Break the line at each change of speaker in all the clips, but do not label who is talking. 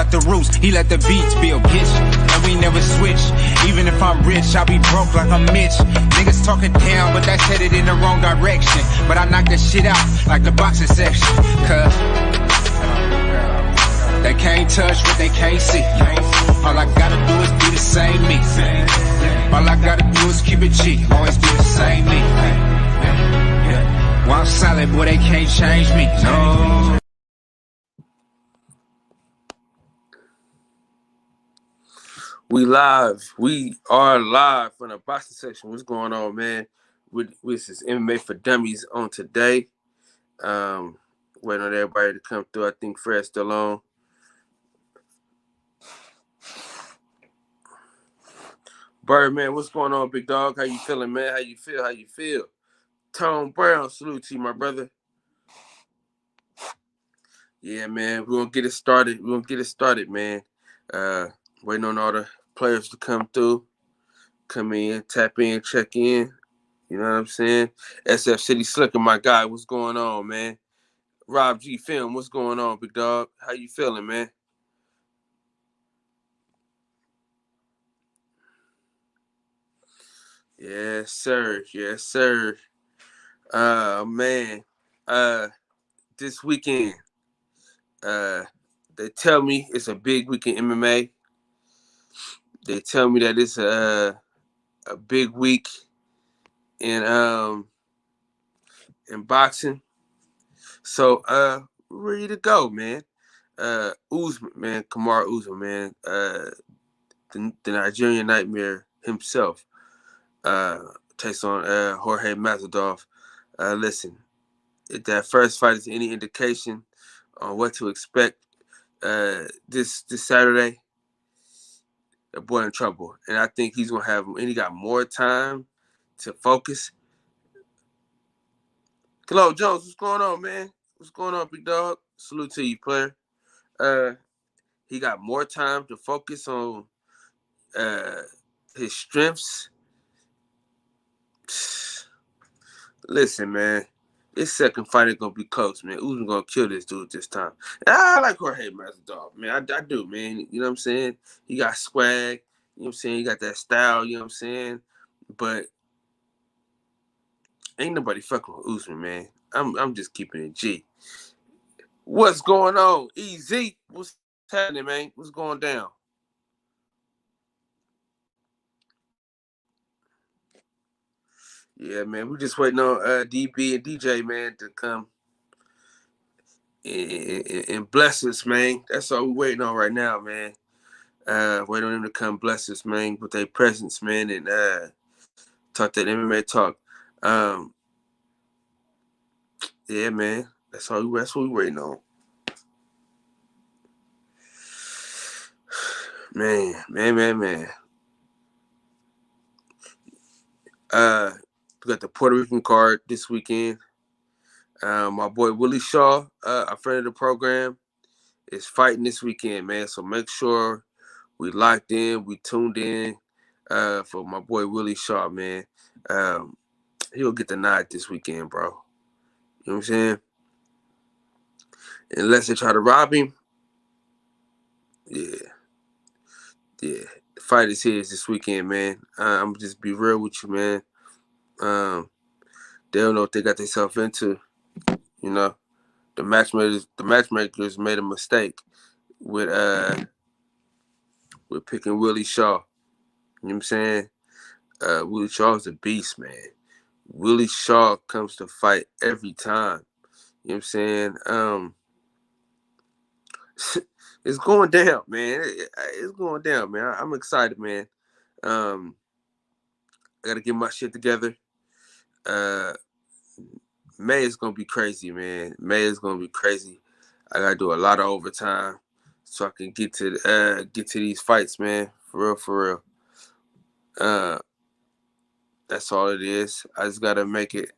out the roots, he let the beats build, bitch. And we never switch. Even if I'm rich, I'll be broke like I'm Mitch. Niggas talking down, but that's headed in the wrong direction. But I knock that shit out like the boxing section. Cause they can't touch what they can't see. All I gotta do is be the same me. All I gotta do is keep it G. Always be the same me. While I'm solid, boy, they can't change me. No.
We live. We are live from the boxing section. What's going on, man? With this MMA for Dummies on today. Waiting on everybody to come through. I think Fred's still on. Bird, man, what's going on, big dog? How you feeling, man? How you feel? Tone Brown, salute to you, my brother. Yeah, man, we're gonna get it started. Man. Waiting on all the players to come through, come in, tap in, check in. You know what I'm saying? SF City Slicker, my guy, what's going on, man? Rob G Film, what's going on, big dog? How you feeling, man? Yes, sir. Man, this weekend, they tell me it's a big weekend MMA. They tell me that it's a big week in boxing. So we're ready to go, man. Usman, man, Kamaru Usman, man, the Nigerian Nightmare himself, takes on Jorge Masvidal. Listen, if that first fight is any indication on what to expect this Saturday, the boy in trouble. And I think he's gonna have, and he got more time to focus. Hello, Jones, what's going on, man? What's going on, big dog? Salute to you, player. He got more time to focus on his strengths. Listen, man, this second fight is gonna be close, man. Usman gonna kill this dude this time. And I like Jorge Masvidal, man. I do, man. You know what I'm saying? He got swag. You know what I'm saying? He got that style. You know what I'm saying? But ain't nobody fucking with Usman, man. I'm just keeping it G. What's going on, EZ? What's happening, man? What's going down? Yeah, man, we're just waiting on DB and DJ, man, to come and bless us, man. That's all we're waiting on right now, man. Waiting on them to come bless us, man, with their presence, man, and talk that MMA talk. Yeah, man, that's what we're waiting on. Man. We got the Puerto Rican card this weekend. My boy Willie Shaw, a friend of the program, is fighting this weekend, man. So make sure we locked in, we tuned in for my boy Willie Shaw, man. He'll get the nod this weekend, bro. You know what I'm saying? Unless they try to rob him, yeah. The fight is his this weekend, man. I'm just be real with you, man. They don't know what they got themselves into. You know, the matchmakers made a mistake with picking Willie Shaw. You know what I'm saying? Willie Shaw is a beast, man. Willie Shaw comes to fight every time. You know what I'm saying? It's going down, man. It's going down, man. I'm excited, man. I gotta get my shit together. May is gonna be crazy, man. May is gonna be crazy. I gotta do a lot of overtime so I can get to these fights, man. For real. That's all it is. I just gotta make it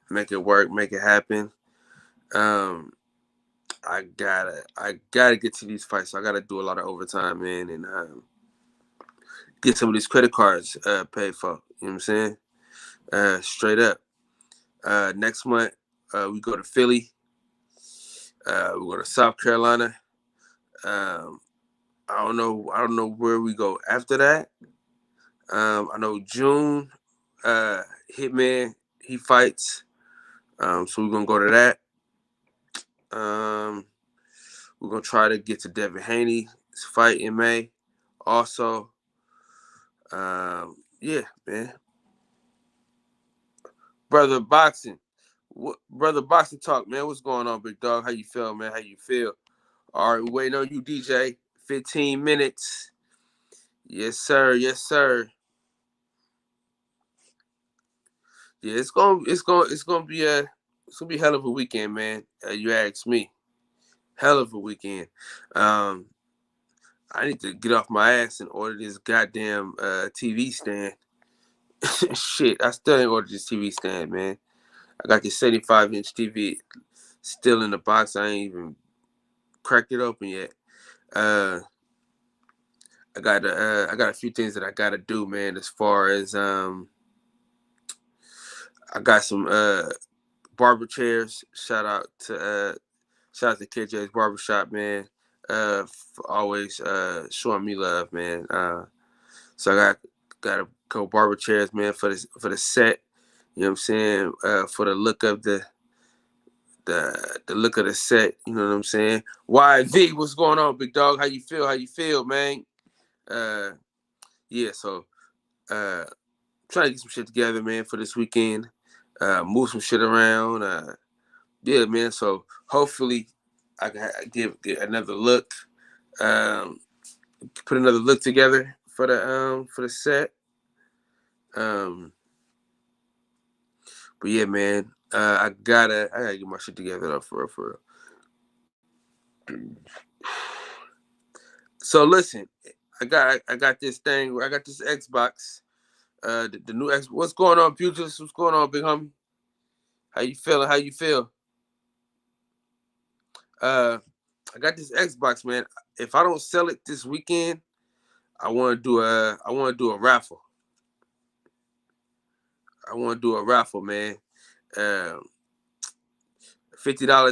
work, make it happen. I gotta get to these fights. So I gotta do a lot of overtime, man, and get some of these credit cards paid for. You know what I'm saying? Straight up. Next month, we go to Philly. We go to South Carolina. I I don't know where we go after that. I know June, Hitman, he fights. So we're gonna go to that. We're gonna try to get to Devin Haney's fight in May. Also, yeah, man. Brother Boxing. Brother Boxing Talk, man. What's going on, big dog? How you feel, man? How you feel? All right, waiting on you, DJ. 15 minutes. Yes, sir. Yes, sir. Yeah, it's gonna be a hell of a weekend, man. You ask me, hell of a weekend. Um, I need to get off my ass and order this goddamn TV stand. Shit, I still ain't ordered this TV stand, man. I got this 75-inch TV still in the box. I ain't even cracked it open yet. I got a few things that I gotta do, man. As far as I got some barber chairs. Shout out to KJ's Barbershop, man. For always showing me love, man. So I got a couple barber chairs, man, for the set. You know what I'm saying? For the look of the look of the set. You know what I'm saying? YV, what's going on, big dog? How you feel? How you feel, man? Yeah. So trying to get some shit together, man, for this weekend. Move some shit around. Yeah, man. So hopefully I can give another look. Put another look together for the set. But yeah, man. I gotta get my shit together though, for real. So listen, I got this thing. I got this Xbox. The new X. What's going on, Pugilist? What's going on, big homie? How you feeling? How you feel? I got this Xbox, man. If I don't sell it this weekend, I want to do a raffle. I want to do a raffle, man. $50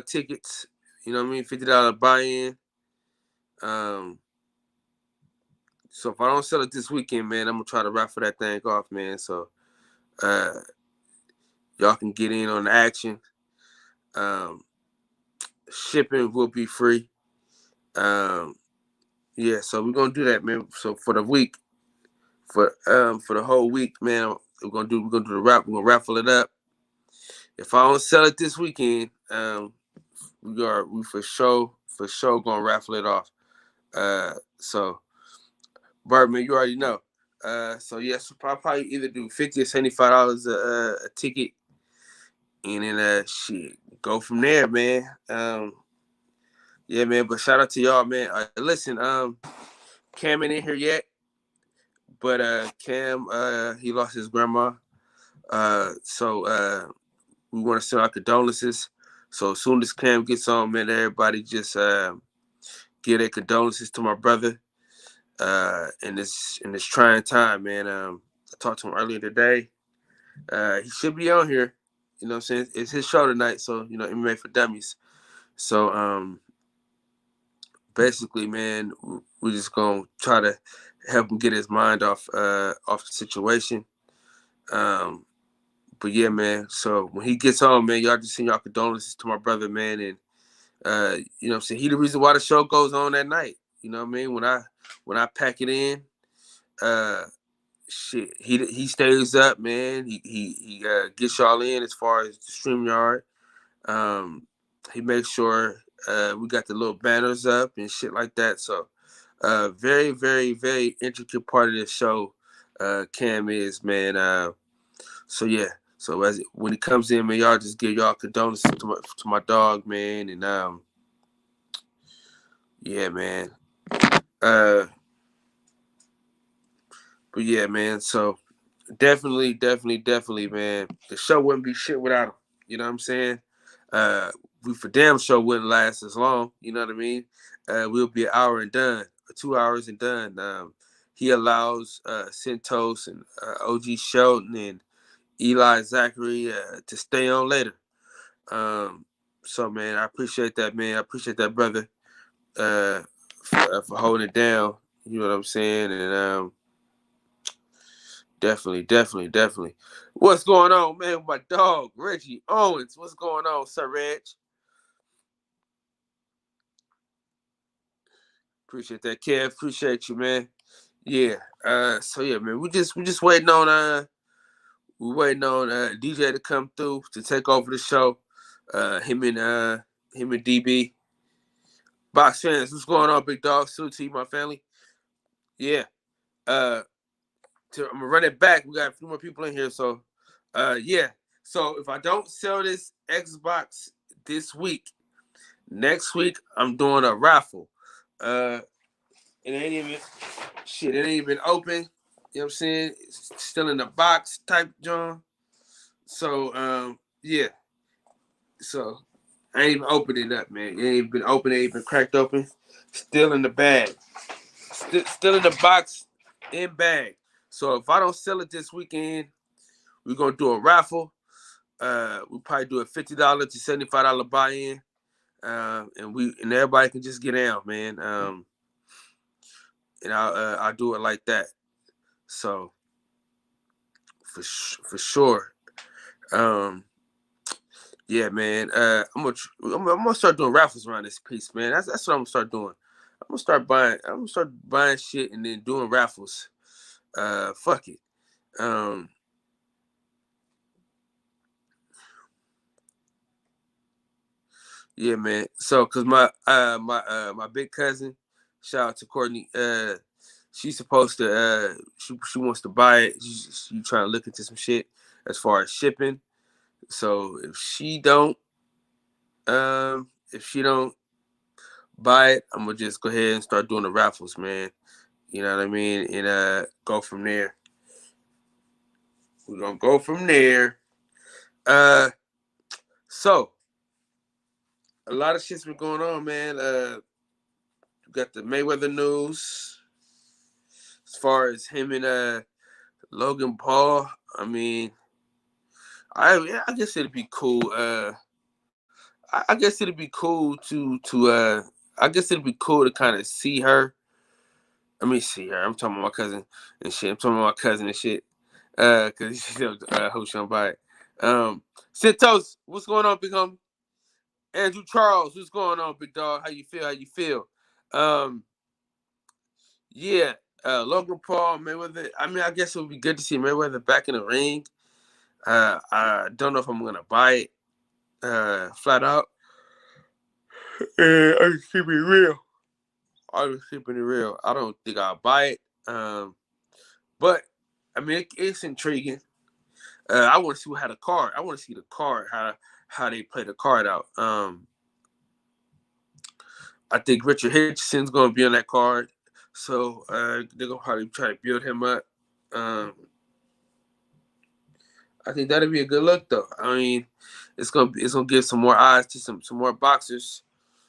tickets. You know what I mean? $50 buy-in. So if I don't sell it this weekend, man, I'm gonna try to raffle that thing off, man. So y'all can get in on the action. Shipping will be free. Yeah, so we're gonna do that, man. So for the week, for the whole week, man, we're gonna do the raffle. We're gonna raffle it up. If I don't sell it this weekend, we for sure gonna raffle it off. So Birdman, you already know. So yes, I'll probably either do $50 or $75 a ticket, and then shit, go from there, man. Yeah, man. But shout out to y'all, man. Listen, Cam ain't in here yet, but Cam he lost his grandma. So we want to send our condolences. So as soon as Cam gets on, man, everybody just give their condolences to my brother in this trying time, man. I talked to him earlier today. He should be on here. You know what I'm saying? It's his show tonight, so you know, MMA for Dummies. So basically, man, we're just gonna try to help him get his mind off the situation. But yeah, man. So when he gets on, man, y'all just send y'all condolences to my brother, man, and you know what I'm saying, he the reason why the show goes on that night. You know what I mean? When I pack it in, shit, he stays up, man. He gets y'all in as far as the StreamYard. He makes sure we got the little banners up and shit like that. So very, very, very intricate part of this show, Cam is, man. So yeah. So when he comes in, man, y'all just give y'all condolences to my dog, man, and yeah, man. But yeah, man. So definitely, man. The show wouldn't be shit without him. You know what I'm saying? We for damn sure wouldn't last as long. You know what I mean? We'll be an hour and done, 2 hours and done. He allows Centos and OG Shelton and Eli Zachary to stay on later. So man, I appreciate that, man. I appreciate that, brother. for holding it down. You know what I'm saying? And definitely. What's going on, man? With my dog, Reggie Owens. What's going on, Sir Reg? Appreciate that, Kev. Appreciate you, man. Yeah. So yeah, man. We just waiting on DJ to come through to take over the show. Him and DB. Box fans, what's going on, big dog? Salute to you, my family. Yeah. I'm gonna run it back. We got a few more people in here, so yeah. So if I don't sell this Xbox this week, next week I'm doing a raffle. It ain't even open. You know what I'm saying? It's still in the box type, John. So yeah. So I ain't even opened it up, man. It ain't even been open, it ain't been cracked open. Still in the bag. Still in the box, in bag. So if I don't sell it this weekend, we're gonna do a raffle. We'll probably do a $50 to $75 buy-in. And everybody can just get out, man. And I'll do it like that. So for sure. Yeah, man. I'm gonna start doing raffles around this piece, man. That's what I'm gonna start doing. I'm gonna start buying shit and then doing raffles. Fuck it. Yeah, man. So, cause my big cousin, shout out to Courtney. She's supposed to. She wants to buy it. She trying to look into some shit as far as shipping. So if she don't buy it, I'm gonna just go ahead and start doing the raffles, man. You know what I mean? And go from there. We're gonna go from there. So a lot of shit's been going on, man. We got the Mayweather news as far as him and Logan Paul. I mean, I guess it'd be cool. I guess it'd be cool to I guess it'd be cool to kind of see her. Let me see her. I'm talking about my cousin and shit. I'm talking about my cousin and shit. Cause he's still hope she don't buy it. Santos, what's going on, big homie? Andrew Charles, what's going on, big dog? How you feel? Yeah, Logan Paul, Mayweather. I mean, I guess it would be good to see Mayweather back in the ring. I don't know if I'm gonna buy it flat out. I'm just keeping it real. I don't think I'll buy it. But I mean, it's intriguing. I want to see how the card. I want to see the card. How they play the card out. I think Richard Hitchenson's going to be on that card, so they're going to probably try to build him up. I think that'd be a good look, though. I mean, it's gonna give some more eyes to some more boxers.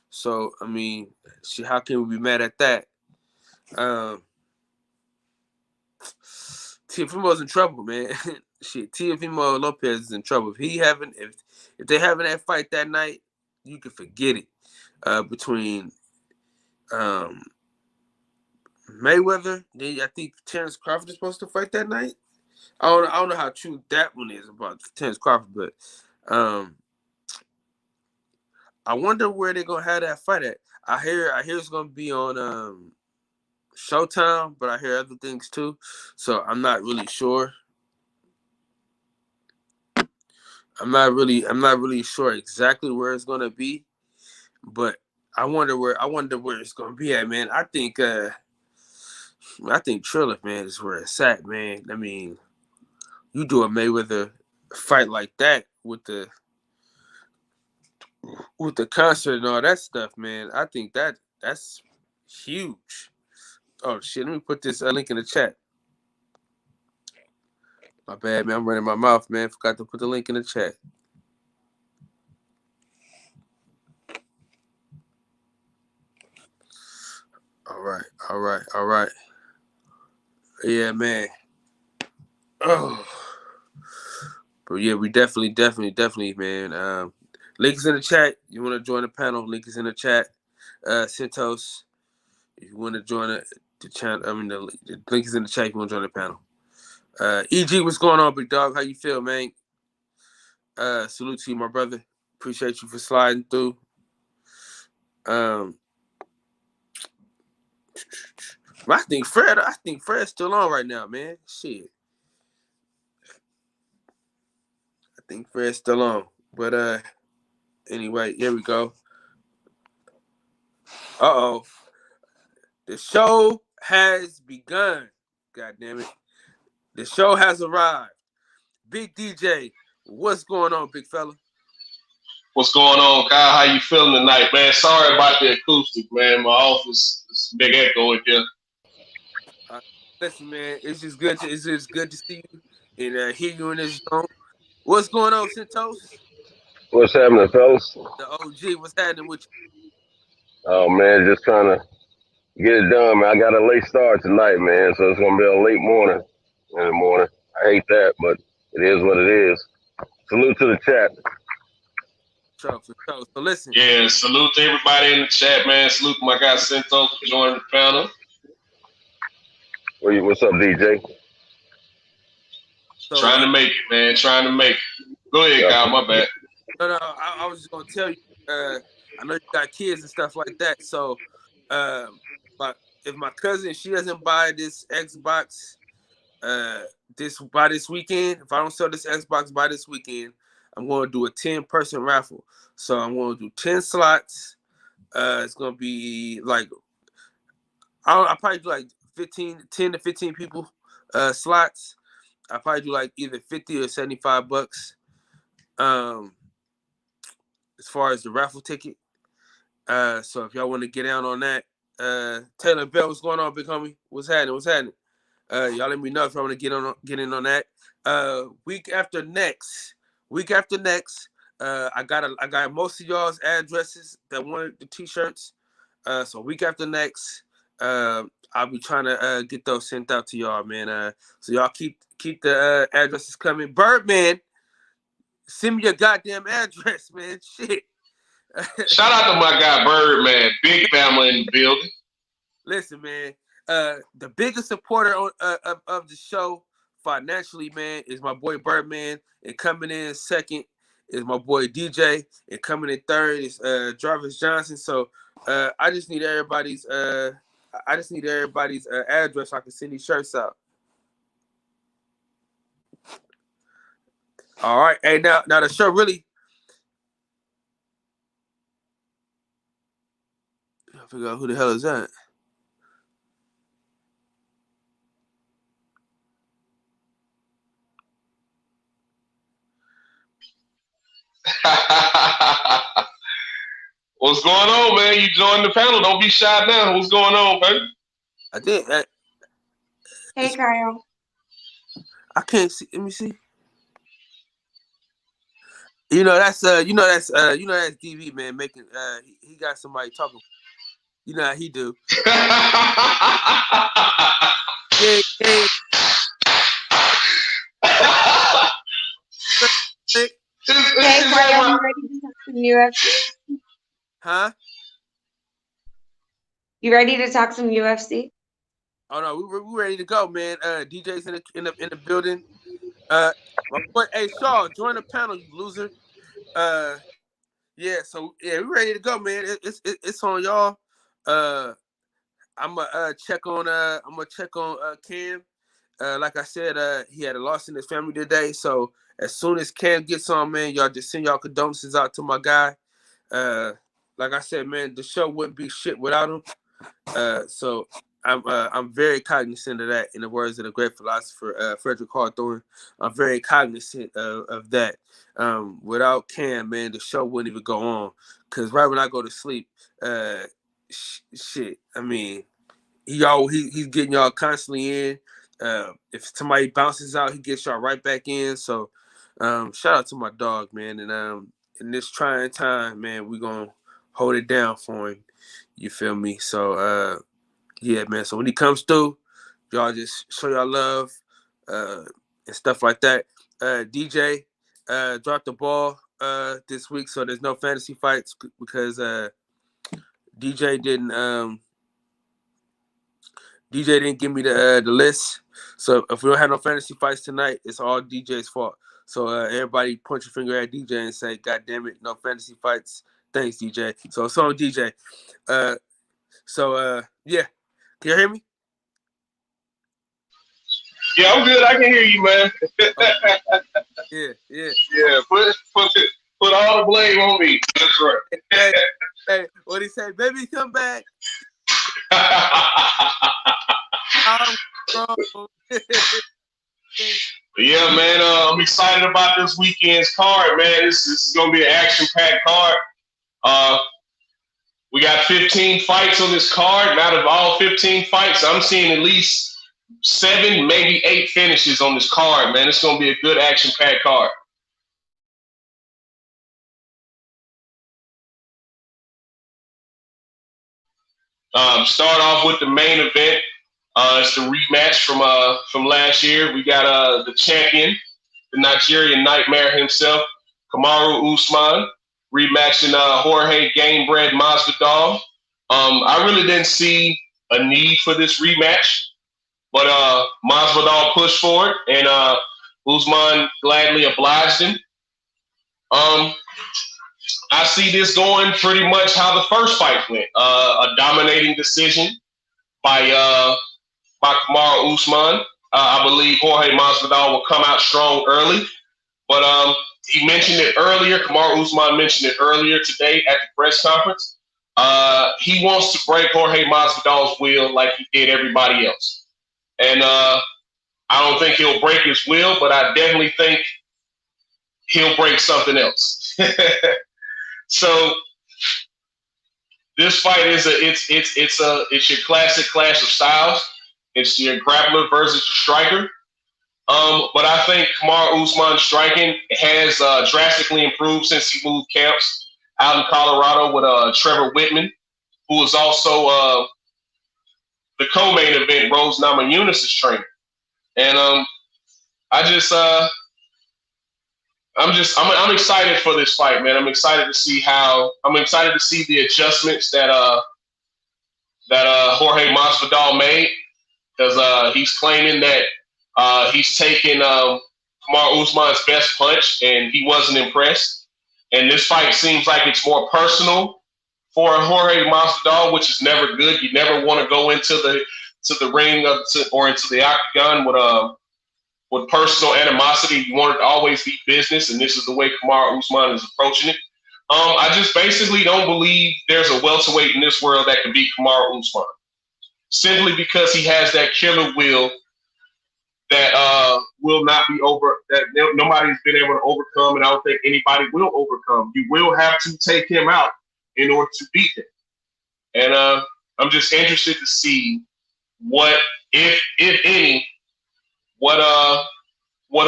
So I mean, shit, how can we be mad at that? Teofimo's in trouble, man. Shit, Teofimo Lopez is in trouble. If they having that fight that night, you can forget it. Between Mayweather, then I think Terrence Crawford is supposed to fight that night. I don't know how true that one is about Terrence Crawford, but I wonder where they're gonna have that fight at. I hear it's gonna be on Showtime, but I hear other things too, so I'm not really sure. I'm not really sure exactly where it's gonna be, but I wonder where it's gonna be at, man. I think Triller, man, is where it's at, man. I mean, you do a Mayweather fight like that with the concert and all that stuff, man. I think that's huge. Oh shit! Let me put this link in the chat. My bad, man. I'm running my mouth, man. Forgot to put the link in the chat. All right. Yeah, man. Oh, but yeah, we definitely, man. Link is in the chat. You want to join the panel? Link is in the chat. Santos, If you want to join the channel, I mean the link is in the chat. If you want to join the panel. EG, what's going on, big dog? How you feel, man? Salute to you, my brother. Appreciate you for sliding through. I think Fred's still on right now, man. Shit. I think Fred's still on. But anyway, here we go. Uh-oh. The show has begun. God damn it. The show has arrived. Big DJ, what's going on, big fella?
What's going on, Kyle? How you feeling tonight, man? Sorry about the acoustic, man. My office is a big echo in here.
Listen, man, it's just good to see you and hear you in this zone. What's going on, Santos?
What's happening, fellas?
The OG, what's happening with you?
Oh man, just trying to get it done, man. I got a late start tonight, man, so it's gonna be a late morning in the morning. I hate that, but it is what it is. Salute to the chat.
So listen.
Yeah, salute to everybody in the chat, man. Salute to my guy Santos for joining the panel.
What's up, DJ?
Trying to make it, man. Trying to make it. Go ahead, Kyle. My bad.
No, I was just gonna tell you. I know you got kids and stuff like that. So, but if my cousin she doesn't buy this Xbox, this weekend, if I don't sell this Xbox by this weekend, I'm going to do a 10-person raffle. So I'm going to do 10 slots. It's going to be like I'll probably do like 10 to 15 people slots. I'll probably do like either 50 or $75. As far as the raffle ticket. So if y'all want to get down on that, Taylor Bell, what's going on, big homie? What's happening? Y'all let me know if y'all want to get in on that. Week after next, I got most of y'all's addresses that wanted the t-shirts. So week after next, I'll be trying to get those sent out to y'all, man. So y'all keep the addresses coming. Birdman, send me your goddamn address, man. Shit.
Shout out to my guy Birdman, big family in the building.
Listen, man. The biggest supporter of the show financially, man, is my boy Birdman, and coming in second is my boy DJ, and coming in third is Jarvis Johnson. So I just need everybody's address so I can send these shirts out. All right. Hey, now the show really. I figure out who the hell is that.
What's going on, man? You joined the panel. Don't be shy now. What's going on, baby?
I did.
Hey, Kyle.
I can't see. Let me see. That's DV, man, making he got somebody talking. You know how he do. Yeah.
Hey, Kyle, you ready to talk some UFC?
Huh?
You ready to talk some UFC?
Oh no, we're ready to go, man. DJ's in the building. My boy, hey Shaw, join the panel, you loser. We're ready to go, man. It's on y'all. I'm gonna check on Cam. Like I said, he had a loss in his family today. So as soon as Cam gets on, man, y'all just send y'all condolences out to my guy. Like I said, man, the show wouldn't be shit without him. So I'm very cognizant of that. In the words of the great philosopher Frederick Hawthorne, I'm very cognizant of that. Without Cam, man, the show wouldn't even go on. Cause right when I go to sleep, shit. I mean, he's getting y'all constantly in. If somebody bounces out, he gets y'all right back in. So, shout out to my dog, man. And in this trying time, man, we're gonna hold it down for him. You feel me? So, yeah, man. So when he comes through, y'all just show y'all love and stuff like that. DJ dropped the ball this week, so there's no fantasy fights because DJ didn't DJ didn't give me the list. So if we don't have no fantasy fights tonight, it's all DJ's fault. So everybody point your finger at DJ and say, "God damn it, no fantasy fights." Thanks, DJ. So it's on DJ. Yeah. Can you hear me?
Yeah, I'm good. I can hear you, man.
Yeah.
Yeah, put all the blame on me. That's right.
Hey, what he say? Baby, come back.
Yeah, man. I'm excited about this weekend's card, man. This is gonna be an action-packed card. We got 15 fights on this card, and out of all 15 fights, I'm seeing at least 7, maybe 8 finishes on this card, man. It's gonna be a good action-packed card. Start off with the main event. It's the rematch from last year. We got the champion, the Nigerian Nightmare himself, Kamaru Usman, rematching Jorge Gamebred Masvidal. I really didn't see a need for this rematch, but Masvidal pushed for it, and Usman gladly obliged him. I see this going pretty much how the first fight went. A dominating decision by Kamaru Usman. I believe Jorge Masvidal will come out strong early, but he mentioned it earlier. Kamaru Usman mentioned it earlier today at the press conference. He wants to break Jorge Masvidal's will like he did everybody else, and I don't think he'll break his will, but I definitely think he'll break something else. So this fight is it's your classic clash of styles. It's your grappler versus your striker. But I think Kamaru Usman's striking has drastically improved since he moved camps out in Colorado with Trevor Whitman, who is also the co-main event Rose Namajunas' trainer. And I'm excited for this fight, man. I'm excited to see the adjustments that Jorge Masvidal made, because he's claiming that he's taken Kamaru Usman's best punch and he wasn't impressed. And this fight seems like it's more personal for Jorge Masvidal, which is never good. You never want to go into the ring or into the octagon with personal animosity. You want it to always be business, and this is the way Kamaru Usman is approaching it. I just basically don't believe there's a welterweight in this world that can beat Kamaru Usman, simply because he has that killer will that will not be that nobody's been able to overcome, and I don't think anybody will overcome. You will have to take him out in order to beat him. And I'm just interested to see what, if any, what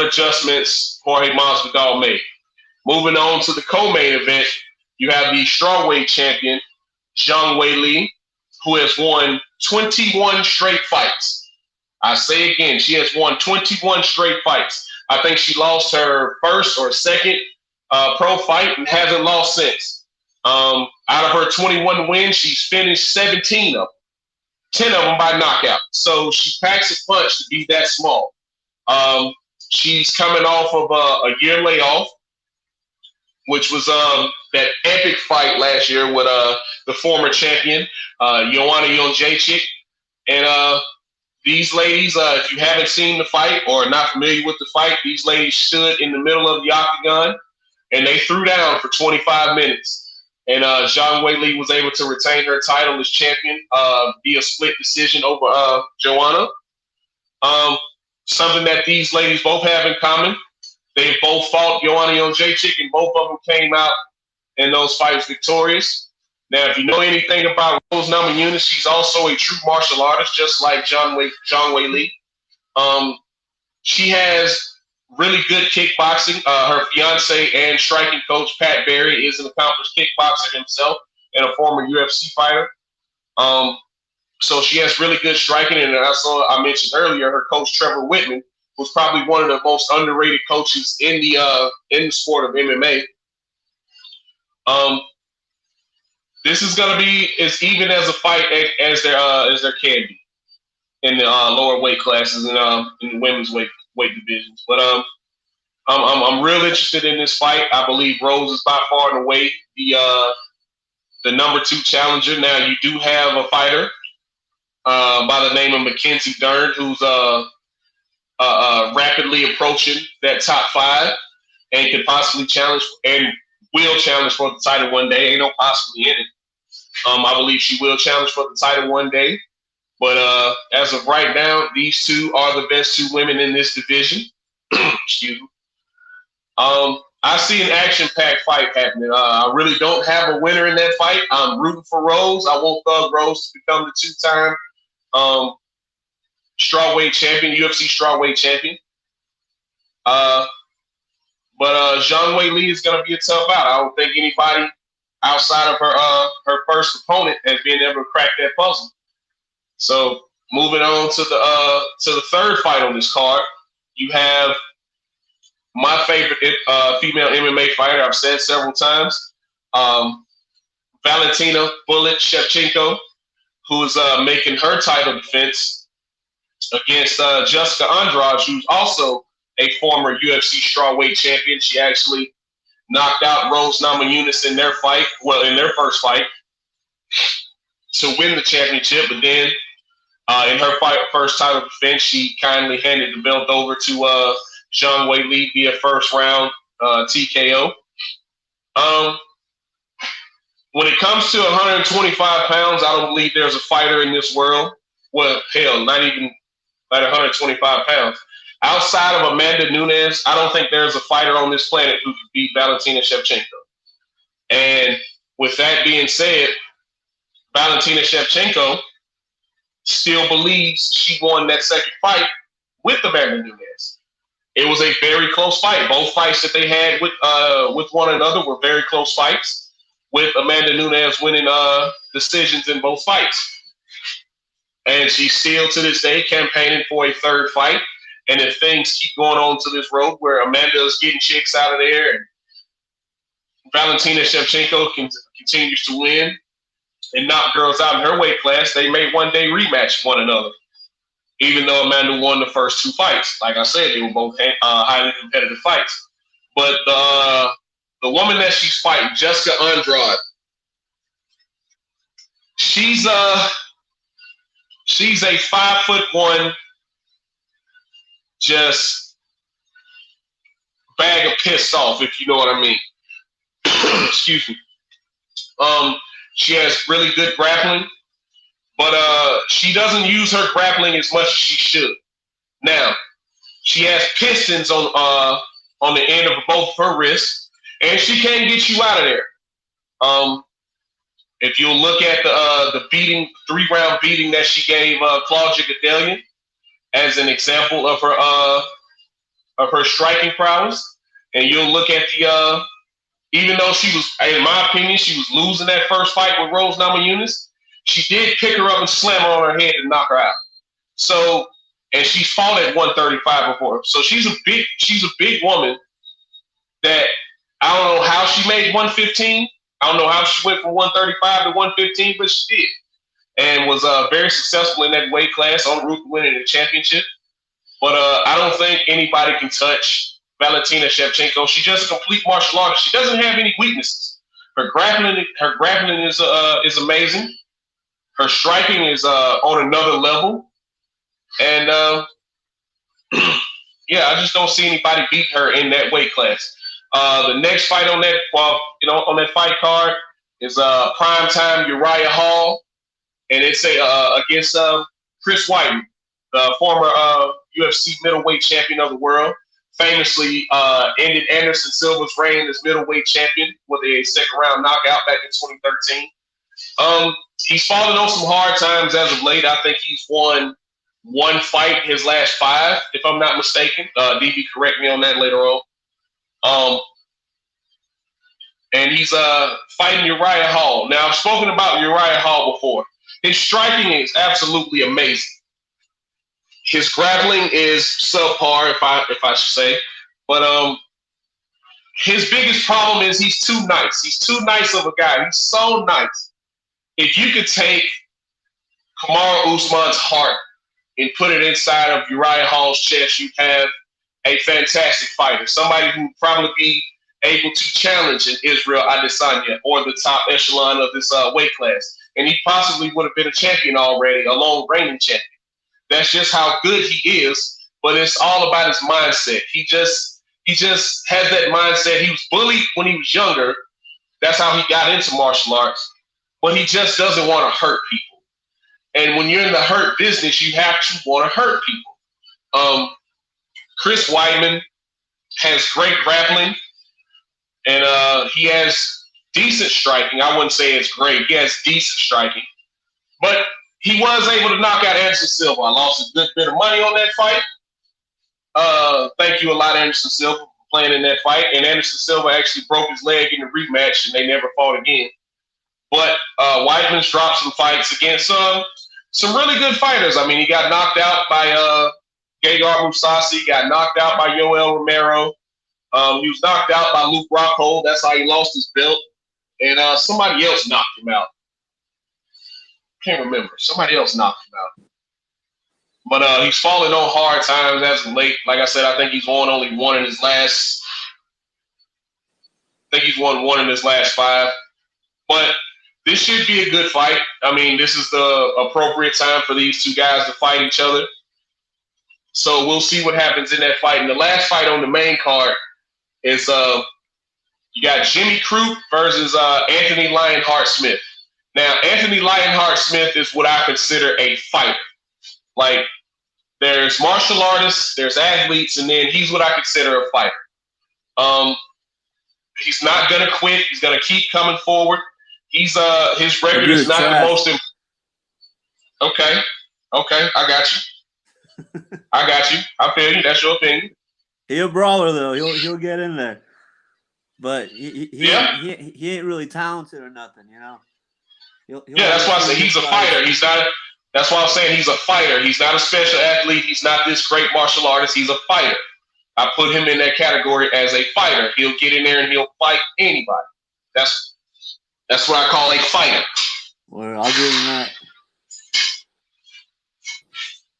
adjustments Jorge Masvidal made. Moving on to the co-main event, you have the strawweight champion, Zhang Weili, who has won 21 straight fights. I say again, she has won 21 straight fights. I think she lost her first or second pro fight and hasn't lost since. Out of her 21 wins, she's finished 17 of them, 10 of them by knockout. So she packs a punch to be that small. She's coming off of a year layoff, which was that epic fight last year with the former champion, Joanna Jędrzejczyk. And these ladies, if you haven't seen the fight or not familiar with the fight, these ladies stood in the middle of the octagon and they threw down for 25 minutes. And Zhang Weili was able to retain her title as champion via split decision over Joanna. Something that these ladies both have in common. They both fought Joanna Jędrzejczyk, and both of them came out in those fights victorious. Now, if you know anything about Rose Namajunas, she's also a true martial artist, just like Zhang Weili. She has really good kickboxing. Her fiance and striking coach, Pat Barry, is an accomplished kickboxer himself and a former UFC fighter. So she has really good striking. And also, I mentioned earlier, her coach, Trevor Whitman, was probably one of the most underrated coaches in the sport of MMA. This is going to be as even as a fight as there can be. in the lower weight classes and in the women's weight divisions. But I'm real interested in this fight. I believe Rose is by far and away the number 2 challenger. Now you do have a fighter by the name of Mackenzie Dern, who's rapidly approaching that top 5 and could possibly challenge and will challenge for the title one day. Ain't no possibly in it. I believe she will challenge for the title one day. But as of right now, these two are the best 2 women in this division. Excuse me. I see an action-packed fight happening. I really don't have a winner in that fight. I'm rooting for Rose. I want Thug Rose to become the 2-time strawweight champion, UFC strawweight champion. But Zhang Weili is going to be a tough out. I don't think anybody outside of her first opponent has been able to crack that puzzle. So moving on to the third fight on this card, you have my favorite female MMA fighter. I've said several times, Valentina Bullet Shevchenko, who is making her title defense against Jessica Andrade, who's also a former UFC strawweight champion. She actually knocked out Rose Namajunas in their first fight to win the championship. But then in her first title defense, she kindly handed the belt over to Zhang Weili via first round TKO. When it comes to 125 pounds, I don't believe there's a fighter in this world. Well, hell, not even at 125 pounds. Outside of Amanda Nunes, I don't think there's a fighter on this planet who could beat Valentina Shevchenko. And with that being said, Valentina Shevchenko still believes she won that second fight with Amanda Nunes. It was a very close fight. Both fights that they had with one another were very close fights, with Amanda Nunes winning decisions in both fights. And she's still to this day campaigning for a third fight. And if things keep going on to this road where Amanda is getting chicks out of there and Valentina Shevchenko continues to win and knock girls out in her weight class, they may one day rematch one another, even though Amanda won the first 2 fights. Like I said, they were both highly competitive fights. But the woman that she's fighting, Jessica Andrade, she's a 5'1", just bag of pissed off, if you know what I mean. Excuse me. She has really good grappling, but she doesn't use her grappling as much as she should. Now, she has pistons on the end of both of her wrists, and she can get you out of there. If you look at the 3-round beating that she gave Claudia Gadelha as an example of her striking prowess, and you'll look at the even though she was, in my opinion, she was losing that first fight with Rose Namajunas, she did pick her up and slam her on her head and knock her out. So, and she's fought at 135 before. So she's a big woman that I don't know how she made 115. I don't know how she went from 135 to 115, but she did. And was very successful in that weight class, on route to winning the championship. But I don't think anybody can touch Valentina Shevchenko. She's just a complete martial artist. She doesn't have any weaknesses. Her grappling is amazing. Her striking is on another level. And yeah, I just don't see anybody beat her in that weight class. The next fight on that, on that fight card is primetime Uriah Hall, and it's against Chris Whiten, the former UFC middleweight champion of the world. Famously ended Anderson Silva's reign as middleweight champion with a second-round knockout back in 2013. He's fallen on some hard times as of late. I think he's won 1 fight his last 5, if I'm not mistaken. DB, correct me on that later on. And he's fighting Uriah Hall. Now, I've spoken about Uriah Hall before. His striking is absolutely amazing. His grappling is subpar, if I should say. But his biggest problem is he's too nice. He's too nice of a guy. He's so nice. If you could take Kamaru Usman's heart and put it inside of Uriah Hall's chest, you have a fantastic fighter, somebody who would probably be able to challenge an Israel Adesanya or the top echelon of this weight class. And he possibly would have been a champion already, a long reigning champion. That's just how good he is, but it's all about his mindset. He just has that mindset. He was bullied when he was younger. That's how he got into martial arts. But he just doesn't want to hurt people. And when you're in the hurt business, you have to want to hurt people. Chris Weidman has great grappling, and he has decent striking. I wouldn't say it's great. He has decent striking. But he was able to knock out Anderson Silva. I lost a good bit of money on that fight. Thank you a lot, Anderson Silva, for playing in that fight. And Anderson Silva actually broke his leg in the rematch, and they never fought again. But Weidman's dropped some fights against some really good fighters. I mean, he got knocked out by Gegard Mousasi. He got knocked out by Yoel Romero. He was knocked out by Luke Rockhold. That's how he lost his belt. And somebody else knocked him out. Can't remember. Somebody else knocked him out. But he's falling on hard times as of late. Like I said, I think he's won only one in his last. I think he's won one in his last 5. But this should be a good fight. I mean, this is the appropriate time for these two guys to fight each other. So we'll see what happens in that fight. And the last fight on the main card is you got Jimmy Crute versus Anthony Lionheart Smith. Now, Anthony Lionheart Smith is what I consider a fighter. Like, there's martial artists, there's athletes, and then he's what I consider a fighter. He's not going to quit. He's going to keep coming forward. His record is not the most Okay, I got you. I feel you. That's your opinion.
He'll brawler though. He'll get in there, but he ain't really talented or nothing, you know. He'll
that's why I say he's a fighter. He's not. That's why I'm saying he's a fighter. He's not a special athlete. He's not this great martial artist. He's a fighter. I put him in that category as a fighter. He'll get in there and he'll fight anybody. That's what I call a fighter.
Well, I'll give him that.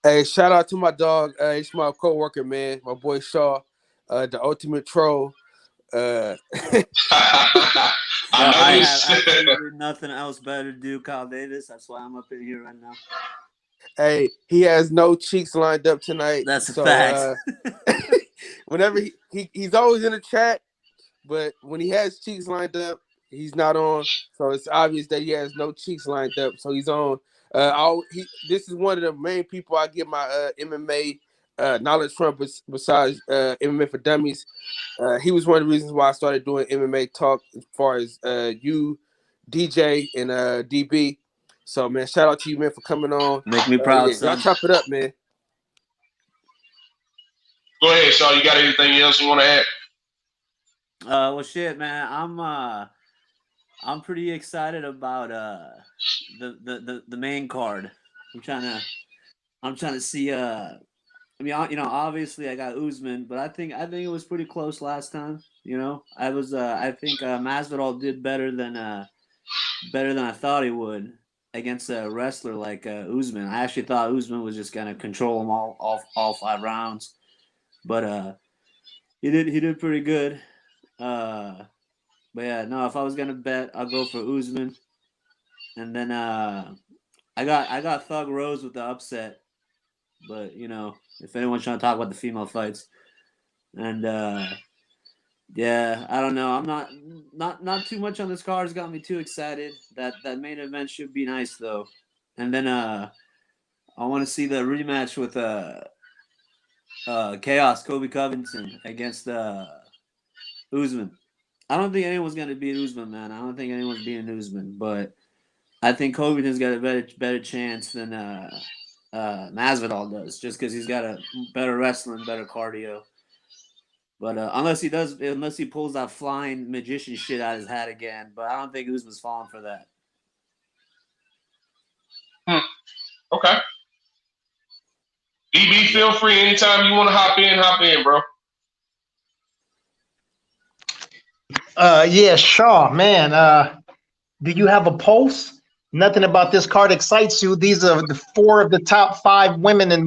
Hey, shout out to my dog. He's my co-worker, man. My boy Shaw, the ultimate troll.
I have absolutely nothing else better to do, Kyle Davis. That's why I'm up in here right now.
Hey, he has no cheeks lined up tonight.
That's a fact.
Whenever he's always in the chat, but when he has cheeks lined up, he's not on. So it's obvious that he has no cheeks lined up. So he's on. This is one of the main people I get my MMA knowledge from, besides MMA for Dummies. He was one of the reasons why I started doing MMA talk as far as you, DJ, and DB. So, man, shout out to you, man, for coming on.
Make me proud, son.
Y'all chop it up, man.
Go ahead, Shaw. You got anything else you want to add?
Well, shit, man. I'm pretty excited about the main card. I'm trying to see. I mean, you know, obviously I got Usman, but I think it was pretty close last time. You know, I think Masvidal did better than I thought he would against a wrestler like Usman. I actually thought Usman was just gonna control him all 5 rounds, but he did pretty good. But yeah, no, if I was gonna bet, I'll go for Usman. And then I got Thug Rose with the upset. But you know, if anyone's trying to talk about the female fights. And yeah, I don't know. I'm not too much on this card has got me too excited. That main event should be nice though. And then I want to see the rematch with Chaos Kobe Covington against Usman. I don't think anyone's gonna beat Usman, man. I don't think anyone's beating Usman, but I think Covington's got a better chance than Masvidal does, just because he's got a better wrestling, better cardio. But unless he pulls that flying magician shit out of his hat again, but I don't think Usman's falling for that.
Okay. DB, feel free anytime you want to hop in, bro.
Yeah, Shaw, man. Do you have a pulse? nothing about this card excites you. These are the 4 of the top 5 women in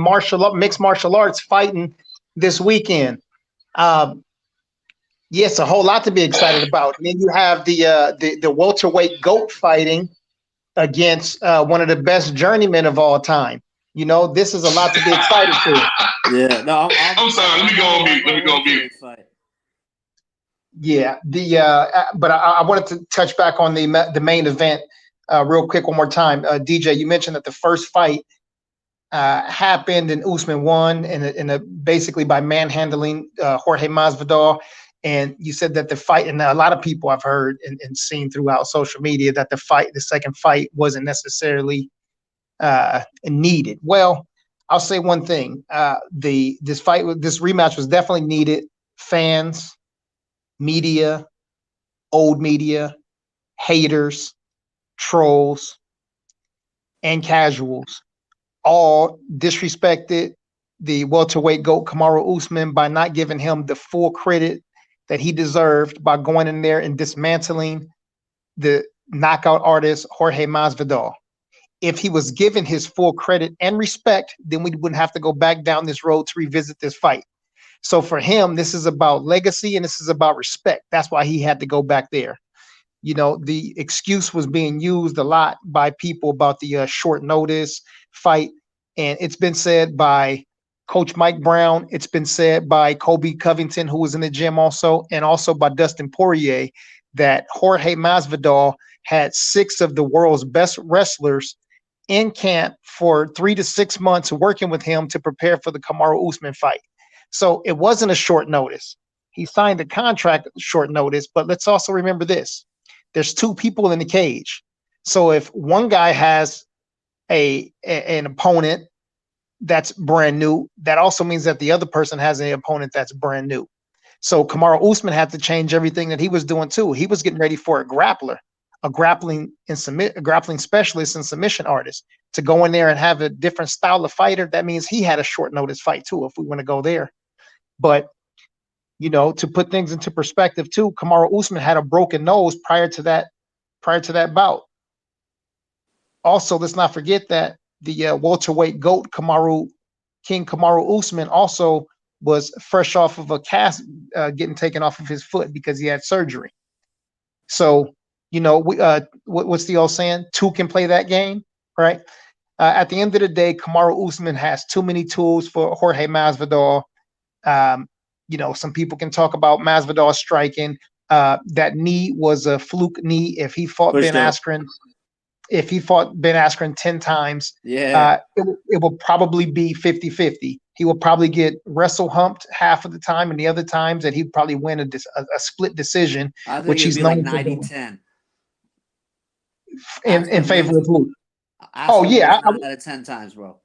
mixed martial arts fighting this weekend. Yes, a whole lot to be excited about. And then you have the welterweight GOAT fighting against one of the best journeymen of all time. You know, this is a lot to be excited for.
Yeah, no,
I'm sorry. Let me go on mute. Let me go on mute.
Yeah, but I wanted to touch back on the main event real quick one more time. DJ, you mentioned that the first fight happened and Usman won, basically by manhandling Jorge Masvidal. And you said that the fight, and a lot of people I've heard and seen throughout social media, that the second fight wasn't necessarily needed. Well, I'll say one thing: this rematch was definitely needed. Fans, media, old media, haters, trolls, and casuals all disrespected the welterweight GOAT Kamaru Usman by not giving him the full credit that he deserved by going in there and dismantling the knockout artist Jorge Masvidal. If he was given his full credit and respect, then we wouldn't have to go back down this road to revisit this fight. So for him, this is about legacy and this is about respect. That's why he had to go back there. You know, the excuse was being used a lot by people about the short notice fight. And it's been said by Coach Mike Brown. It's been said by Kobe Covington, who was in the gym also, and also by Dustin Poirier, that Jorge Masvidal had 6 of the world's best wrestlers in camp for 3 to 6 months working with him to prepare for the Kamaru Usman fight. So it wasn't a short notice. He signed a contract at short notice, but let's also remember this. There's 2 people in the cage. So if one guy has an opponent that's brand new, that also means that the other person has an opponent that's brand new. So Kamaru Usman had to change everything that he was doing too. He was getting ready for a grappler, a grappling specialist and submission artist to go in there and have a different style of fighter. That means he had a short notice fight too, if we want to go there. But you know, to put things into perspective too, Kamaru Usman had a broken nose prior to that bout. Also, let's not forget that the welterweight GOAT King Kamaru Usman also was fresh off of a cast getting taken off of his foot because he had surgery. So, you know, what's the old saying? 2 can play that game, right? At the end of the day, Kamaru Usman has too many tools for Jorge Masvidal. You know, some people can talk about Masvidal striking. That knee was a fluke knee. If he fought Ben Askren 10 times, it will probably be 50-50. He will probably get wrestle humped half of the time, and the other times that he'd probably win a split decision, which he's known like 90-10. In favor of who? Oh yeah, 9
out of 10 times, bro.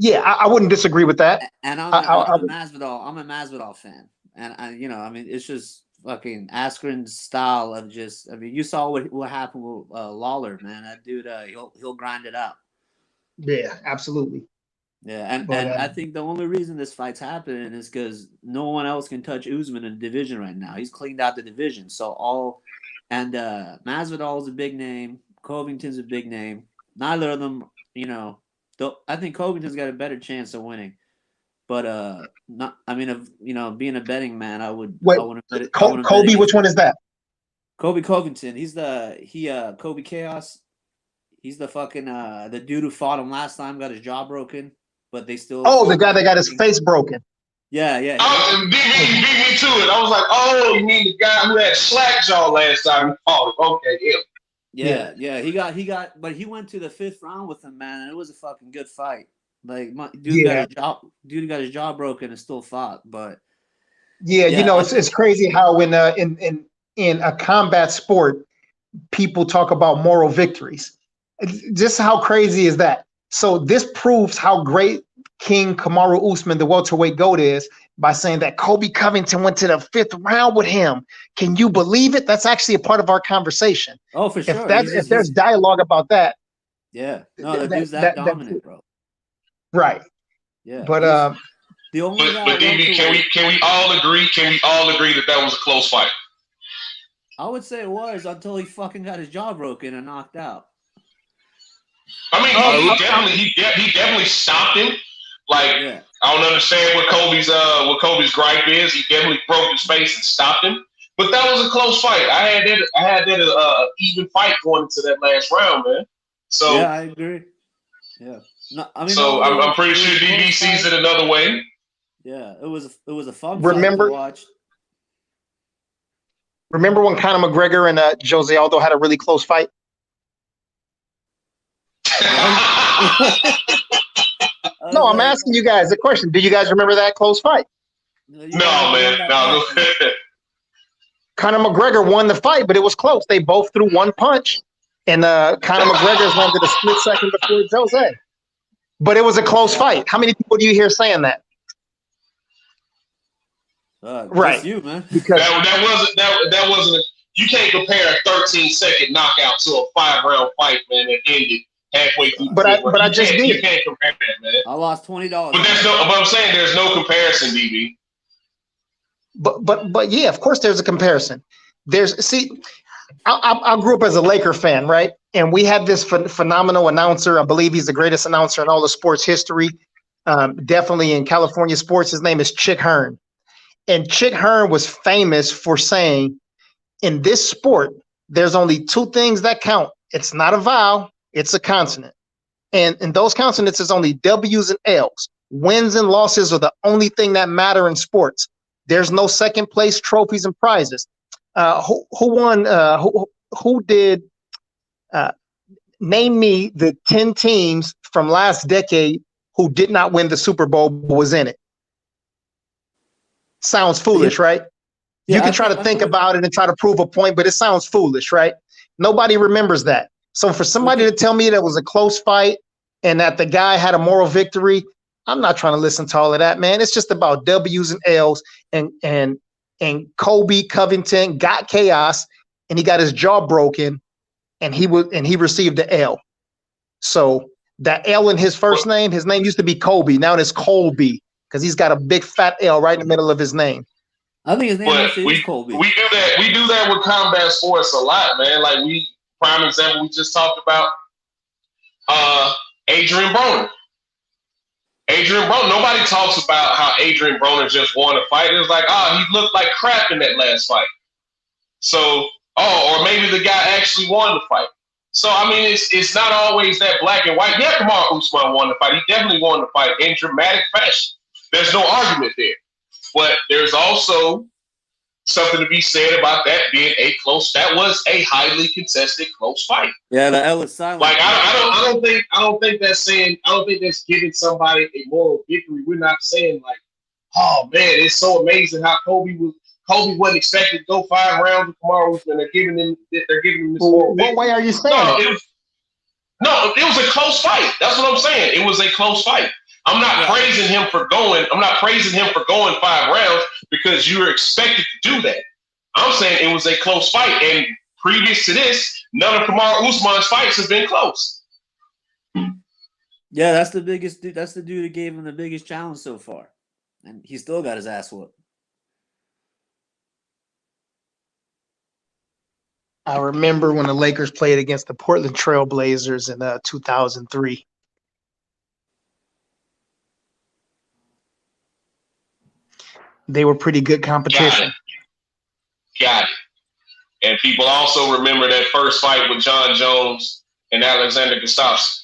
Yeah, I wouldn't disagree with that.
And I'm a Masvidal fan, and you know, I mean, it's just fucking Askren's style of just. I mean, you saw what happened with Lawler, man. That dude, he'll grind it out.
Yeah, absolutely.
Yeah, and I think the only reason this fight's happening is because no one else can touch Usman in the division right now. He's cleaned out the division, Masvidal's a big name. Covington's a big name. Neither of them, you know. I think Covington's got a better chance of winning, but being a betting man, I would.
Wait, Kobe, which one is that?
Kobe Covington. He's Kobe Chaos. He's the fucking the dude who fought him last time, got his jaw broken, but they still.
Oh, the guy that got his face broken.
Yeah.
Oh, beat me to it. I was like, oh, you mean the guy who had slack jaw last time? Oh, okay, yeah.
Yeah. He got, but he went to the 5th round with him, man, and it was a fucking good fight. Like, dude got his jaw broken and still fought, but
you know, it's crazy how in a combat sport, people talk about moral victories. Just how crazy is that? So this proves how great King Kamaru Usman, the welterweight GOAT, is by saying that Kobe Covington went to the 5th round with him. Can you believe it? That's actually a part of our conversation.
Oh, for sure.
If there's dialogue about that.
Yeah. No, the dude's that dominant, bro.
Right.
Yeah.
But
the only guy.
But DB, can we all agree? Can we all agree that was a close fight?
I would say it was until he fucking got his jaw broken and knocked out.
I mean, he definitely stopped him. Like,
Yeah.
I don't understand what Kobe's gripe is. He definitely broke his face and stopped him. But that was a close fight. I had that even fight going into that last round, man. So
yeah, I agree. Yeah. No, I mean,
so I'm pretty sure DB sees it another way.
Yeah, it was a fun
Remember-
fight to watch.
Remember when Conor McGregor and Jose Aldo had a really close fight? No, I'm asking you guys the question. Do you guys remember that close fight?
No, man. No.
Conor McGregor won the fight, but it was close. They both threw one punch, and Conor McGregor's landed a split second before Jose. But it was a close fight. How many people do you hear saying that? Right.
Just you, man.
Because
that wasn't. You can't compare a 13-second knockout to a 5-round fight, man, that ended halfway through.
But I just did.
You can't compare that, man.
I lost $20.
But I'm saying there's no comparison, DB.
But yeah, of course there's a comparison. I grew up as a Laker fan, right? And we had this phenomenal announcer. I believe he's the greatest announcer in all of sports history. Definitely in California sports. His name is Chick Hearn. And Chick Hearn was famous for saying, in this sport, there's only two things that count. It's not a vowel, it's a consonant. And in those consonants is only W's and L's. Wins and losses are the only thing that matter in sports. There's no second place trophies and prizes. Who won? Who did? Name me the 10 teams from last decade who did not win the Super Bowl but was in it. Sounds foolish, right?
Yeah,
you can try to think about it and try to prove a point, but it sounds foolish, right? Nobody remembers that. So for somebody to tell me that was a close fight and that the guy had a moral victory, I'm not trying to listen to all of that, man. It's just about W's and L's, and Kobe Covington got chaos and he got his jaw broken and he received the L. So that L in his first name, his name used to be Kobe. Now it's Colby because he's got a big fat L right in the middle of his name.
I think his name actually is Colby.
We do that with combat sports a lot, man. Like prime example we just talked about, Adrian Broner. Nobody talks about how Adrian Broner just won a fight. It was like, he looked like crap in that last fight. So, or maybe the guy actually won the fight. So, I mean, it's not always that black and white. Yeah, Kamaru Usman won the fight. He definitely won the fight in dramatic fashion. There's no argument there. But there's also something to be said about that being that was a highly contested close fight.
Yeah, the L is silent.
Like I don't think that's giving somebody a moral victory. We're not saying like, oh man, it's so amazing how Kobe wasn't expected to go 5 rounds with Kamaru Usman. They're giving him this moral victory.
What way are you saying it?
It was a close fight. That's what I'm saying. It was a close fight. I'm not praising him for going 5 rounds because you were expected to do that. I'm saying it was a close fight, and previous to this, none of Kamaru Usman's fights have been close.
Yeah, that's the biggest dude. That's the dude that gave him the biggest challenge so far, and he still got his ass whooped.
I remember when the Lakers played against the Portland Trail Blazers in 2003. They were pretty good competition.
Got it. And people also remember that first fight with John Jones and Alexander Gustafsson.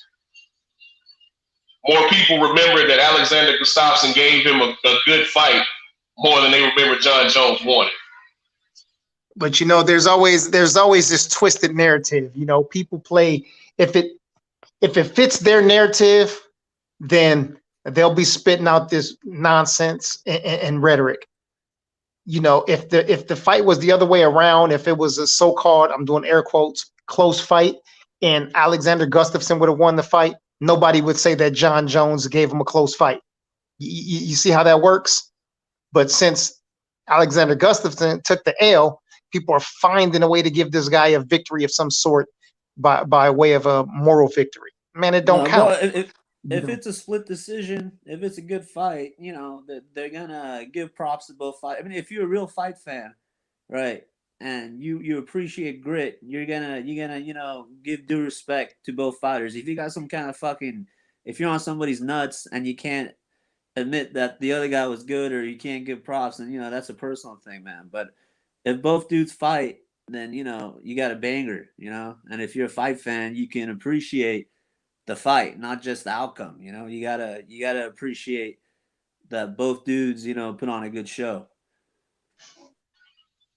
More people remember that Alexander Gustafsson gave him a good fight more than they remember John Jones won it.
But there's always this twisted narrative. People play if it fits their narrative, then they'll be spitting out this nonsense and rhetoric. If the fight was the other way around, if it was a so-called, I'm doing air quotes, close fight, and Alexander Gustafsson would have won the fight, nobody would say that John Jones gave him a close fight. You see how that works? But since Alexander Gustafsson took the L, people are finding a way to give this guy a victory of some sort by way of a moral victory. Man, it don't count.
If it's a split decision, if it's a good fight, they're gonna give props to both fight. I mean, if you're a real fight fan, right, and you appreciate grit, you're gonna give due respect to both fighters. If you got some kind of fucking, if you're on somebody's nuts and you can't admit that the other guy was good, or you can't give props, and that's a personal thing, man. But if both dudes fight, then you got a banger, and if you're a fight fan, you can appreciate the fight, not just the outcome. You gotta appreciate that both dudes put on a good show.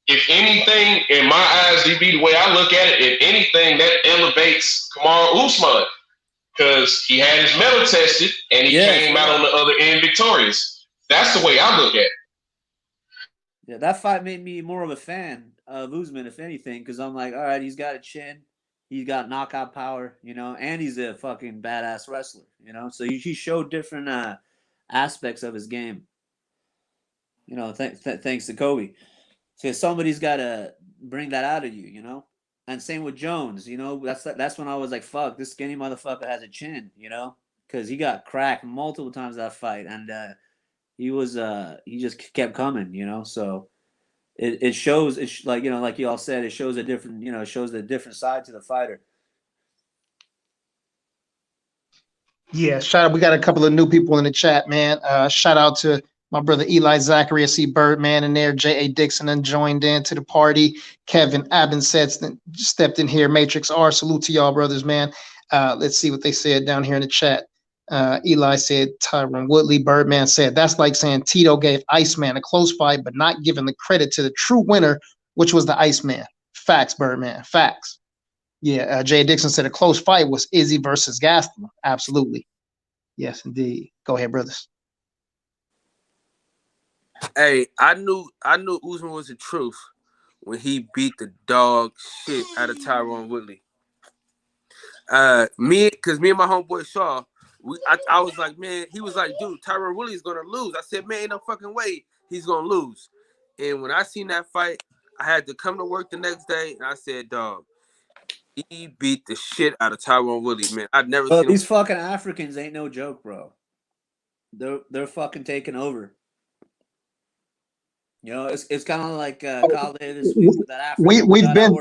If anything, in my eyes, DB, the way I look at it, if anything, that elevates Kamaru Usman, because he had his metal tested and he came out on the other end victorious. That's the way I look at it.
Yeah, that fight made me more of a fan of Usman, if anything, because I'm like, all right, he's got a chin, he's got knockout power, and he's a fucking badass wrestler, So he showed different aspects of his game, thanks to Kobe. So somebody's got to bring that out of you, And same with Jones, that's when I was like, fuck, this skinny motherfucker has a chin, because he got cracked multiple times that fight, and he just kept coming, So it shows, it's like like you all said, it shows a different, it shows a different side to the fighter.
Yeah, shout out. We got a couple of new people in the chat, man. Shout out to my brother Eli Zachary. I see Birdman in there. J.A. Dixon and joined in to the party. Kevin Abenset stepped in here. Matrix R. Salute to y'all, brothers, man. Let's see what they said down here in the chat. Eli said Tyron Woodley. Birdman said that's like saying Tito gave Iceman a close fight, but not giving the credit to the true winner, which was the Iceman. Facts, Birdman. Facts. Yeah, J.A. Dixon said a close fight was Izzy versus Gaston. Absolutely. Yes, indeed. Go ahead, brothers.
Hey, I knew Usman was the truth when he beat the dog shit out of Tyron Woodley. Me and my homeboy Shaw, I was like, man, he was like, dude, Tyron Woodley's gonna lose. I said, man, ain't no fucking way he's gonna lose. And when I seen that fight, I had to come to work the next day, and I said, dog, he beat the shit out of Tyron Woodley, man. I'd never seen
these fucking Africans ain't no joke, bro. They're fucking taking over. It's kind of like Kyle this week with that African.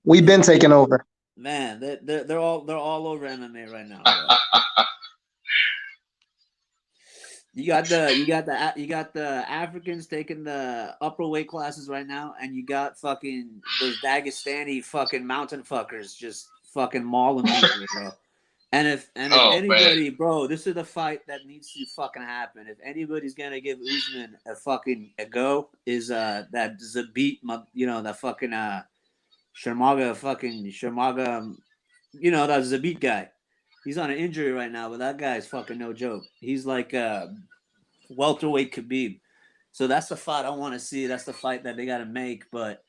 We've been taking over.
Man, they're all over MMA right now. You got the Africans taking the upper weight classes right now, and you got fucking those Dagestani fucking mountain fuckers just fucking mauling people, bro. And if anybody, man, bro, this is the fight that needs to fucking happen. If anybody's gonna give Usman a go, is that Zabit, that fucking Sharmaga, that Zabit guy. He's on an injury right now, but that guy's fucking no joke. He's like welterweight Khabib. So that's the fight I want to see. That's the fight that they got to make. But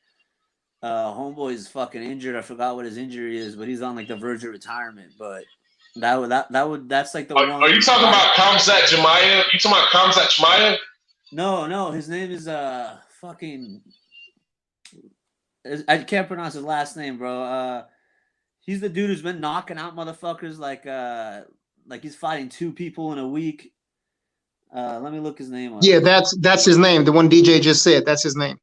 homeboy's fucking injured. I forgot what his injury is, but he's on like the verge of retirement. But that's like the one.
Are you talking about Khamzat Chimaev? You talking about Khamzat Chimaev?
No, his name is fucking. I can't pronounce his last name, bro. He's the dude who's been knocking out motherfuckers like he's fighting 2 people in a week. Let me look his name up.
Yeah, that's his name. The one DJ just said. That's his name.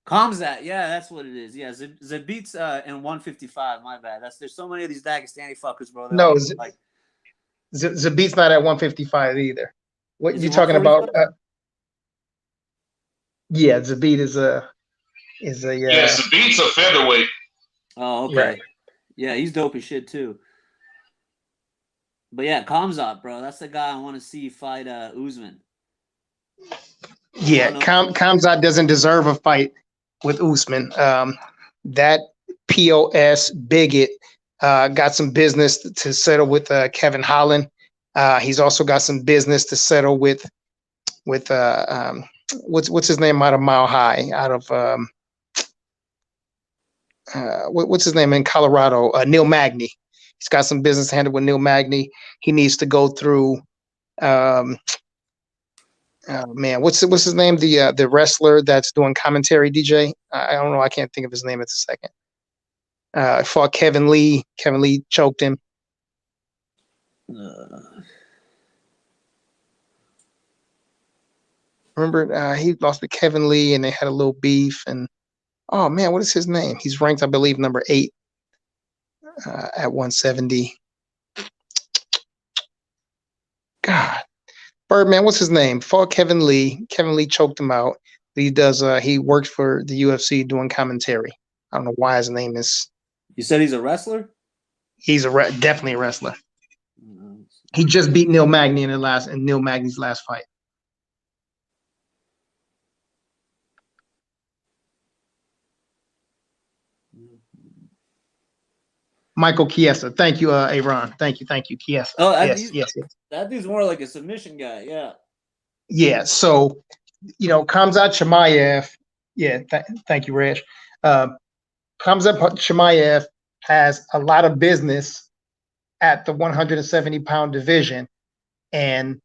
Khamzat, yeah, that's what it is. Yeah, Zabit's in 155. My bad. There's so many of these Dagestani fuckers, bro.
No, Zabit's not at 155 either. What you talking about? Yeah, Zabit is a.
Yeah, Zabit's a featherweight.
Oh, okay. Right. Yeah, he's dope as shit too. But yeah, Khamzat, bro, that's the guy I want to see fight Usman.
Yeah, Khamzat doesn't deserve a fight with Usman. That POS bigot got some business to settle with Kevin Holland. He's also got some business to settle with what's his name out of Mile High, out of what's his name in Colorado? Neil Magny. He's got some business to handle with Neil Magny. He needs to go through. Man, what's his name? The wrestler that's doing commentary, DJ. I don't know. I can't think of his name at the second. Fought Kevin Lee. Kevin Lee choked him. Remember, he lost to Kevin Lee, and they had a little beef, and Oh man, what is his name? He's ranked, I believe, number 8 at 170. God, Birdman, what's his name? Fought Kevin Lee. Kevin Lee choked him out. He does. He works for the UFC doing commentary. I don't know why his name is.
You said he's a wrestler?
He's definitely a wrestler.
Mm-hmm.
He just beat Neil Magny in Neil Magny's last fight. Michael Chiesa. Thank you, Aaron. Thank you, Chiesa.
Oh,
Yes.
That dude's more like a submission guy. Yeah.
Yeah. So, Khamzat Chimaev. Yeah. Thank you, Reg. Khamzat Chimaev has a lot of business at the 170-pound division, and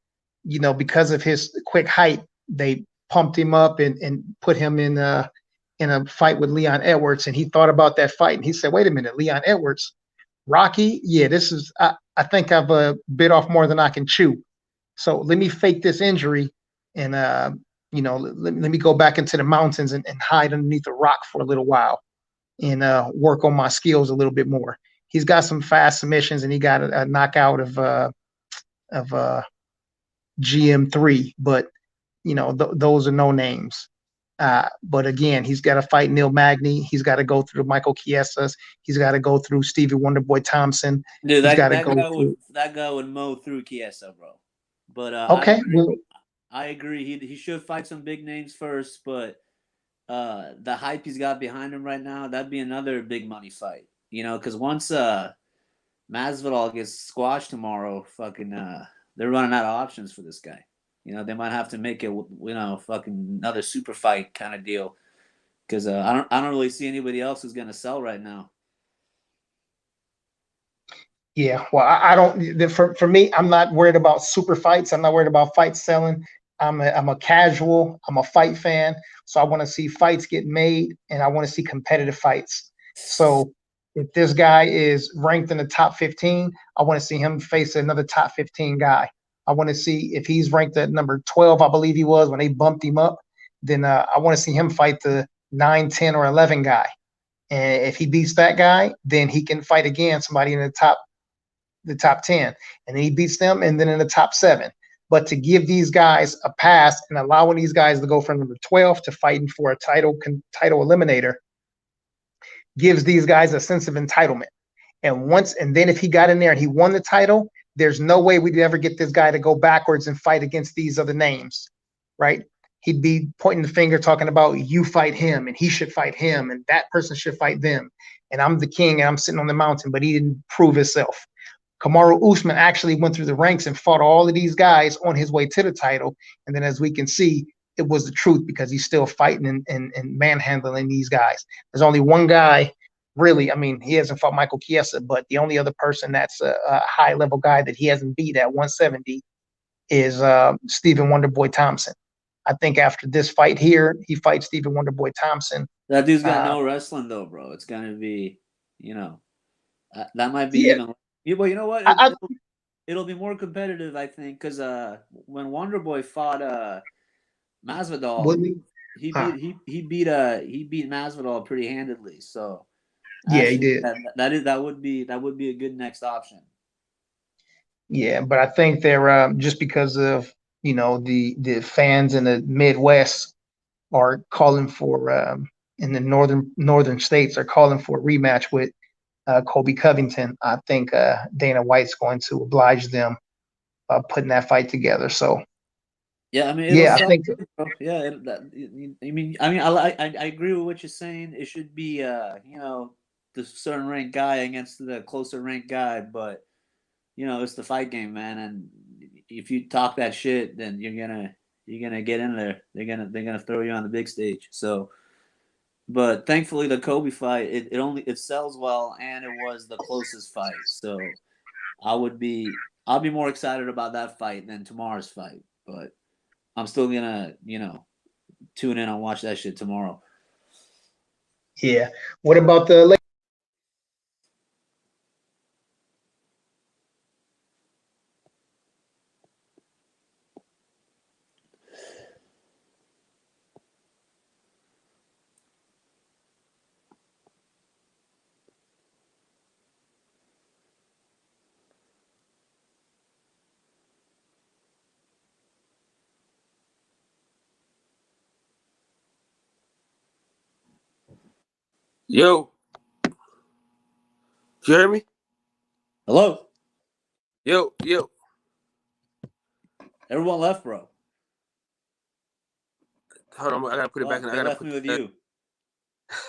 because of his quick height, they pumped him up and put him in a fight with Leon Edwards, and he thought about that fight, and he said, "Wait a minute, Leon Edwards, Rocky, yeah, this is I think I've bit off more than I can chew. So let me fake this injury, and let me go back into the mountains and hide underneath a rock for a little while, and work on my skills a little bit more." He's got some fast submissions, and he got a knockout of GM3, but those are no names. But again, he's got to fight Neil Magny. He's got to go through Michael Chiesas. He's got to go through Stevie Wonderboy Thompson.
Dude,
He's got to
that guy would mow through Chiesa, bro. But
okay.
I agree. He should fight some big names first, but the hype he's got behind him right now, that'd be another big money fight. Because once Masvidal gets squashed tomorrow, fucking they're running out of options for this guy. They might have to make it, fucking another super fight kind of deal. Because I don't really see anybody else who's gonna sell right now.
Yeah, well, I don't. For me, I'm not worried about super fights. I'm not worried about fights selling. I'm a casual. I'm a fight fan. So I want to see fights get made, and I want to see competitive fights. So if this guy is ranked in the top 15, I want to see him face another top 15 guy. I want to see if he's ranked at number 12, I believe he was when they bumped him up. Then I want to see him fight the 9, 10, or 11 guy. And if he beats that guy, then he can fight again somebody in the top 10, and then he beats them, and then in the top 7. But to give these guys a pass and allowing these guys to go from number 12 to fighting for a title eliminator gives these guys a sense of entitlement. And then if he got in there and he won the title, there's no way we'd ever get this guy to go backwards and fight against these other names, right? He'd be pointing the finger, talking about you fight him, and he should fight him, and that person should fight them. And I'm the king, and I'm sitting on the mountain, but he didn't prove himself. Kamaru Usman actually went through the ranks and fought all of these guys on his way to the title. And then as we can see, it was the truth because he's still fighting and manhandling these guys. There's only one guy, really. I mean, he hasn't fought Michael Chiesa, but the only other person that's a high-level guy that he hasn't beat at 170 is Stephen Wonderboy Thompson. I think after this fight here, he fights Stephen Wonderboy Thompson.
That dude's got no wrestling, though, bro. It's going to be, that might be even. Well, you know what? It'll be more competitive, I think, because when Wonderboy fought Masvidal, he beat Masvidal pretty handedly. So
yeah, he did.
That would be a good next option.
Yeah, but I think they're just because of the fans in the Midwest are calling for in the northern states are calling for a rematch with Colby Covington. I think Dana White's going to oblige them putting that fight together. So
yeah, I mean, I think yeah. I agree with what you're saying. It should be the certain ranked guy against the closer ranked guy, but it's the fight game, man. And if you talk that shit, then you're gonna get in there. They're gonna throw you on the big stage. So. But thankfully, the Kobe fight it sells well, and it was the closest fight. So I'll be more excited about that fight than tomorrow's fight. But I'm still gonna tune in and watch that shit tomorrow.
Yeah. What about the?
Yo. You hear me?
Hello.
Yo.
Everyone left, bro.
Hold on, I gotta put it back in.
They
I gotta
left
put
me with
that-
you.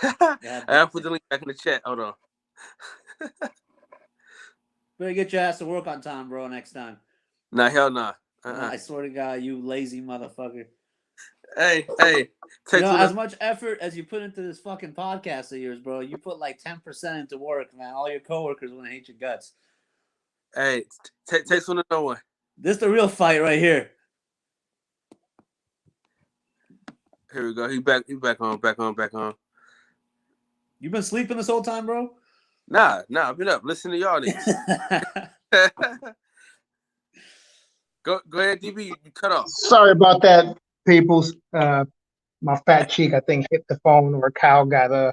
I gotta put the link back in the chat. Hold on.
Better get your ass to work on time, bro. Next time.
Nah, hell nah.
I swear to God, you lazy motherfucker.
Hey.
You know, as much effort as you put into this fucking podcast of yours, bro, you put like 10% into work, man. All your coworkers want to hate your guts.
Hey, takes one to know one.
This is the real fight right here.
Here we go. He back on.
You been sleeping this whole time, bro?
Nah, I've been up. Listen to y'all niggas. Go ahead, DB. You cut off.
Sorry about that, peoples. My fat cheek, I think, hit the phone, or Kyle got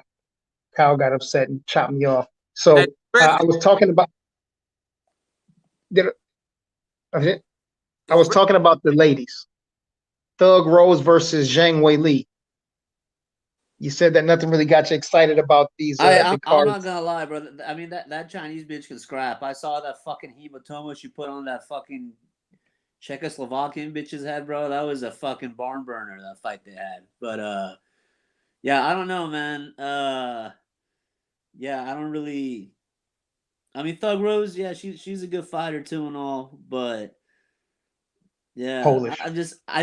upset and chopped me off. So
Hey,
I was talking about. I was talking about the ladies. Thug Rose versus Zhang Weili. You said that nothing really got you excited about these
I'm
cards.
not gonna lie, bro. I mean, that Chinese bitch can scrap. I saw that fucking hematoma she put on that fucking Czechoslovakian bitch's head, bro. That was a fucking barn burner, that fight they had. But yeah, I don't know, man. Yeah, I don't really. I mean, Thug Rose, yeah, she's a good fighter too and all, but yeah,
Polish.
I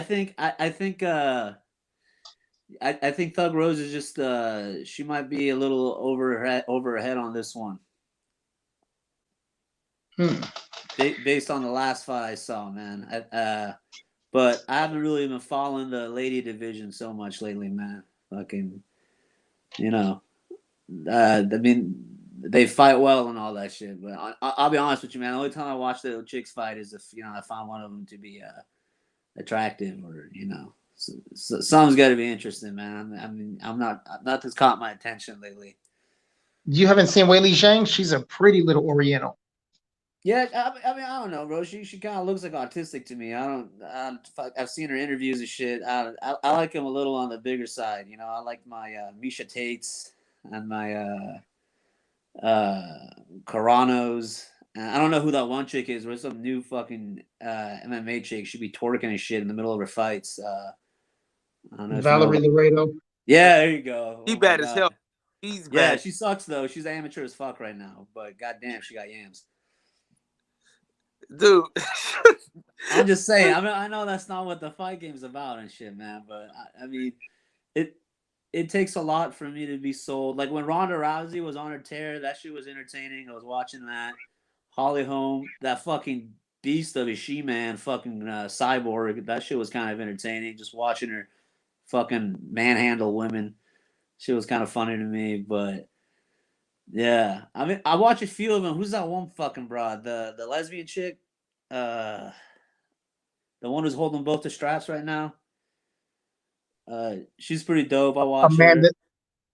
think Thug Rose is just she might be a little over her head on this one. Based on the last fight I saw, man. But I haven't really been following the lady division so much lately, man. Fucking, you know, I mean, they fight well and all that shit. But I'll be honest with you, man. The only time I watch the chicks fight is if I find one of them to be attractive, or so something's got to be interesting, man. I mean, I'm not that's caught my attention lately.
You haven't seen Weili Zhang? She's a pretty little Oriental.
Yeah, I mean, I don't know, bro. She kind of looks like autistic to me. I've seen her interviews and shit. I like him a little on the bigger side. I like my Misha Tates and my Caranos. I don't know who that one chick is. But it's some new fucking MMA chick. She'd be twerking and shit in the middle of her fights. I don't know.
Valerie Laredo.
Yeah, there you go.
He bad as hell. He's bad.
Yeah, she sucks though. She's amateur as fuck right now. But goddamn, she got yams.
Dude.
I'm just saying. I mean, I know that's not what the fight game's about and shit, man. But I mean, it takes a lot for me to be sold. Like when Ronda Rousey was on her tear, that shit was entertaining. I was watching that. Holly Holm, that fucking beast of a she-man, fucking cyborg. That shit was kind of entertaining. Just watching her fucking manhandle women. Shit was kind of funny to me, but yeah. I mean, I watch a few of them. Who's that one fucking broad? The lesbian chick? The one who's holding both the straps right now? She's pretty dope. I watch
Amanda.
her.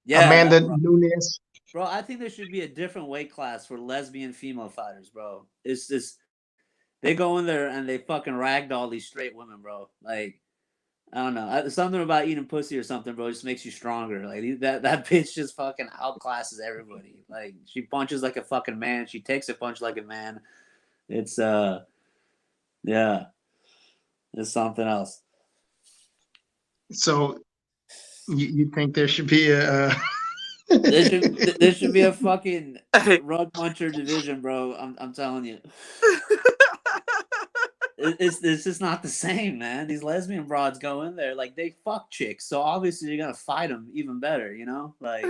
Yeah,
Amanda Nunes.
Bro, I think there should be a different weight class for lesbian female fighters, bro. It's just they go in there and they fucking ragdoll these straight women, bro. Like, I don't know. Something about eating pussy or something, bro, just makes you stronger. Like that bitch just fucking outclasses everybody. Like she punches like a fucking man. She takes a punch like a man. It's yeah. It's something else.
So you think there should be a
there should be a fucking rug puncher division, bro. I'm telling you. It's just not the same, man. These lesbian broads go in there like they fuck chicks, so obviously you're gonna fight them even better, Like,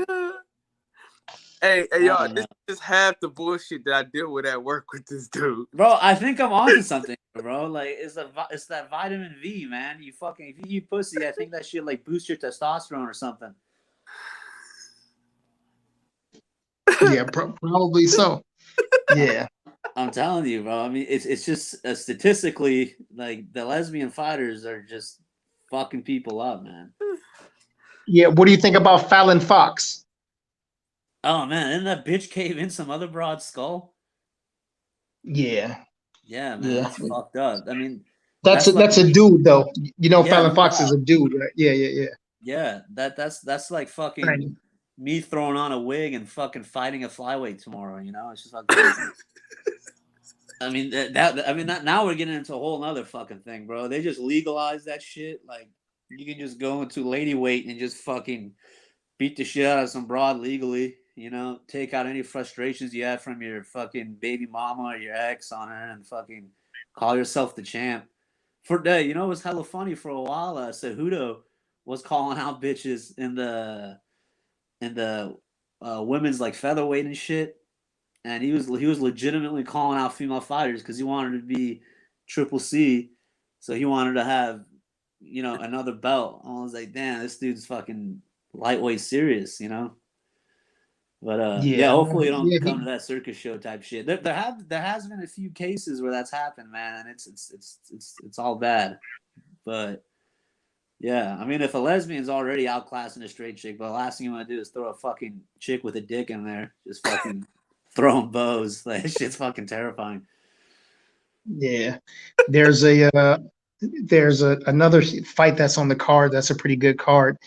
hey, y'all, this is half the bullshit that I deal with at work with this dude,
bro. I think I'm onto something, bro. Like, it's that vitamin V, man. If you eat pussy, I think that shit like boosts your testosterone or something.
Yeah, probably so. Yeah.
I'm telling you, bro. I mean, it's just statistically, like the lesbian fighters are just fucking people up, man.
Yeah. What do you think about Fallon Fox?
Oh man, didn't that bitch cave in some other broad skull?
Yeah.
Yeah, man, that's fucked up. I mean,
that's a dude though. Fallon Fox is a dude, right? Yeah.
Yeah, that's like fucking me throwing on a wig and fucking fighting a flyweight tomorrow. You know, it's just like. I mean now we're getting into a whole nother fucking thing, bro. They just legalized that shit. Like you can just go into lady weight and just fucking beat the shit out of some broad legally. You know, take out any frustrations you had from your fucking baby mama or your ex on her, and fucking call yourself the champ. For that, you know, it was hella funny for a while. Cejudo was calling out bitches in the women's like featherweight and shit. And he was legitimately calling out female fighters because he wanted to be Triple C, so he wanted to have, you know, another belt. I was like, damn, this dude's fucking lightweight serious, you know. But yeah, hopefully it don't come to that circus show type shit. There has been a few cases where that's happened, man, and it's all bad. But yeah, I mean, if a lesbian's already outclassing a straight chick, but the last thing you want to do is throw a fucking chick with a dick in there, just fucking. Throwing bows, like shit's fucking terrifying.
Yeah, there's another fight that's on the card. That's a pretty good card.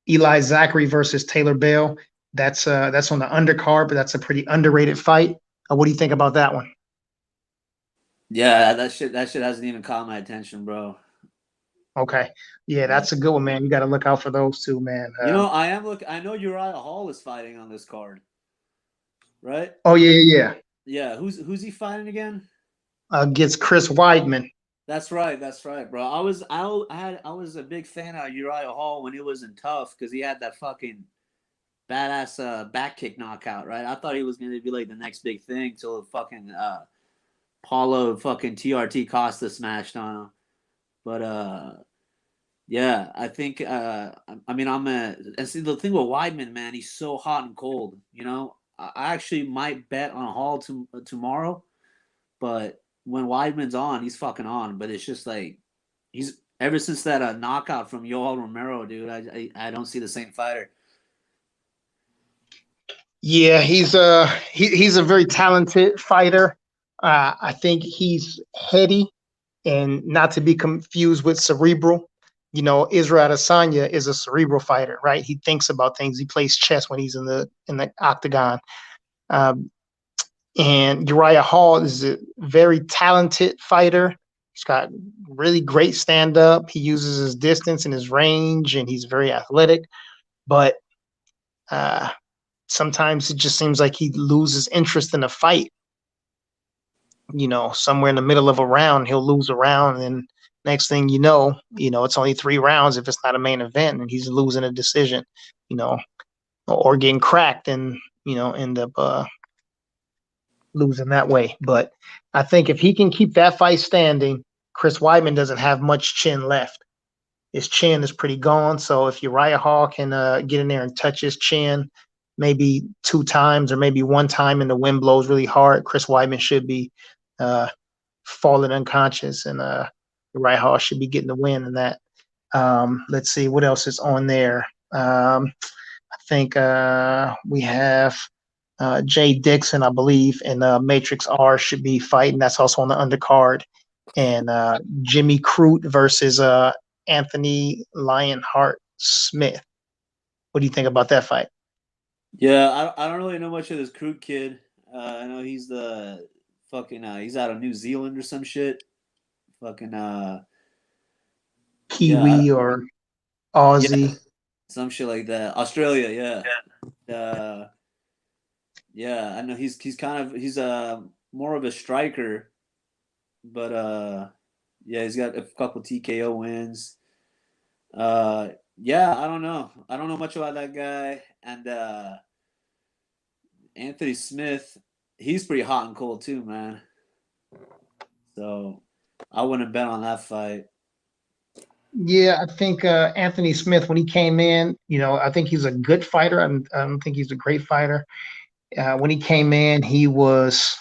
Eli Zachary versus Taylor Bale. That's on the undercard, but that's a pretty underrated fight. What do you think about that one?
Yeah, that shit hasn't even caught my attention, bro.
Okay, yeah, that's a good one, man. You got to look out for those two, man.
You know, I know Uriah Hall is fighting on this card. Right?
Oh yeah.
Yeah, who's he fighting again?
Against Chris Weidman.
That's right, bro. I was a big fan of Uriah Hall when he was in Tough because he had that fucking badass back kick knockout, right? I thought he was gonna be like the next big thing till fucking Paulo fucking TRT Costa smashed on him. But yeah, I think I mean and see the thing with Weidman, man, he's so hot and cold, you know. I actually might bet on Hall tomorrow, but when Weidman's on, he's fucking on. But it's just like he's ever since that knockout from Yoel Romero, dude. I don't see the same fighter.
Yeah, he's a very talented fighter. I think he's heady and not to be confused with cerebral. You know, Israel Adesanya is a cerebral fighter, right? He thinks about things. He plays chess when he's in the octagon. And Uriah Hall is a very talented fighter. He's got really great stand up. He uses his distance and his range, and he's very athletic. But sometimes it just seems like he loses interest in the fight. You know, somewhere in the middle of a round, he'll lose a round, and next thing you know, it's only 3 rounds if it's not a main event, and he's losing a decision, or getting cracked and, end up losing that way. But I think if he can keep that fight standing, Chris Weidman doesn't have much chin left. His chin is pretty gone. So if Uriah Hall can get in there and touch his chin maybe 2 times or maybe 1 time and the wind blows really hard, Chris Weidman should be falling unconscious, and Uriah Hall should be getting the win in that. Let's see what else is on there. I think we have Jay Dixon, I believe, and Matrix R should be fighting. That's also on the undercard. And Jimmy Crute versus Anthony Lionheart Smith. What do you think about that fight?
Yeah, I don't really know much of this Crute kid. I know he's the fucking he's out of New Zealand or some shit. Fucking
Kiwi or Aussie.
Yeah, some shit like that. Australia, yeah. Yeah, I know he's more of a striker, but yeah, he's got a couple TKO wins. Yeah, I don't know much about that guy. And Anthony Smith, he's pretty hot and cold too, man. So I wouldn't bet on that fight.
Yeah, I think Anthony Smith, when he came in, I think he's a good fighter. I don't think he's a great fighter. When he came in, he was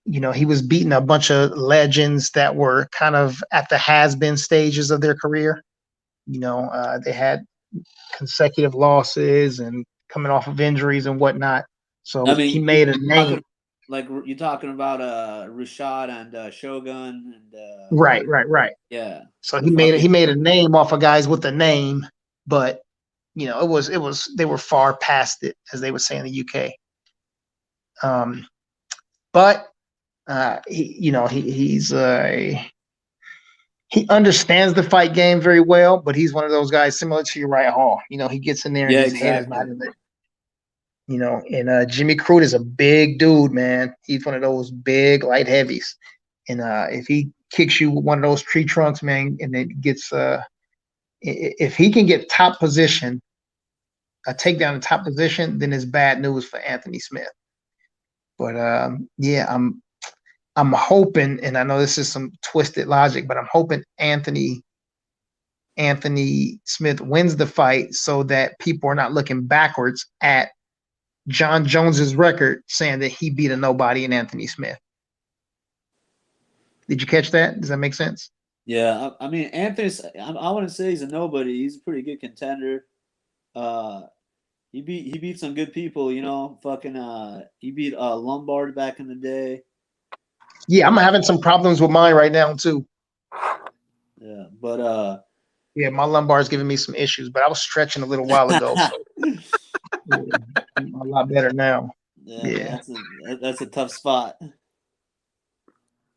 beating a bunch of legends that were kind of at the has-been stages of their career. They had consecutive losses and coming off of injuries and whatnot. So he made a name.
Like you're talking about Rashad and Shogun and
right.
Yeah.
So he made a name off of guys with a name, but they were far past it, as they would say in the UK. But he understands the fight game very well, but he's one of those guys similar to Uriah Hall. He gets in there and his head is not in it. And Jimmy Crute is a big dude, man. He's one of those big light heavies. And if he kicks you with one of those tree trunks, man, and it gets if he can get top position, a takedown in top position, then it's bad news for Anthony Smith. But yeah, I'm hoping, and I know this is some twisted logic, but I'm hoping Anthony Smith wins the fight so that people are not looking backwards at John Jones's record saying that he beat a nobody in Anthony Smith. Did you catch that? Does that make sense?
Yeah, I mean, Anthony, I wouldn't say he's a nobody. He's a pretty good contender. He beat some good people, he beat Lombard back in the day.
Yeah, I'm having some problems with mine right now too.
Yeah, but
yeah, my lumbar is giving me some issues, but I was stretching a little while ago. So I'm a lot better now.
Yeah. That's a tough spot.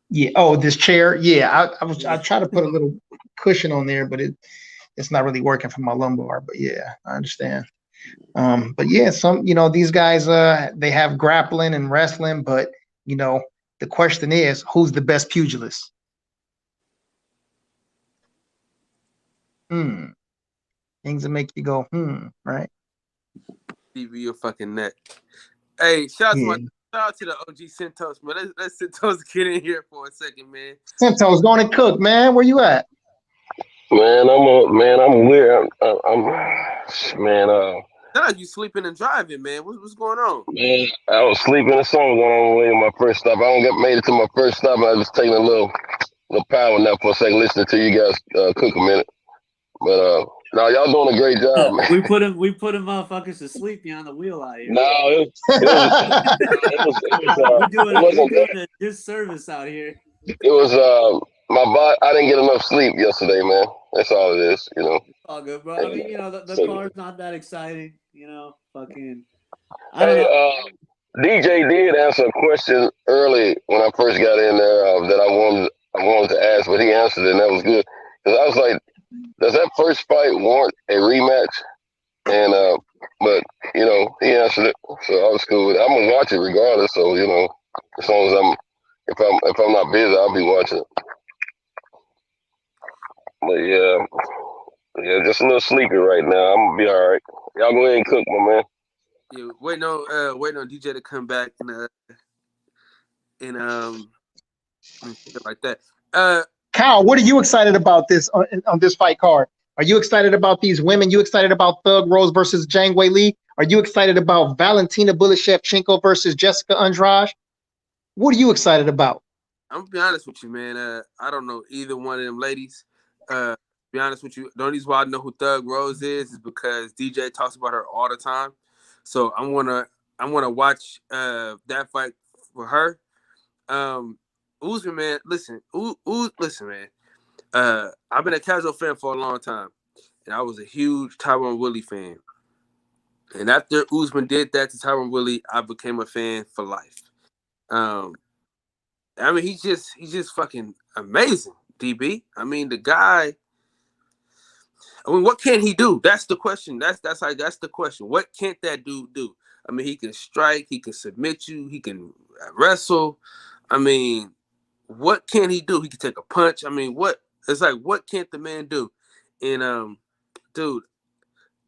Yeah. Oh, this chair. Yeah, I try to put a little cushion on there, but it's not really working for my lumbar. But yeah, I understand. But yeah, these guys they have grappling and wrestling, but the question is, who's the best pugilist? Things that make you go, right?
TV your fucking neck. Hey, shout out to the OG Centos, man. Let's Centos get in here for a second, man.
Centos, going and cook, man. Where you at?
Man, I'm weird.
Sound like you sleeping and driving, man. What's going on?
Man, I was sleeping. The song was on the way to my first stop. made it to my first stop. I was taking a little power nap for a second, listening to you guys cook a minute. But no, y'all doing a great job, man.
We put him motherfuckers to sleep behind the wheel out here.
No, it
we're doing a disservice out here.
It was my body. I didn't get enough sleep yesterday, man. That's all it is,
All good, bro. I mean, the car's not that exciting, fucking.
DJ did answer a question early when I first got in there that I wanted to ask, but he answered it, and that was good. Because I was like, does that first fight warrant a rematch? And but he answered it, so I was cool with it. I'm gonna watch it regardless. So as long as if I'm not busy, I'll be watching it. But yeah, just a little sleepy right now. I'm gonna be all right. Y'all go ahead and cook, my man.
Yeah, waiting on DJ to come back and shit like that.
Kyle, what are you excited about this on this fight card? Are you excited about these women? You excited about Thug Rose versus Zhang Weili? Are you excited about Valentina Shevchenko versus Jessica Andrade? What are you excited about?
I'm gonna be honest with you, man. I don't know either one of them ladies. Be honest with you, the only reason why I know who Thug Rose is because DJ talks about her all the time. So I'm gonna watch that fight for her. Usman, man, listen, man. I've been a casual fan for a long time, and I was a huge Tyron Woodley fan. And after Usman did that to Tyron Woodley, I became a fan for life. I mean, he's just fucking amazing, DB. I mean, the guy. I mean, what can he do? That's the question. That's the question. What can't that dude do? I mean, he can strike, he can submit you, he can wrestle. I mean, what can he do? He can take a punch. I mean, what can't the man do? And dude,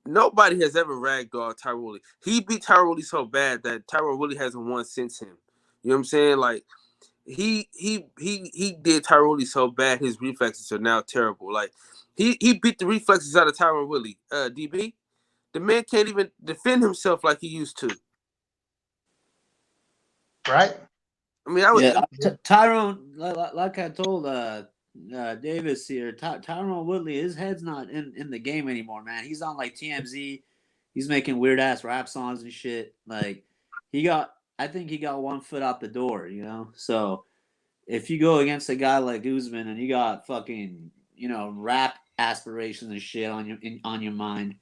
nobody has ever ragdolled Tyron Woodley. He beat Tyron Woodley so bad that Tyron Woodley hasn't won since him. You know what I'm saying? Like he did Tyron Woodley so bad, his reflexes are now terrible. Like he beat the reflexes out of Tyron Woodley. DB, the man can't even defend himself like he used to.
Right.
I mean,
Tyrone, like I told Davis here, Tyron Woodley, his head's not in the game anymore, man. He's on like TMZ. He's making weird ass rap songs and shit. Like I think he got one foot out the door, So if you go against a guy like Usman and you got fucking rap aspirations and shit on your mind,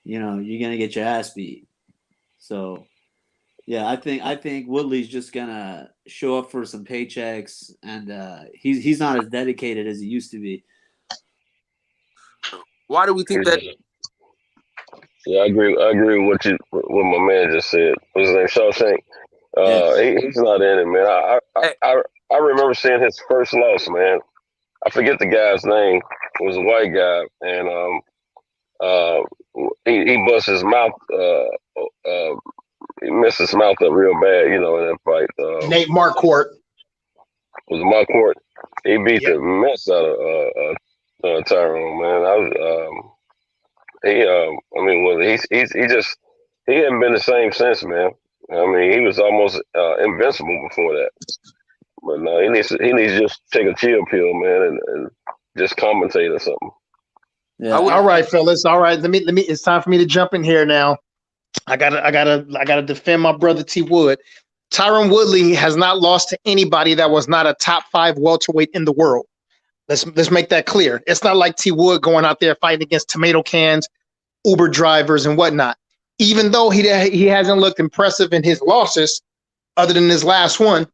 you're gonna get your ass beat. So yeah, I think Woodley's just gonna show up for some paychecks, and he's not as dedicated as he used to be.
Why do we think that?
Yeah, I agree. I agree with what my man just said. What's his name? Shawshank. He's not in it, man. I remember seeing his first loss, man. I forget the guy's name. It was a white guy, and he bust his mouth. He messed his mouth up real bad, in that fight.
Nate Marquardt.
Was Marquardt. He beat the mess out of Tyrone, man. He hadn't been the same since, man. I mean, he was almost invincible before that. But no, he needs to just take a chill pill, man, and just commentate or something.
Yeah.
All right, fellas. All right, let me. It's time for me to jump in here now. I gotta defend my brother T Wood. Tyron Woodley has not lost to anybody that was not a top 5 welterweight in the world. Let's make that clear. It's not like T Wood going out there fighting against tomato cans, Uber drivers, and whatnot. Even though he hasn't looked impressive in his losses, other than his last one,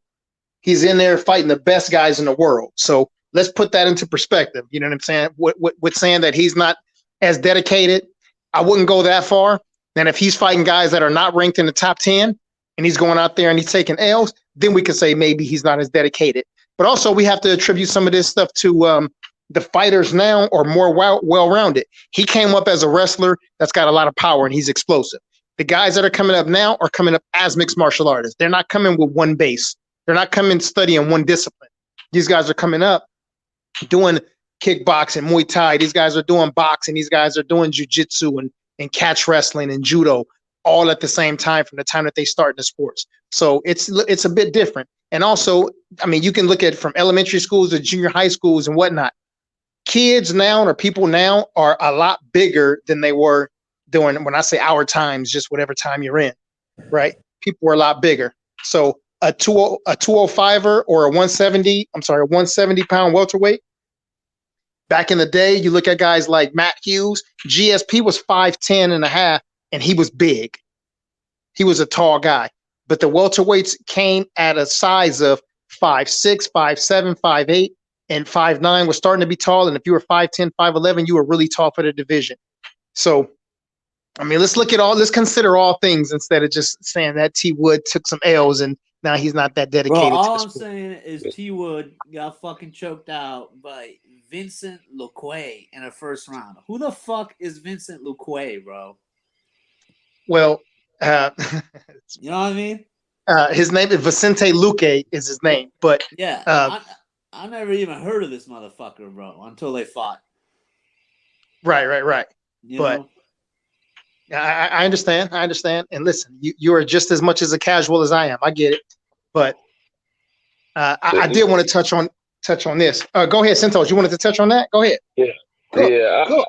he's in there fighting the best guys in the world. So let's put that into perspective. You know what I'm saying? With saying that he's not as dedicated, I wouldn't go that far. And if he's fighting guys that are not ranked in the top 10 and he's going out there and he's taking L's, then we can say maybe he's not as dedicated. But also we have to attribute some of this stuff to the fighters now are more well-rounded. He came up as a wrestler that's got a lot of power and he's explosive. The guys that are coming up now are coming up as mixed martial artists. They're not coming with one base. They're not coming studying one discipline. These guys are coming up doing kickboxing, Muay Thai. These guys are doing boxing. These guys are doing jiu-jitsu and catch wrestling and judo all at the same time from the time that they start in the sports. So it's a bit different. And also, I mean, you can look at from elementary schools to junior high schools and whatnot. Kids now or people now are a lot bigger than they were during, when I say our times, just whatever time you're in, right? People were a lot bigger. So a 205er or a 170 pound welterweight. Back in the day, you look at guys like Matt Hughes, GSP was 5'10 and a half, and he was big. He was a tall guy. But the welterweights came at a size of 5'6", 5'7", 5'8", and 5'9" was starting to be tall. And if you were 5'10", 5'11", you were really tall for the division. So, I mean, let's consider all things instead of just saying that T Wood took some L's and now he's not that dedicated.
Bro, all I'm saying is T Wood got fucking choked out by Vincent Luque in the first round. Who the fuck is Vincent Luque, bro?
Well,
you know what I mean?
His name is Vicente Luque is his name, but
yeah, I never even heard of this motherfucker, bro, until they fought.
Right.
You
but
know?
I understand. And listen, you are just as much as a casual as I am. I get it, but I did want to touch on this. Go ahead, Santos. You wanted to touch on that? Go ahead.
Yeah.
Cool.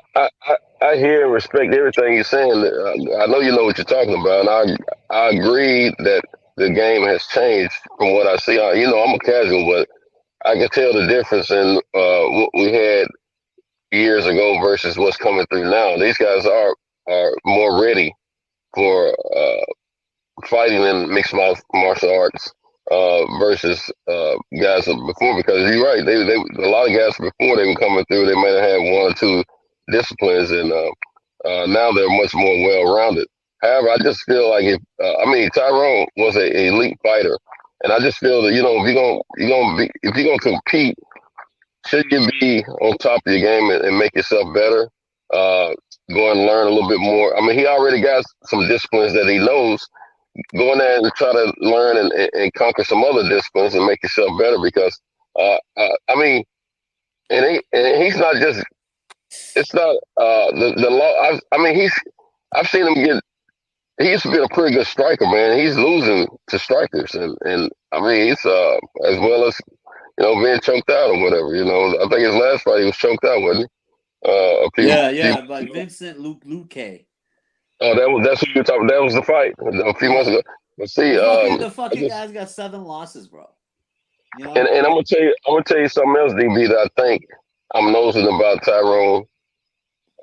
I hear and respect everything you're saying. I know you know what you're talking about, and I agree that the game has changed from what I see. I'm a casual, but I can tell the difference in what we had years ago versus what's coming through now. These guys are more ready for fighting in mixed martial arts versus guys before, because you're right. They a lot of guys before they were coming through, they might have had 1 or 2 disciplines, and now they're much more well-rounded. However, I just feel like Tyrone was an elite fighter, and I just feel that if you're gonna compete, should you be on top of your game and make yourself better? Go and learn a little bit more. I mean, he already got some disciplines that he knows. Go in there and try to learn and conquer some other disciplines and make yourself better, because he's not just. It's not the law. I've seen him get. He used to be a pretty good striker, man. He's losing to strikers, and I mean, he's as well as being choked out or whatever. I think his last fight he was choked out, wasn't he?
By Vincent Luque.
Oh, that's who you're talking. That was the fight a few months ago. But see,
the fucking guy's got 7 losses, bro. You know?
And I'm gonna tell you something else, DB, that I think I'm nosing about Tyrone.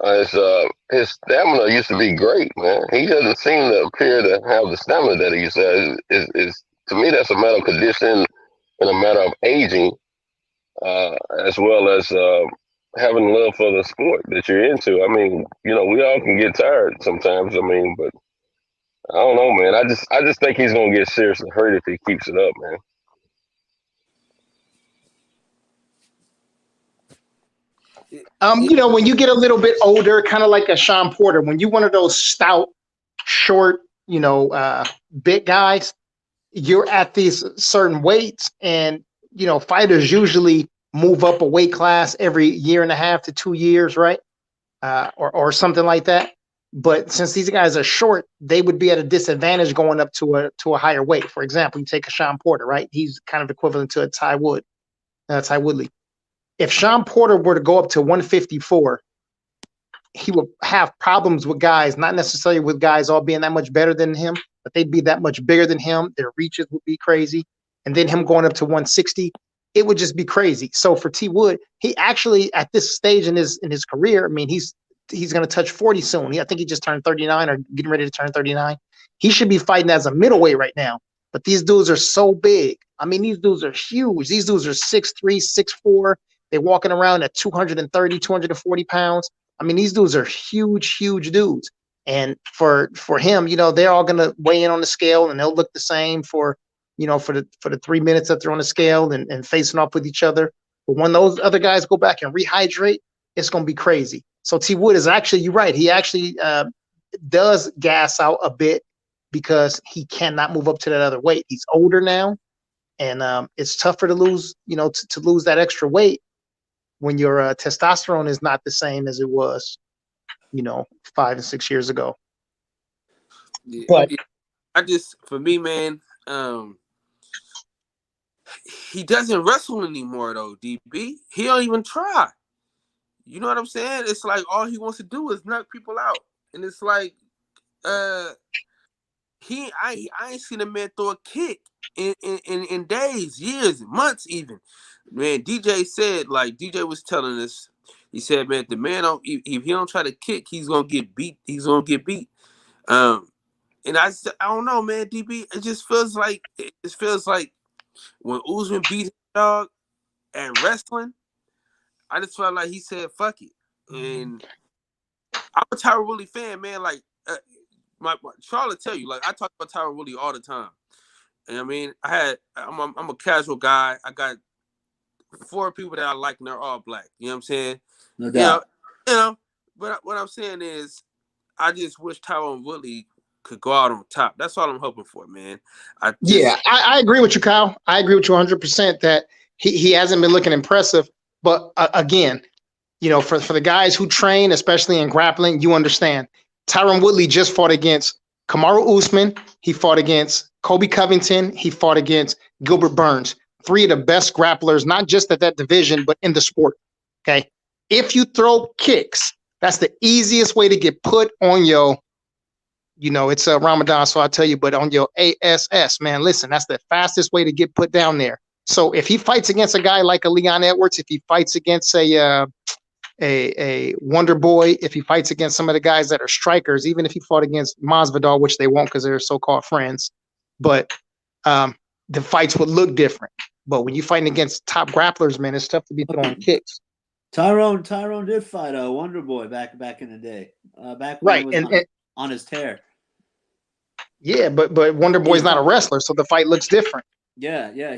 His stamina used to be great, man. He doesn't seem to appear to have the stamina that he used to have. Is to me, that's a matter of condition and a matter of aging, as well as having love for the sport that you're into. I mean, we all can get tired sometimes. I mean, but I don't know, man. I just think he's gonna get seriously hurt if he keeps it up, man.
When you get a little bit older, kind of like a Sean Porter, when you one of those stout, short, big guys, you're at these certain weights, and fighters usually move up a weight class every year and a half to 2 years, right? Or something like that. But since these guys are short, they would be at a disadvantage going up to a higher weight. For example, you take a Sean Porter, right? He's kind of equivalent to a Ty Woodley. If Sean Porter were to go up to 154, he would have problems with guys, not necessarily with guys all being that much better than him, but they'd be that much bigger than him. Their reaches would be crazy. And then him going up to 160, it would just be crazy. So for T Wood, he actually at this stage in his career, I mean, he's going to touch 40 soon. I think he just turned 39 or getting ready to turn 39. He should be fighting as a middleweight right now. But these dudes are so big. I mean, these dudes are huge. These dudes are 6'3", 6'4". They're walking around at 230, 240 pounds. I mean, these dudes are huge, huge dudes. And for him, they're all going to weigh in on the scale, and they'll look the same for the 3 minutes that they're on the scale and facing off with each other. But when those other guys go back and rehydrate, it's going to be crazy. So T Wood is actually, you're right. He actually does gas out a bit because he cannot move up to that other weight. He's older now, and it's tougher to lose, to lose that extra weight when your testosterone is not the same as it was, 5 and 6 years ago.
Yeah,
but
for me, man, he doesn't wrestle anymore though, DB. He don't even try. You know what I'm saying? It's like all he wants to do is knock people out. And it's like I ain't seen a man throw a kick in days, years, months even. Man, DJ was telling us, he said, man, the man if he don't try to kick, he's gonna get beat. He's gonna get beat. And I don't know, man, DB. It just feels like when Usman beat his dog at wrestling, I just felt like he said, fuck it. And I'm a Tyron Woodley fan, man. Like, Charlotte tell you, like, I talk about Tyron Woodley all the time. And I mean, I'm a casual guy. I got 4 people that I like, and they're all black. You know what I'm saying?
No doubt.
But what I'm saying is, I just wish Tyron Woodley could go out on top. That's all I'm hoping for, man. I
agree with you, Kyle. I agree with you 100% that he hasn't been looking impressive. But again, for the guys who train, especially in grappling, you understand. Tyron Woodley just fought against Kamaru Usman. He fought against Kobe Covington. He fought against Gilbert Burns. 3 of the best grapplers, not just at that division, but in the sport. Okay. If you throw kicks, that's the easiest way to get put on your, it's a Ramadan, so I'll tell you, but on your ASS, man, listen, that's the fastest way to get put down there. So if he fights against a guy like a Leon Edwards, if he fights against a Wonder Boy, if he fights against some of the guys that are strikers, even if he fought against Masvidal, which they won't because they're so-called friends, but the fights would look different. But when you're fighting against top grapplers, man, it's tough to be throwing kicks.
Tyrone did fight a Wonder Boy back in the day. Back when he was on his tear.
Yeah, but Wonder Boy's not a wrestler, so the fight looks different.
Yeah. I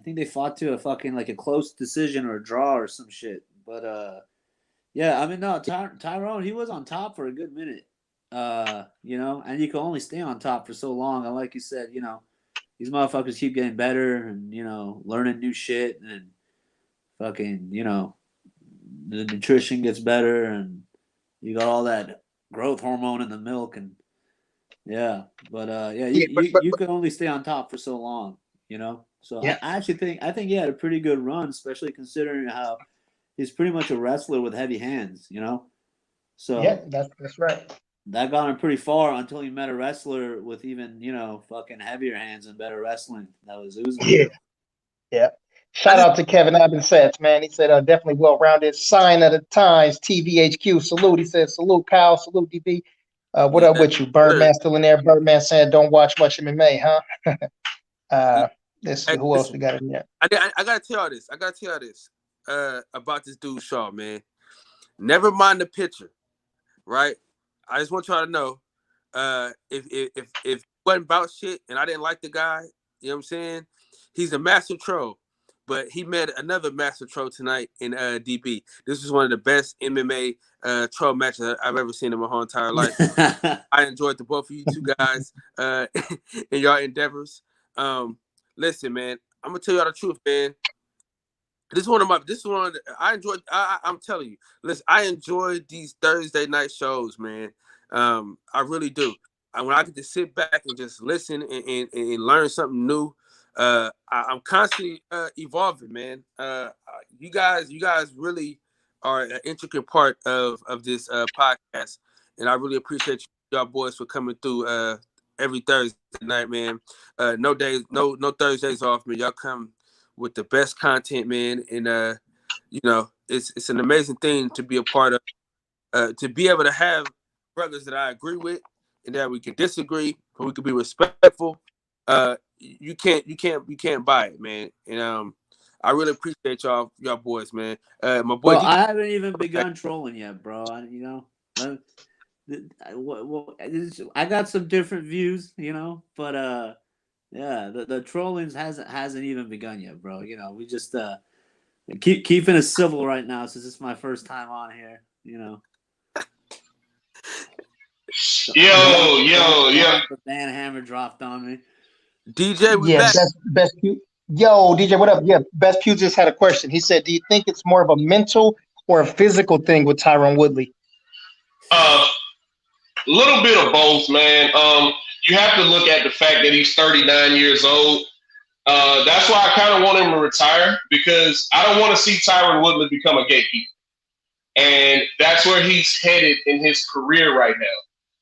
think they fought to a fucking like a close decision or a draw or some shit. But yeah, I mean, no, Tyrone, he was on top for a good minute. And you can only stay on top for so long. And like you said, these motherfuckers keep getting better and learning new shit and fucking the nutrition gets better and you got all that growth hormone in the milk and you can only stay on top for so long, So yeah. I think he had a pretty good run, especially considering how he's pretty much a wrestler with heavy hands, So
yeah, that's right.
That got him pretty far until he met a wrestler with even fucking heavier hands and better wrestling. That was Usman.
Yeah. Shout out to Kevin Abinsets, man. He said definitely well-rounded. Sign of the times, TVHQ. Salute. He said salute, Kyle. Salute, DB. What up with you? Birdman still in there. Birdman saying don't watch much MMA, huh? Who else we got in there?
I gotta tell y'all this. About this dude Shaw, man. Never mind the picture, right? I just want y'all to know, if it wasn't about shit and I didn't like the guy, you know what I'm saying? He's a master troll, but he met another master troll tonight in DB. This was one of the best MMA troll matches I've ever seen in my whole entire life. I enjoyed the both of you two guys in your endeavors. Listen, man, I'm gonna tell y'all the truth, man. I'm telling you, listen, I enjoy these Thursday night shows, man. I really do. When I get to sit back and just listen and learn something new, I'm constantly evolving, man. You guys really are an intricate part of this podcast, and I really appreciate y'all boys for coming through every Thursday night, man. No Thursdays off, man. Y'all come with the best content, man, and it's an amazing thing to be a part of, to be able to have brothers that I agree with and that we can disagree, but we can be respectful. You can't buy it, man. And I really appreciate y'all boys, man. My boy,
well, I haven't even begun trolling yet, bro. I got some different views, but yeah, the trolling hasn't even begun yet, bro. We just keeping it civil right now since it's my first time on here.
Yo.
The ban hammer dropped on me.
DJ, we back.
Best Yo, DJ, what up? Yeah, Best Pew just had a question. He said, do you think it's more of a mental or a physical thing with Tyron Woodley?
A little bit of both, man. You have to look at the fact that he's 39 years old. That's why I kind of want him to retire, because I don't want to see Tyron Woodley become a gatekeeper. And that's where he's headed in his career right now.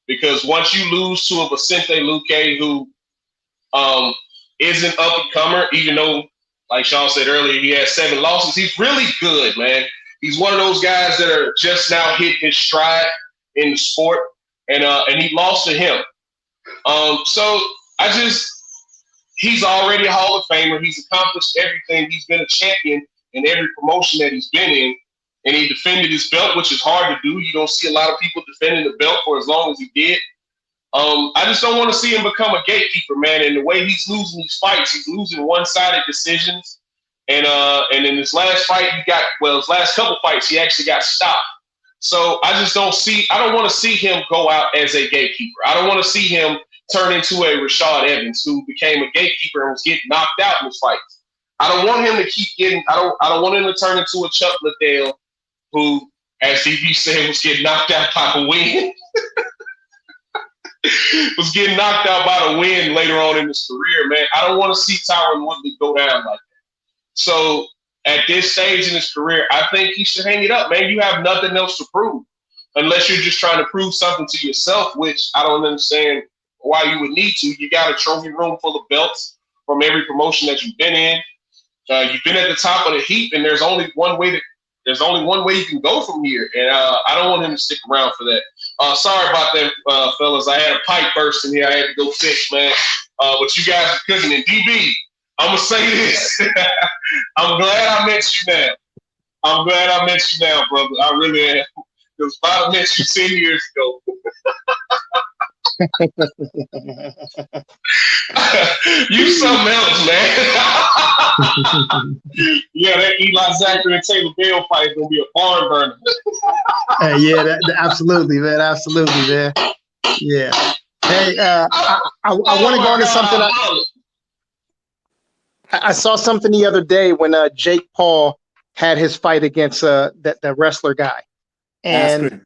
Because once you lose to a Vicente Luque who is an up-and-comer, even though, like Sean said earlier, he has 7 losses, he's really good, man. He's one of those guys that are just now hitting his stride in the sport, and he lost to him. So he's already a Hall of Famer. He's accomplished everything. He's been a champion in every promotion that he's been in, and he defended his belt, which is hard to do. You don't see a lot of people defending the belt for as long as he did. I just don't want to see him become a gatekeeper, man. And the way he's losing these fights, he's losing one-sided decisions. And in his last fight, his last couple fights, he actually got stopped. So I don't want to see him go out as a gatekeeper. I don't want to see him turn into a Rashad Evans who became a gatekeeper and was getting knocked out in his fights. I don't want him to keep getting, I don't want him to turn into a Chuck Liddell who, as DB said, was getting knocked out by the wind. Was getting knocked out by the wind later on in his career, man. I don't want to see Tyron Woodley go down like that. So at this stage in his career, I think he should hang it up, man. You have nothing else to prove unless you're just trying to prove something to yourself, which I don't understand why you would need to. You got a trophy room full of belts from every promotion that you've been in. You've been at the top of the heap, and there's only one way you can go from here. And I don't want him to stick around for that. Sorry about that, fellas. I had a pipe burst in here. I had to go fix, man. But you guys are cooking. And DB, I'm going to say this. I'm glad I met you now. Brother. I really am. Because if I met you 10 years ago. You something else, man. Yeah, that Eli Zachary and Taylor Bell fight is going to be a barn burner.
Yeah, absolutely, man. Absolutely, man. Yeah. Hey, I want to go into something. I saw something the other day when Jake Paul had his fight against that wrestler guy. And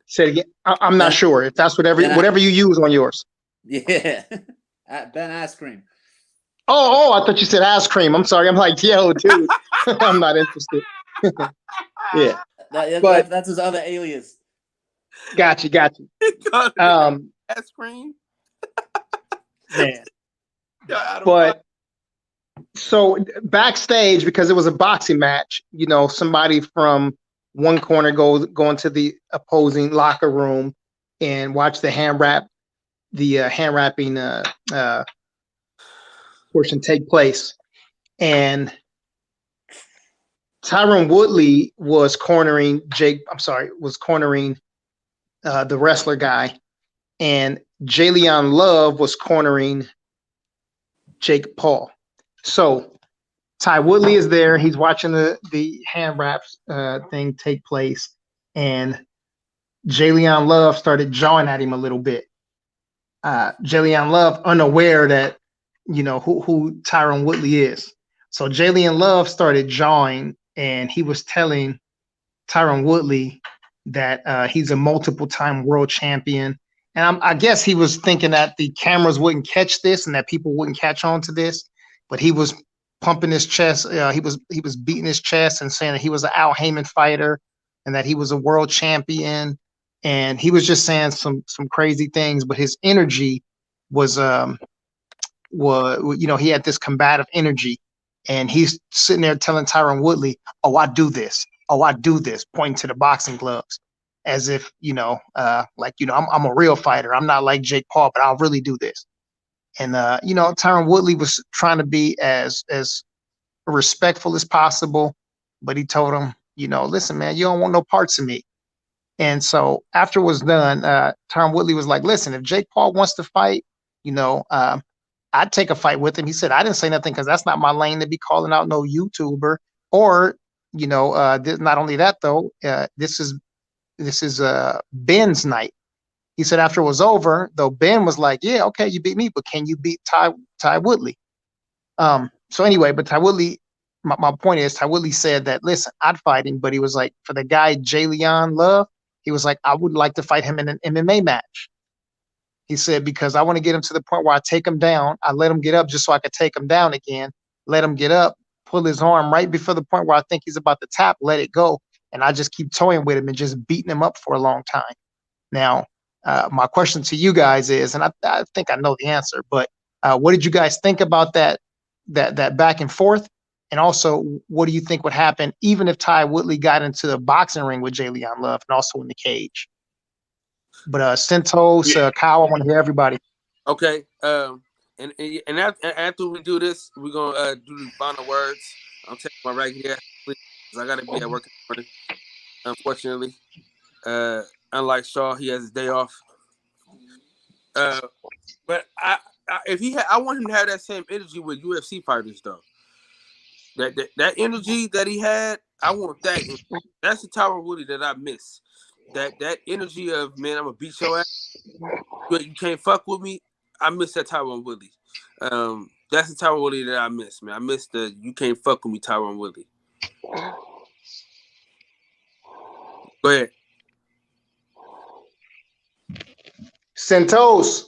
say it again. I'm not sure if that's whatever you use on yours.
Yeah. Ben Askren.
Oh, I thought you said ice cream. I'm sorry. I'm like, yo, dude, I'm not interested. Yeah.
But that's his other alias.
Got you.
Ice cream.
Man. But So backstage, because it was a boxing match, you know, somebody from one corner go into the opposing locker room and watch the hand wrapping portion take place. And Tyron Woodley was cornering the wrestler guy, and Jalen Love was cornering Jake Paul. So Ty Woodley is there. He's watching the hand wraps thing take place, and Jalen Love started jawing at him a little bit. Jalen Love unaware that who Tyron Woodley is. So Jalen Love started jawing, and he was telling Tyron Woodley that he's a multiple-time world champion. And I guess he was thinking that the cameras wouldn't catch this and that people wouldn't catch on to this, but he was pumping his chest. He was beating his chest and saying that he was an Al Heyman fighter and that he was a world champion. And he was just saying some crazy things, but his energy was he had this combative energy, and he's sitting there telling Tyron Woodley, "Oh, I do this. Oh, I do this," pointing to the boxing gloves, as if I'm a real fighter. I'm not like Jake Paul, but I'll really do this. And Tyron Woodley was trying to be as respectful as possible, but he told him, listen, man, you don't want no parts of me. And so after it was done, Tyron Woodley was like, listen, if Jake Paul wants to fight, I'd take a fight with him. He said, I didn't say nothing because that's not my lane to be calling out no YouTuber. Or, not only that, though, this is Ben's night. He said after it was over, though, Ben was like, yeah, okay, you beat me, but can you beat Ty Woodley? So anyway, but Ty Woodley, my point is, Ty Woodley said that, listen, I'd fight him, but he was like, for the guy Jalen Love, he was like, I would like to fight him in an MMA match. He said, because I want to get him to the point where I take him down. I let him get up just so I could take him down again, let him get up, pull his arm right before the point where I think he's about to tap, let it go. And I just keep toying with him and just beating him up for a long time. Now, my question to you guys is, and I think I know the answer, but what did you guys think about that back and forth? And also, what do you think would happen even if Ty Woodley got into the boxing ring with Jalen Love and also in the cage? But Centos, Kyle, I want to hear everybody.
Okay. And after we do this, we're gonna do the final words. I'm taking my right here because I gotta be at work in the morning. Unfortunately, unlike Shaw, he has his day off. But I want him to have that same energy with UFC fighters, though. That energy that he had, I want that. That's the Tyron Woodley that I miss. That energy of, man, I'm gonna beat your ass, but you can't fuck with me. I miss that Tyron Woodley. That's the Tyron Woodley that I miss, man. I miss the you can't fuck with me Tyron Woodley. Go ahead.
Centos.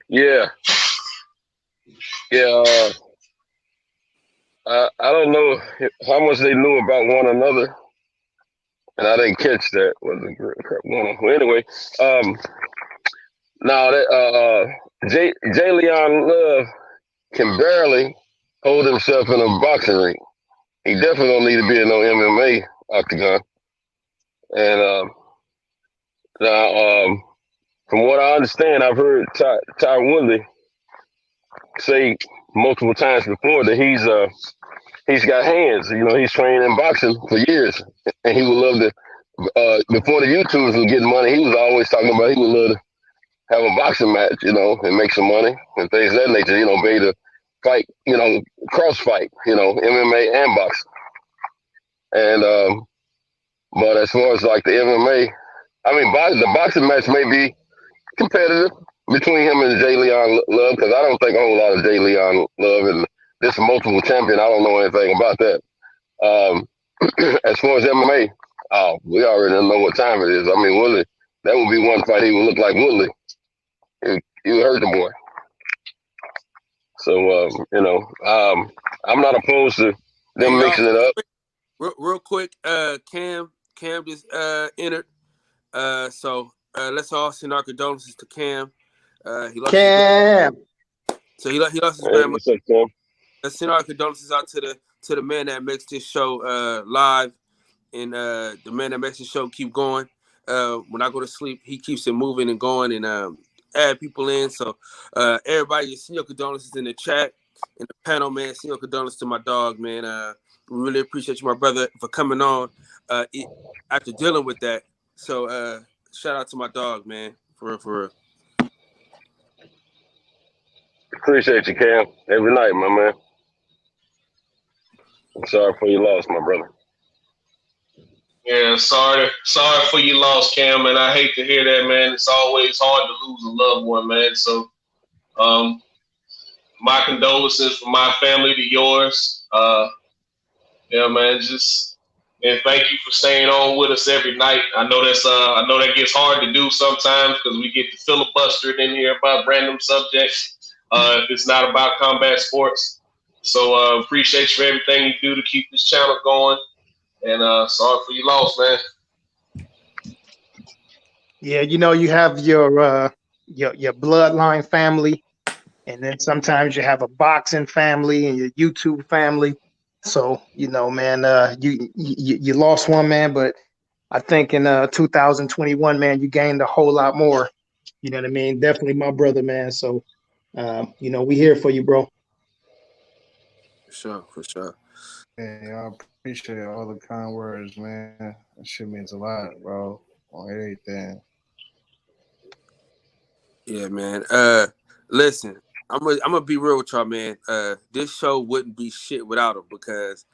Yeah. I don't know how much they knew about one another, and I didn't catch that. Well, anyway, now that Jalen Love can barely hold himself in a boxing ring. He definitely don't need to be in no MMA octagon. And now, from what I understand, I've heard Ty Woodley say multiple times before that he's got hands. He's trained in boxing for years, and he would love to. Before the YouTubers were getting money, he was always talking about he would love to have a boxing match, and make some money and things of that nature. Be able to fight, cross fight, MMA and boxing. And but as far as like the MMA, I mean, the boxing match may be competitive between him and Jalen Love, because I don't think a whole lot of Jalen Love, and this multiple champion, I don't know anything about that. As far as MMA, we already know what time it is. I mean, Woodley, that would be one fight he would look like Woodley. He would hurt the boy. So, I'm not opposed to them mixing it up.
Real quick, Cam just entered. So let's all send our condolences to Cam. He lost
Cam.
He lost his grandma.
What's up, Cam?
let's send our condolences out to the man that makes this show live, and the man that makes the show keep going. When I go to sleep, he keeps it moving and going, and add people in. So everybody, just send your condolences in the chat, in the panel, man. Send your condolences to my dog, man. We really appreciate you, my brother, for coming on after dealing with that. So shout out to my dog, man, for real.
Appreciate you, Cam. Every night, my man. I'm sorry for your loss, my brother.
Yeah, sorry for your loss, Cam, and I hate to hear that, man. It's always hard to lose a loved one, man. So, my condolences from my family to yours. Yeah, man, and thank you for staying on with us every night. I know that gets hard to do sometimes because we get filibustered in here about random subjects. If it's not about combat sports, so appreciate you for everything you do to keep this channel going. And sorry for your loss, man.
Yeah, you have your bloodline family, and then sometimes you have a boxing family and your YouTube family. So man, you lost one, man, but I think in 2021, man, you gained a whole lot more. You know what I mean? Definitely my brother, man. So we here for you, bro.
For sure.
Hey, I appreciate all the kind words, man. That shit means a lot, bro. On everything.
Yeah, man. Listen, I'm gonna be real with y'all, man. This show wouldn't be shit without him because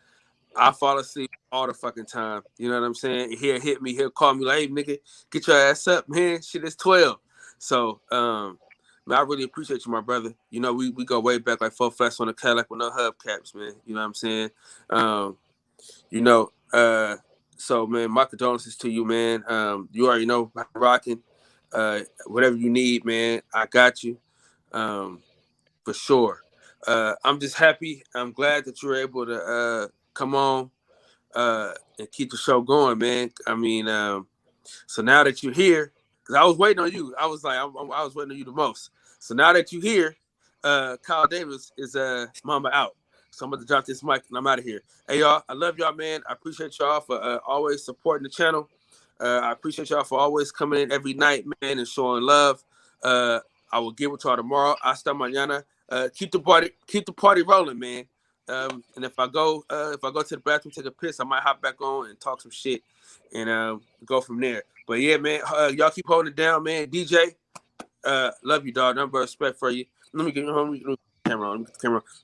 I fall asleep all the fucking time. You know what I'm saying? He'll hit me. He'll call me like, "Hey, nigga, get your ass up, man. Shit, it's 12." So, man, I really appreciate you, my brother. You know, we go way back like 4 flats on the Cadillac with no hubcaps, man. You know what I'm saying? So, man, my condolences to you, man. You already know I'm rocking. Whatever you need, man, I got you. For sure. I'm just happy. I'm glad that you were able to come on and keep the show going, man. I mean, so now that you're here, because I was waiting on you. I was like, I was waiting on you the most. So now that you're here, Kyle Davis is mama out. So I'm about to drop this mic and I'm out of here. Hey, y'all, I love y'all, man. I appreciate y'all for always supporting the channel. I appreciate y'all for always coming in every night, man, and showing love. I will get with y'all tomorrow. Hasta mañana. Keep the party rolling, man. And if I go to the bathroom, take a piss, I might hop back on and talk some shit and go from there. But yeah, man, y'all keep holding it down, man. DJ, love you, dog. Number of respect for you. Let me get the camera on.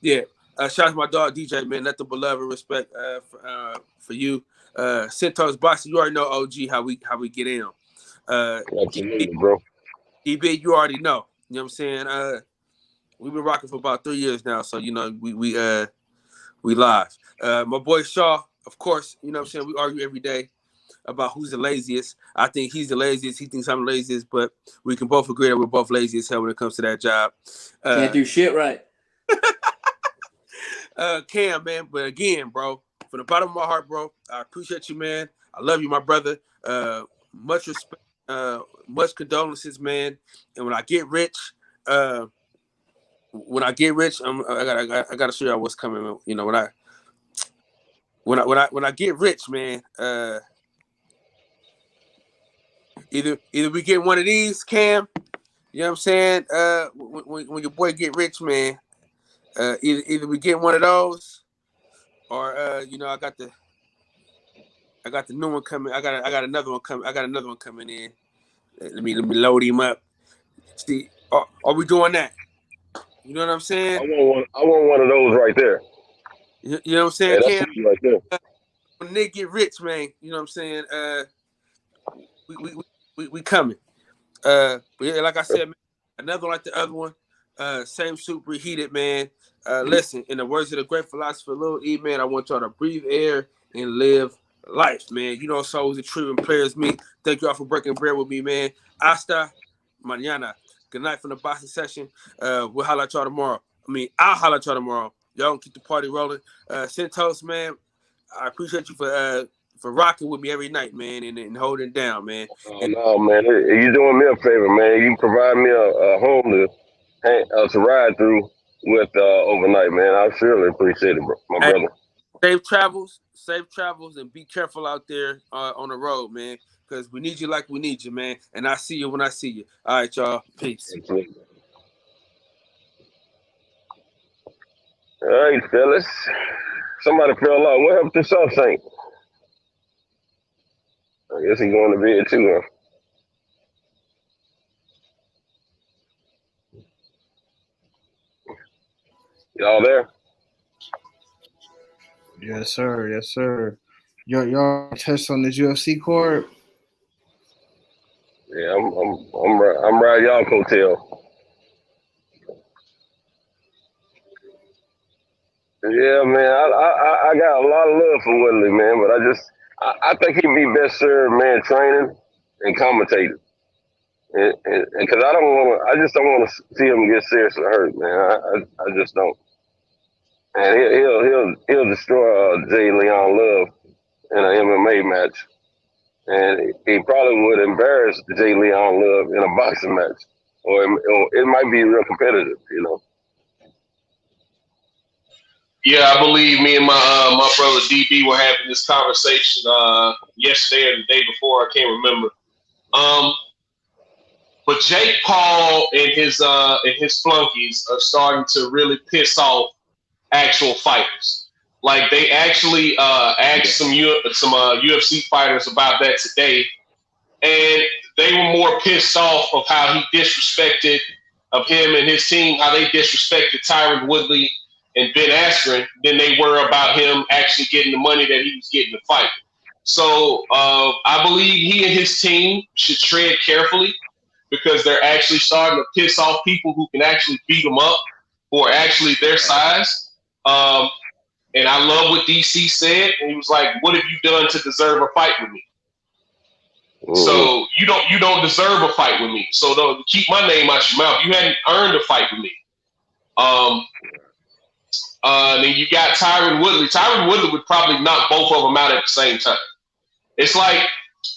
Yeah. Shout out to my dog DJ, man. Let the beloved respect for you. Centos Boxing, you already know OG how we get in.
Absolutely, bro.
EB, you already know. You know what I'm saying? We've been rocking for about 3 years now, so we live. My boy Shaw, of course, you know what I'm saying? We argue every day about who's the laziest. I think he's the laziest. He thinks I'm the laziest, but we can both agree that we're both lazy as hell when it comes to that job.
Can't do shit right.
Cam, man, but again, bro, from the bottom of my heart, bro, I appreciate you, man. I love you, my brother. Much respect, much condolences, man. And when I get rich, I gotta show y'all what's coming. You know, when I get rich, man, either we get one of these, Cam. You know what I'm saying? When your boy get rich, man, either we get one of those, or I got the new one coming. I got another one coming. I got another one coming in. Let me load him up. See, are we doing that? You know what I'm saying?
I want one of those right there.
You know what I'm saying,
Cam?
Cam?
Right there.
When they get rich, man, you know what I'm saying? We coming. But yeah, like I said, man, another one like the other one. Same soup reheated, man. Listen, in the words of the great philosopher Lil E, man, I want y'all to breathe air and live life, man. You know, so is a treat when players meet. Thank y'all for breaking bread with me, man. Hasta mañana. Good night from the boxing session. We'll holler at y'all tomorrow. I'll holler at y'all tomorrow. Y'all keep the party rolling. Centos, man, I appreciate you for rocking with me every night, man, and holding it down, man.
No, man, you doing me a favor, man. You provide me a home to ride through with overnight, man. I surely appreciate it, bro, my brother.
Safe travels, and be careful out there on the road, man. Because we need you like we need you, man. And I see you when I see you. All right, y'all. Peace.
Absolutely. All right, fellas. Somebody fell out. What happened to Shevchenko? I guess he's going to bed too, huh? Y'all there?
Yes, sir. Yes, sir. Y'all touched on this UFC card.
Yeah, I'm riding y'all coattail. Yeah, man. I got a lot of love for Woodley, man, but I think he'd be best served, man, training and commentating. And because I just don't want to see him get seriously hurt, man. I just don't. And he'll destroy Jay Leon Love in an MMA match, and he probably would embarrass Jay Leon Love in a boxing match, or it might be real competitive, you know.
Yeah, I believe me and my brother DB were having this conversation yesterday or the day before. I can't remember. But Jake Paul and his flunkies are starting to really piss off actual fighters. Like they actually asked some UFC fighters about that today, and they were more pissed off of how he disrespected of him and his team, how they disrespected Tyron Woodley and Ben Askren than they were about him actually getting the money that he was getting to fight. So I believe he and his team should tread carefully because they're actually starting to piss off people who can actually beat them up, who are actually their size. And I love what DC said. And he was like, "What have you done to deserve a fight with me?" Mm-hmm. So you don't deserve a fight with me. So don't keep my name out your mouth. You hadn't earned a fight with me. Then you got Tyron Woodley. Tyron Woodley would probably knock both of them out at the same time. It's like,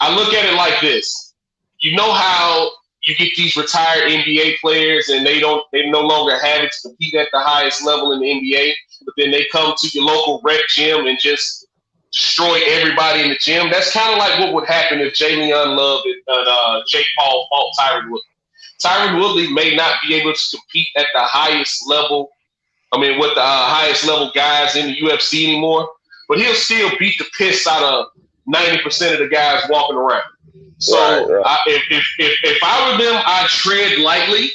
I look at it like this. You know how you get these retired NBA players and they no longer have it to compete at the highest level in the NBA, but then they come to your local rec gym and just destroy everybody in the gym. That's kind of like what would happen if Jalen Love and Jake Paul fought Tyron Woodley. Tyron Woodley may not be able to compete at the highest level, with the highest level guys in the UFC anymore, but he'll still beat the piss out of 90% of the guys walking around. So right. If I were them, I'd tread lightly.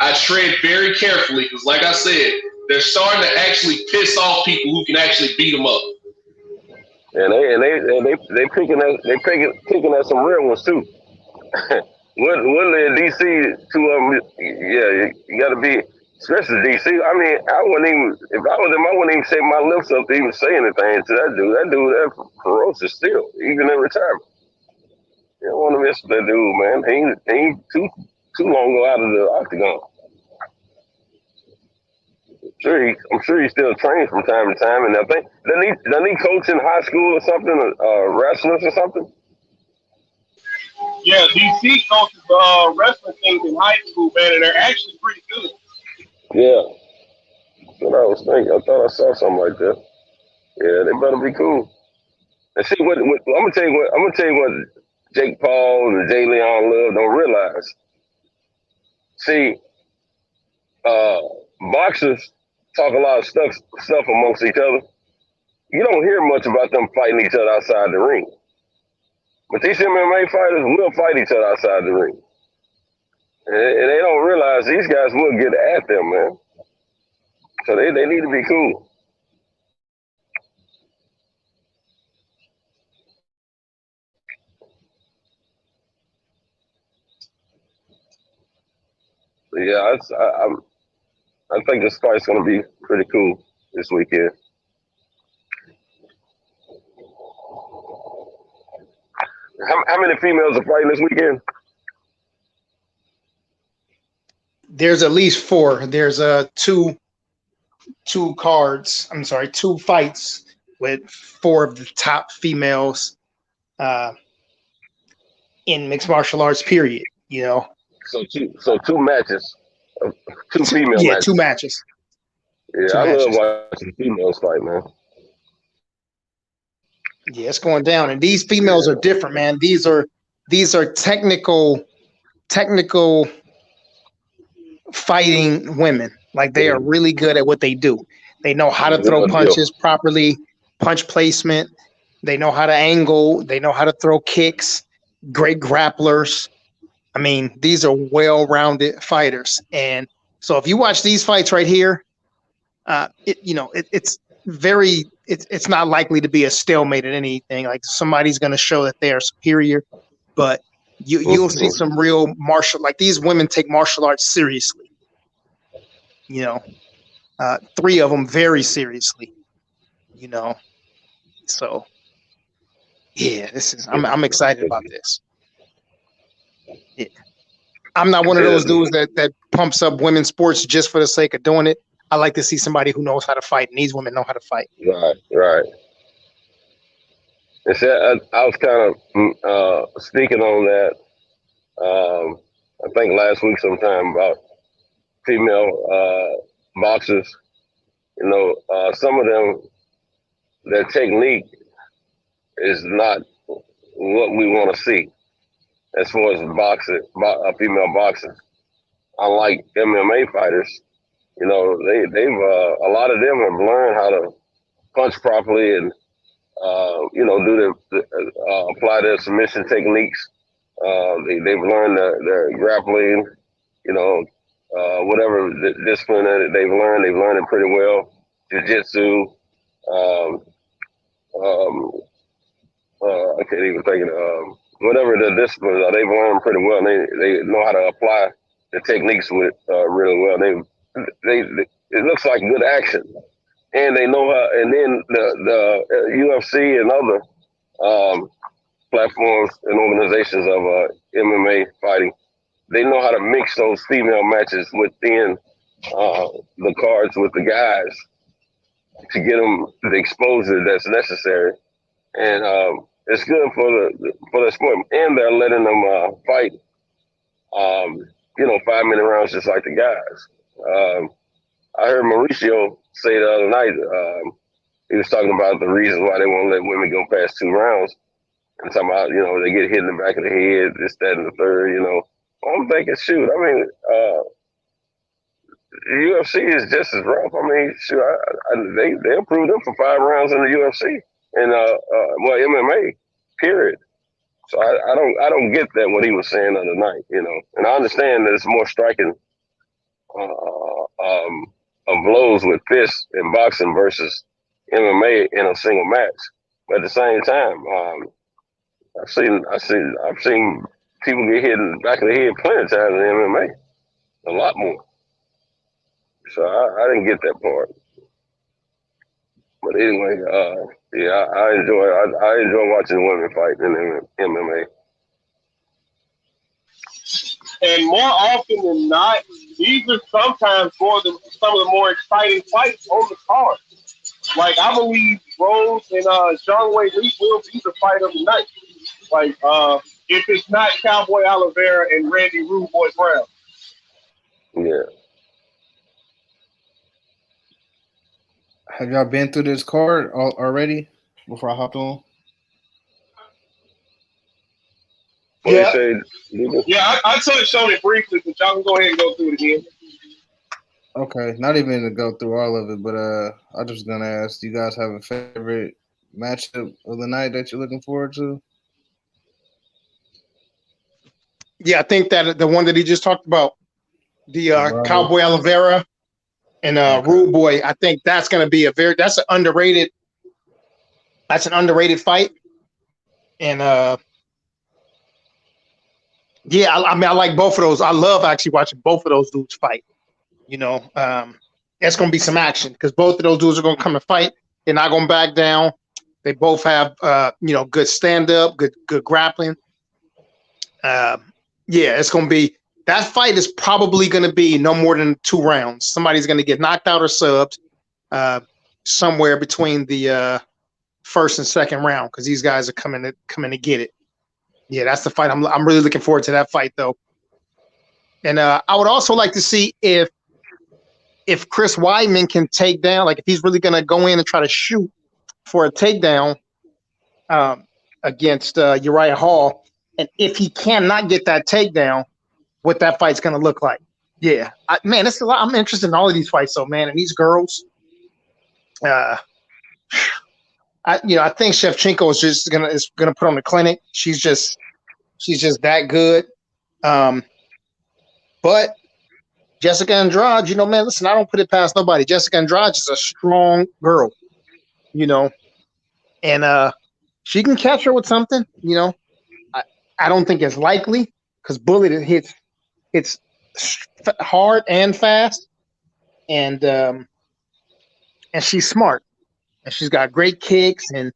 I tread very carefully because, like I said, they're starting to actually piss off people who can actually beat them up.
And they picking at some real ones too. Woodley and DC, two of them. Yeah, you got to be. Especially DC. I mean, I wouldn't even, if I was them, I wouldn't even shake my lips up to even say anything to that dude. That dude, that's ferocious still, even in retirement. You don't want to miss that dude, man. He ain't too long go out of the octagon. I'm sure he still trains from time to time. And I think, doesn't he coach in high school or something, wrestlers or something?
Yeah, DC coaches wrestling teams in high school, man, and they're actually pretty good.
Yeah, that's what I was thinking. I thought I saw something like that. Yeah, they better be cool. And see what I'm gonna tell you what Jake Paul and Jay Leon Love don't realize. See, boxers talk a lot of stuff amongst each other. You don't hear much about them fighting each other outside the ring. But these MMA fighters will fight each other outside the ring. And they don't realize these guys will get at them, man. So they need to be cool. So yeah, I think this fight's gonna be pretty cool this weekend. How many females are fighting this weekend?
There's at least 4. There's two fights with 4 of the top females in mixed martial arts, period, you know.
So two matches. 2 female matches.
2 matches.
Yeah,
two
I love
matches.
watching females fight, man.
Yeah, it's going down, and these females are different, man. These are technical fighting women. Like they are really good at what they do. They know how to throw punches properly, punch placement. They know how to angle. They know how to throw kicks. Great grapplers. I mean, these are well-rounded fighters. And so if you watch these fights right here, it's not likely to be a stalemate at anything. Like somebody's going to show that they are superior, but you'll see some real like these women take martial arts seriously. 3 of them very seriously. So yeah, I'm excited about this. Yeah. I'm not one of those dudes that pumps up women's sports just for the sake of doing it. I like to see somebody who knows how to fight, and these women know how to fight.
Right. And so I was kind of speaking on that. I think last week sometime about female boxers. Some of them, their technique is not what we want to see as far as female boxing. Unlike MMA fighters, they've a lot of them have learned how to punch properly and apply their submission techniques. They've learned their grappling, whatever discipline that they've learned it pretty well. Jiu-jitsu, I can't even think of whatever the disciplines are. They've learned pretty well. They know how to apply the techniques with really well. It looks like good action, and they know how. And then the UFC and other platforms and organizations of MMA fighting, they know how to mix those female matches within the cards with the guys to get them the exposure that's necessary, and it's good for the sport. And they're letting them fight, 5-minute rounds just like the guys. I heard Mauricio say the other night, he was talking about the reasons why they won't let women go past 2 rounds, and talking about they get hit in the back of the head, this, that, and the third. I'm thinking, shoot, I mean, the UFC is just as rough. I mean, shoot, they approved them for 5 rounds in the UFC and MMA, period. So I don't get that what he was saying the other night, and I understand that it's more striking of blows with fists in boxing versus MMA in a single match. But at the same time, I've seen people get hit in the back of the head plenty of times in MMA, a lot more. So I didn't get that part. But anyway, I enjoy watching women fight in MMA.
And more often than not, these are sometimes some of the more exciting fights on the card. Like, I believe Rose and Zhang Weili will be the fight of the night. Like, if it's not Cowboy Oliveira and Randy Rude Boy Brown.
Yeah.
Have y'all been through this card already before I hopped on?
Yeah, I touched on it briefly, but y'all can go ahead and go through it again.
Okay, not even to go through all of it, but I just gonna ask, do you guys have a favorite matchup of the night that you're looking forward to?
Yeah, I think that the one that he just talked about, the Cowboy Oliveira and Rude Boy, I think that's going to be that's an underrated fight. And I mean, I like both of those. I love actually watching both of those dudes fight. It's going to be some action because both of those dudes are going to come and fight. They're not going to back down. They both have good stand up, good grappling. It's going to be, that fight is probably going to be no more than 2 rounds. Somebody's going to get knocked out or subbed somewhere between the first and second round because these guys are coming to get it. Yeah, that's the fight. I'm really looking forward to that fight though. And I would also like to see if if Chris Weidman can take down, like if he's really going to go in and try to shoot for a takedown against Uriah Hall, and if he cannot get that takedown, what that fight's going to look like. Yeah, man, it's a lot. I'm interested in all of these fights, though, man. And these girls, I think Shevchenko is gonna put on the clinic. She's just that good. But Jessica Andrade, man, listen, I don't put it past nobody. Jessica Andrade is a strong girl, and she can catch her with something. I don't think it's likely because Bullet hits hard and fast, and she's smart, and she's got great kicks, and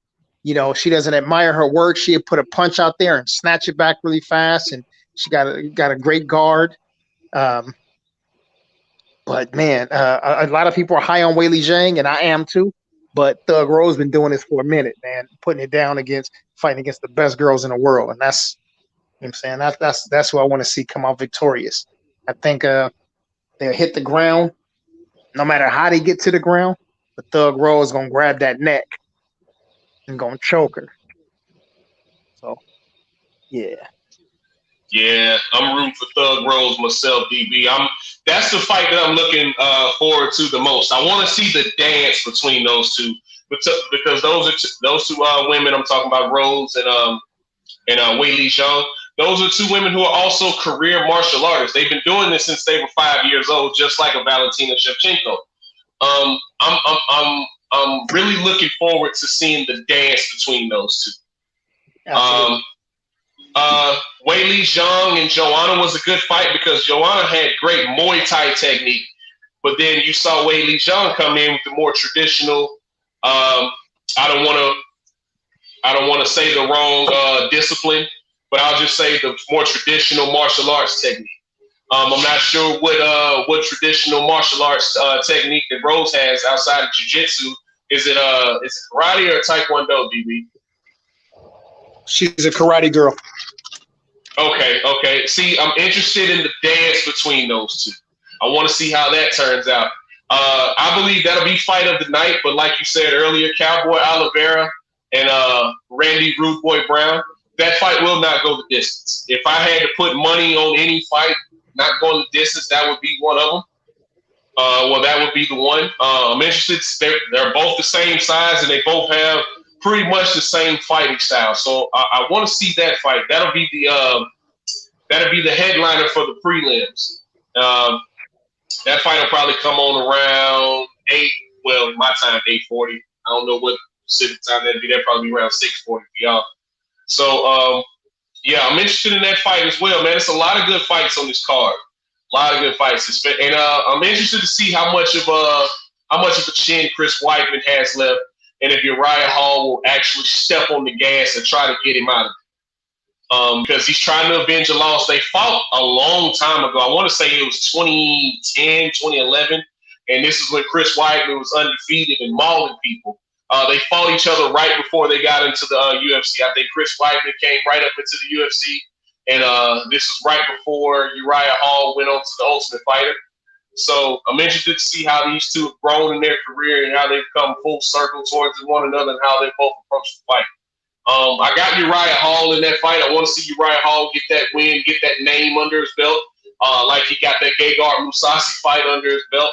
she doesn't admire her work. She'd put a punch out there and snatch it back really fast, and she got a great guard. But man, a lot of people are high on Weili Zhang, and I am too. But Thug Rose been doing this for a minute, man, putting it down fighting against the best girls in the world, and that's, I'm saying, that's who I want to see come out victorious. I think they'll hit the ground, no matter how they get to the ground. The Thug Rose is gonna grab that neck and gonna choke her. So, yeah.
Yeah, I'm rooting for Thug Rose myself, DB. That's the fight that I'm looking forward to the most. I want to see the dance between those two, because those two women I'm talking about, Rose and Weili Zhang. Those are two women who are also career martial artists. They've been doing this since they were 5 years old, just like a Valentina Shevchenko. I'm really looking forward to seeing the dance between those two. Weili Zhang and Joanna was a good fight because Joanna had great Muay Thai technique, but then you saw Weili Zhang come in with the more traditional. I don't want to say the wrong discipline, but I'll just say the more traditional martial arts technique. I'm not sure what traditional martial arts technique that Rose has outside of jiu-jitsu. Is it karate or taekwondo, DB?
She's a karate girl.
Okay. See, I'm interested in the dance between those two. I want to see how that turns out. I believe that'll be fight of the night, but like you said earlier, Cowboy Oliveira and Randy Rude Boy Brown, that fight will not go the distance. If I had to put money on any fight not going the distance, that would be one of them. That would be the one. I'm interested. They're both the same size, and they both have pretty much the same fighting style. So I want to see that fight. That'll be the headliner for the prelims. That fight will probably come on around 8. Well, my time 8:40. I don't know what Pacific time that'd be. That'd probably be around 6:40 for y'all. So yeah, I'm interested in that fight as well, man. It's a lot of good fights on this card. A lot of good fights, and I'm interested to see how much of a chin Chris Weidman has left, and if Uriah Hall will actually step on the gas and try to get him out of it. Because he's trying to avenge a loss. They fought a long time ago. I want to say it was 2010, 2011, and this is when Chris Weidman was undefeated and mauling people. They fought each other right before they got into the UFC. I think Chris Weidman came right up into the UFC, and this was right before Uriah Hall went on to the Ultimate Fighter. So I'm interested to see how these two have grown in their career and how they've come full circle towards one another and how they both approach the fight. I got Uriah Hall in that fight. I want to see Uriah Hall get that win, get that name under his belt, like he got that Gegard Mousasi fight under his belt.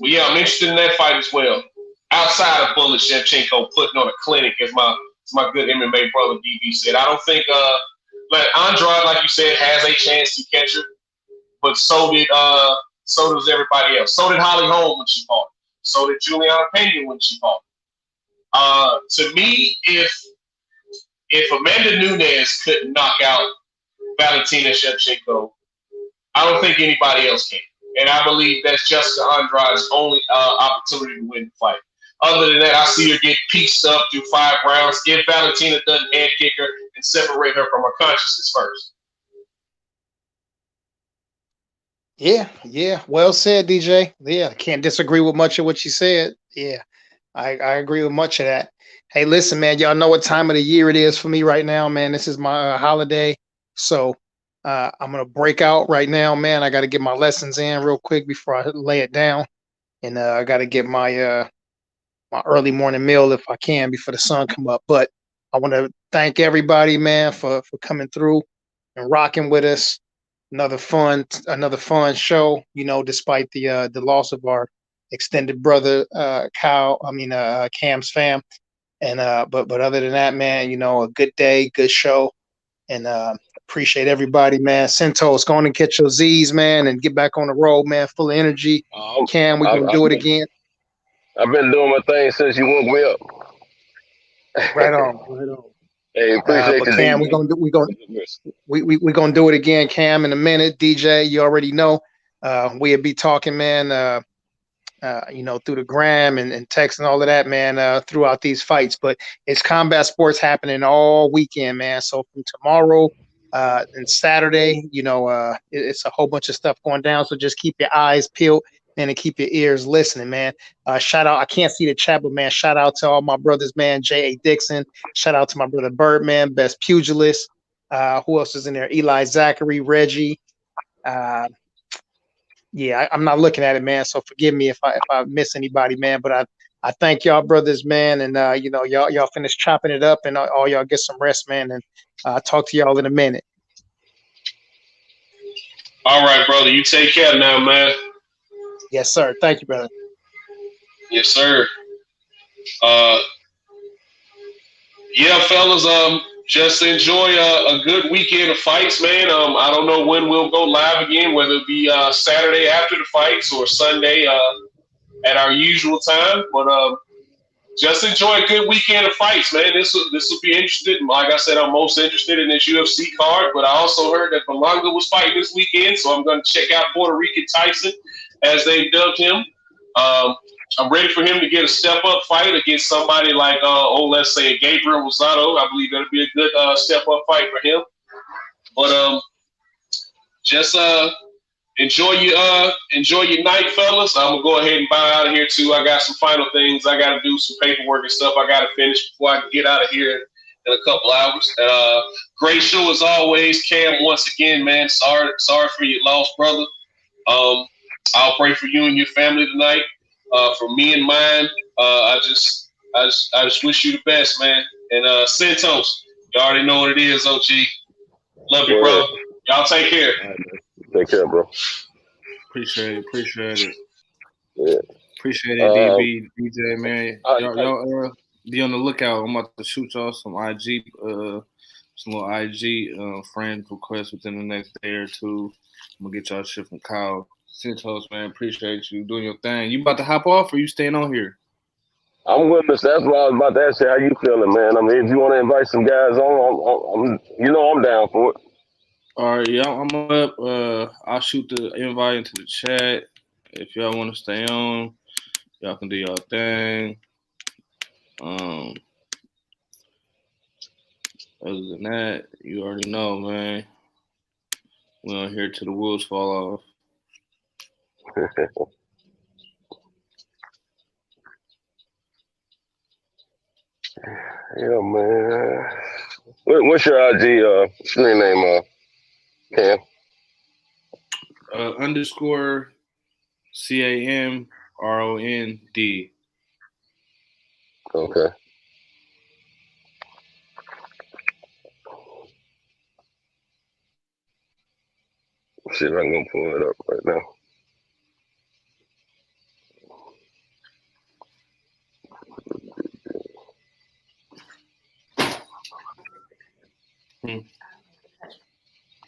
But yeah, I'm interested in that fight as well. Outside of Bullet Shevchenko putting on a clinic, as my good MMA brother DB said, I don't think Andrade, like you said, has a chance to catch her, but so does everybody else. So did Holly Holm when she fought. So did Juliana Pena when she fought. To me, if Amanda Nunes couldn't knock out Valentina Shevchenko, I don't think anybody else can. And I believe that's Jessica Andrade's only opportunity to win the fight. Other than that, I see her get pieced up through 5 rounds if Valentina doesn't head kick her and separate her from her consciousness first.
Yeah. Well said, DJ. Yeah, I can't disagree with much of what you said. Yeah, I agree with much of that. Hey, listen, man, y'all know what time of the year it is for me right now, man. This is my holiday. So I'm gonna break out right now, man. I got to get my lessons in real quick before I lay it down, and I got to get my my early morning meal if I can before the sun come up. But I want to thank everybody, man, for coming through and rocking with us. Another fun show. You know, despite the loss of our extended brother, Cam's fam. And but other than that, man, you know, a good day, good show, and appreciate everybody, man. Centos, go on and catch your Z's, man, and get back on the road, man, full of energy. Cam, we're gonna do it again.
I've been doing my thing since you woke me up.
Right on, right on.
Hey, appreciate
But
you,
Cam,
D.
we're gonna do it again, Cam, in a minute. DJ, you already know. We'll be talking, man. You know, through the gram and text and all of that, man, throughout these fights. But it's combat sports happening all weekend, man. So from tomorrow and Saturday, you know, it's a whole bunch of stuff going down. So just keep your eyes peeled and keep your ears listening, man. Shout out, I can't see the chat, but man, shout out to all my brothers, man. J.A. Dixon. Shout out to my brother Birdman, Best Pugilist. Who else is in there? Eli Zachary, Reggie. Yeah, I'm not looking at it, man. So forgive me if I miss anybody, man. But I thank y'all, brothers, man, and you know, y'all finish chopping it up, and all y'all get some rest, man. And I'll talk to y'all in a minute.
All right, brother. You take care now, man.
Yes, sir. Thank you, brother.
Yes, sir. Yeah, fellas. Just enjoy a good weekend of fights, man. I don't know when we'll go live again, whether it be Saturday after the fights or Sunday at our usual time. But just enjoy a good weekend of fights, man. This will be interesting. Like I said, I'm most interested in this UFC card, but I also heard that Belonga was fighting this weekend, so I'm going to check out Puerto Rican Tyson, as they've dubbed him. I'm ready for him to get a step-up fight against somebody like, let's say Gabriel Rosado. I believe that'll be a good step-up fight for him. But just enjoy your night, fellas. I'm gonna go ahead and bow out of here too. I got some final things I got to do, some paperwork and stuff I got to finish before I can get out of here in a couple hours. Great show as always, Cam. Once again, man. Sorry for your loss, brother. I'll pray for you and your family tonight. For me and mine, I just wish you the best, man. And Centos, you already know what it is, OG. Love you, bro. Y'all take care.
Take care, bro.
Appreciate it.
Yeah.
Appreciate it, DB, DJ, man. Y'all be on the lookout. I'm about to shoot y'all some little IG friend requests within the next day or two. I'm gonna get y'all shit from Kyle. Centos, man, appreciate you doing your thing. You about to hop off or you staying on here?
I'm with us. That's why I was about to ask you how you feeling, man. I mean, if you want to invite some guys on, I'm down for it.
All right, yeah, I'm up. I'll shoot the invite into the chat. If y'all want to stay on, y'all can do y'all thing. Other than that, you already know, man. We're on here till the wheels fall off.
Yeah, man. What's your IG screen name, Cam?
_ CAMROND.
Okay. Let's see if I can pull it up right now.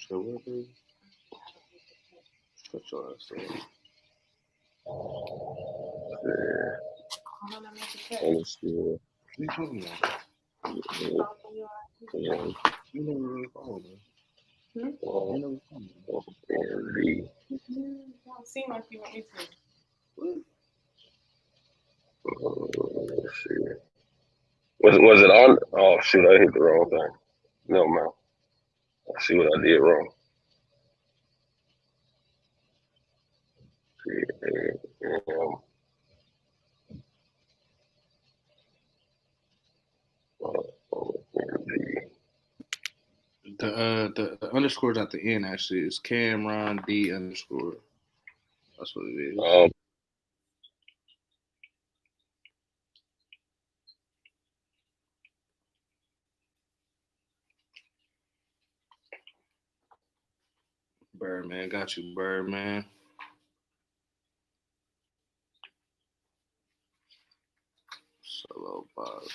So what is?
Let's see.
What are you talking about? You never really followed me. You never followed me.
Don't seem like you want me to.
Let's see. Was it on? Oh shoot! I hit the wrong thing. No, man. Let's see what I did wrong.
The underscore's at the end. Actually, it's Cameron D underscore. That's what it is. Birdman, got you, Birdman. Solo box.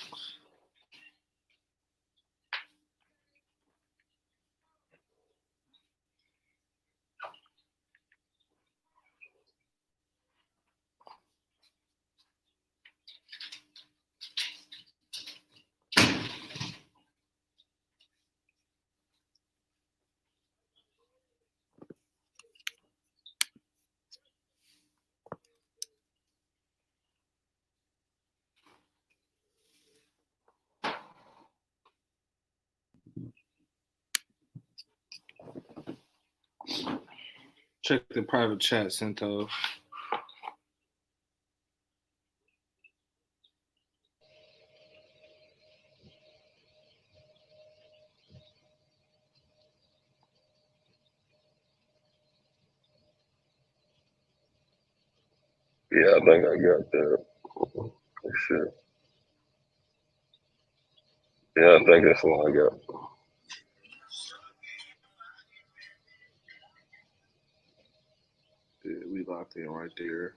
Check the private chat, Cinto.
Yeah, I think I got that. For sure. Yeah, I think that's what I got.
Yeah, we locked in right there.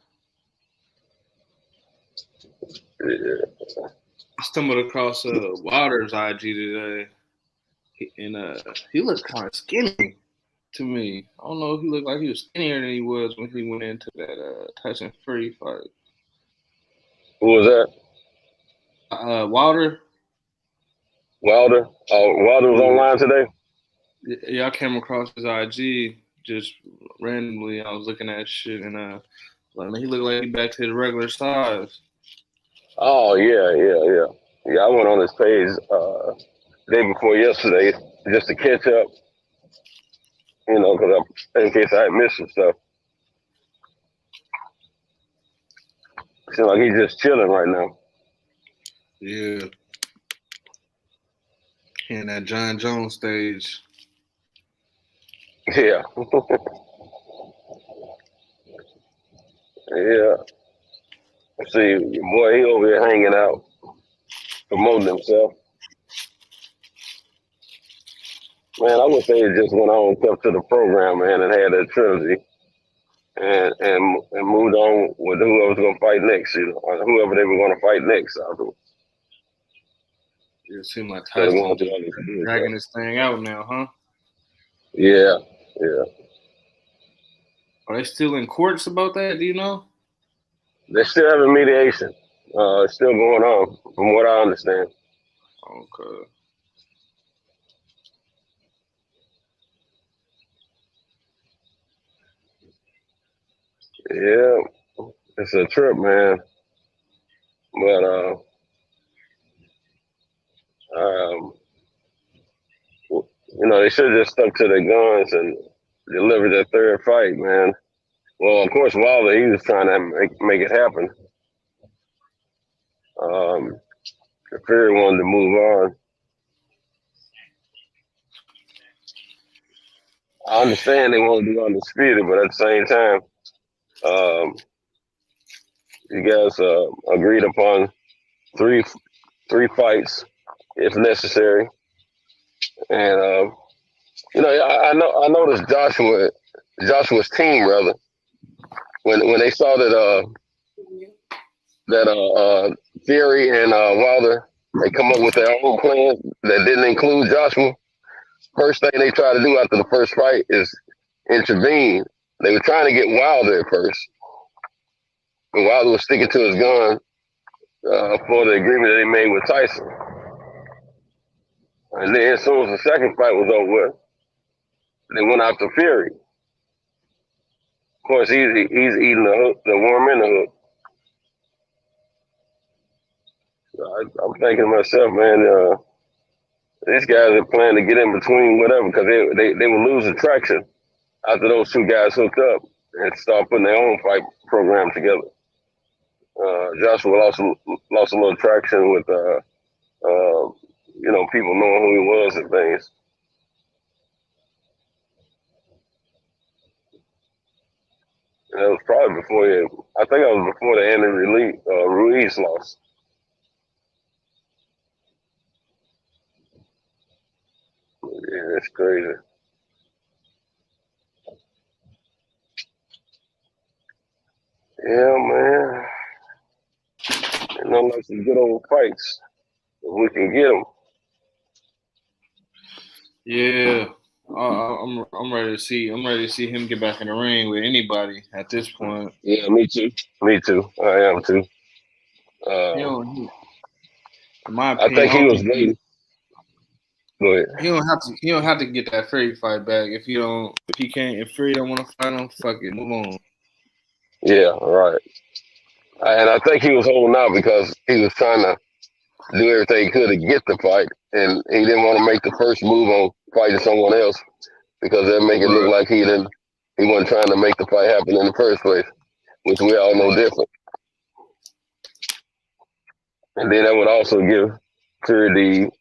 Yeah.
I stumbled across Wilder's IG today, and he looked kind of skinny to me. I don't know if he looked like he was skinnier than he was when he went into that Tyson Fury fight.
Who was that?
Wilder.
Wilder? Oh, Wilder was online today?
Yeah, I came across his IG just randomly. I was looking at shit, and like, he looked like he back to his regular size.
Oh, yeah. Yeah, I went on his page day before yesterday just to catch up, you know, because in case I had missed some stuff. Seems like he's just chilling right now.
Yeah. In that John Jones stage.
Yeah. Yeah. See, boy, he over here hanging out, promoting himself. Man, I wish they had just went on up to the program, man, and had that trilogy, and moved on with whoever's gonna fight next, you know, or whoever they were gonna fight next.
It seemed like Tyson dragging this thing out now, huh?
Yeah.
Are they still in courts about that? Do you know?
They're still having mediation. It's still going on, from what I understand.
Okay.
Yeah, it's a trip, man. But you know, they should have just stuck to their guns and delivered their third fight, man. Well, of course, Wilder, he was trying to make it happen. Fury wanted to move on. I understand they want to be undisputed, but at the same time, you guys agreed upon three fights if necessary, and you know, I noticed Joshua's team rather when they saw that Fury and Wilder, they come up with their own plan that didn't include Joshua. First thing they tried to do after the first fight is intervene. They were trying to get Wilder at first, and Wilder was sticking to his gun for the agreement that he made with Tyson. And then as soon as the second fight was over with, they went after Fury. Of course, he's eating the worm in the hook. I'm thinking to myself, man, these guys are planning to get in between whatever, because they were losing traction after those two guys hooked up and start putting their own fight program together. Joshua lost a little traction with you know, people knowing who he was and things. And that was probably before I think I was before the Andy Ruiz loss. Yeah, that's crazy. Yeah, man. You know, like some good old fights. If we can get them.
Yeah. I'm ready to see. I'm ready to see him get back in the ring with anybody at this point.
Yeah, me too. Me too. I am too.
In my
I
opinion,
think he was waiting. Go ahead.
He don't have to get that Fury fight back if Fury don't want to fight him, fuck it, move on.
Yeah, right. And I think he was holding out because he was trying to do everything he could to get the fight, and he didn't want to make the first move on fighting someone else because that'd make it look like he wasn't trying to make the fight happen in the first place, which we all know different. And then that would also give Fury the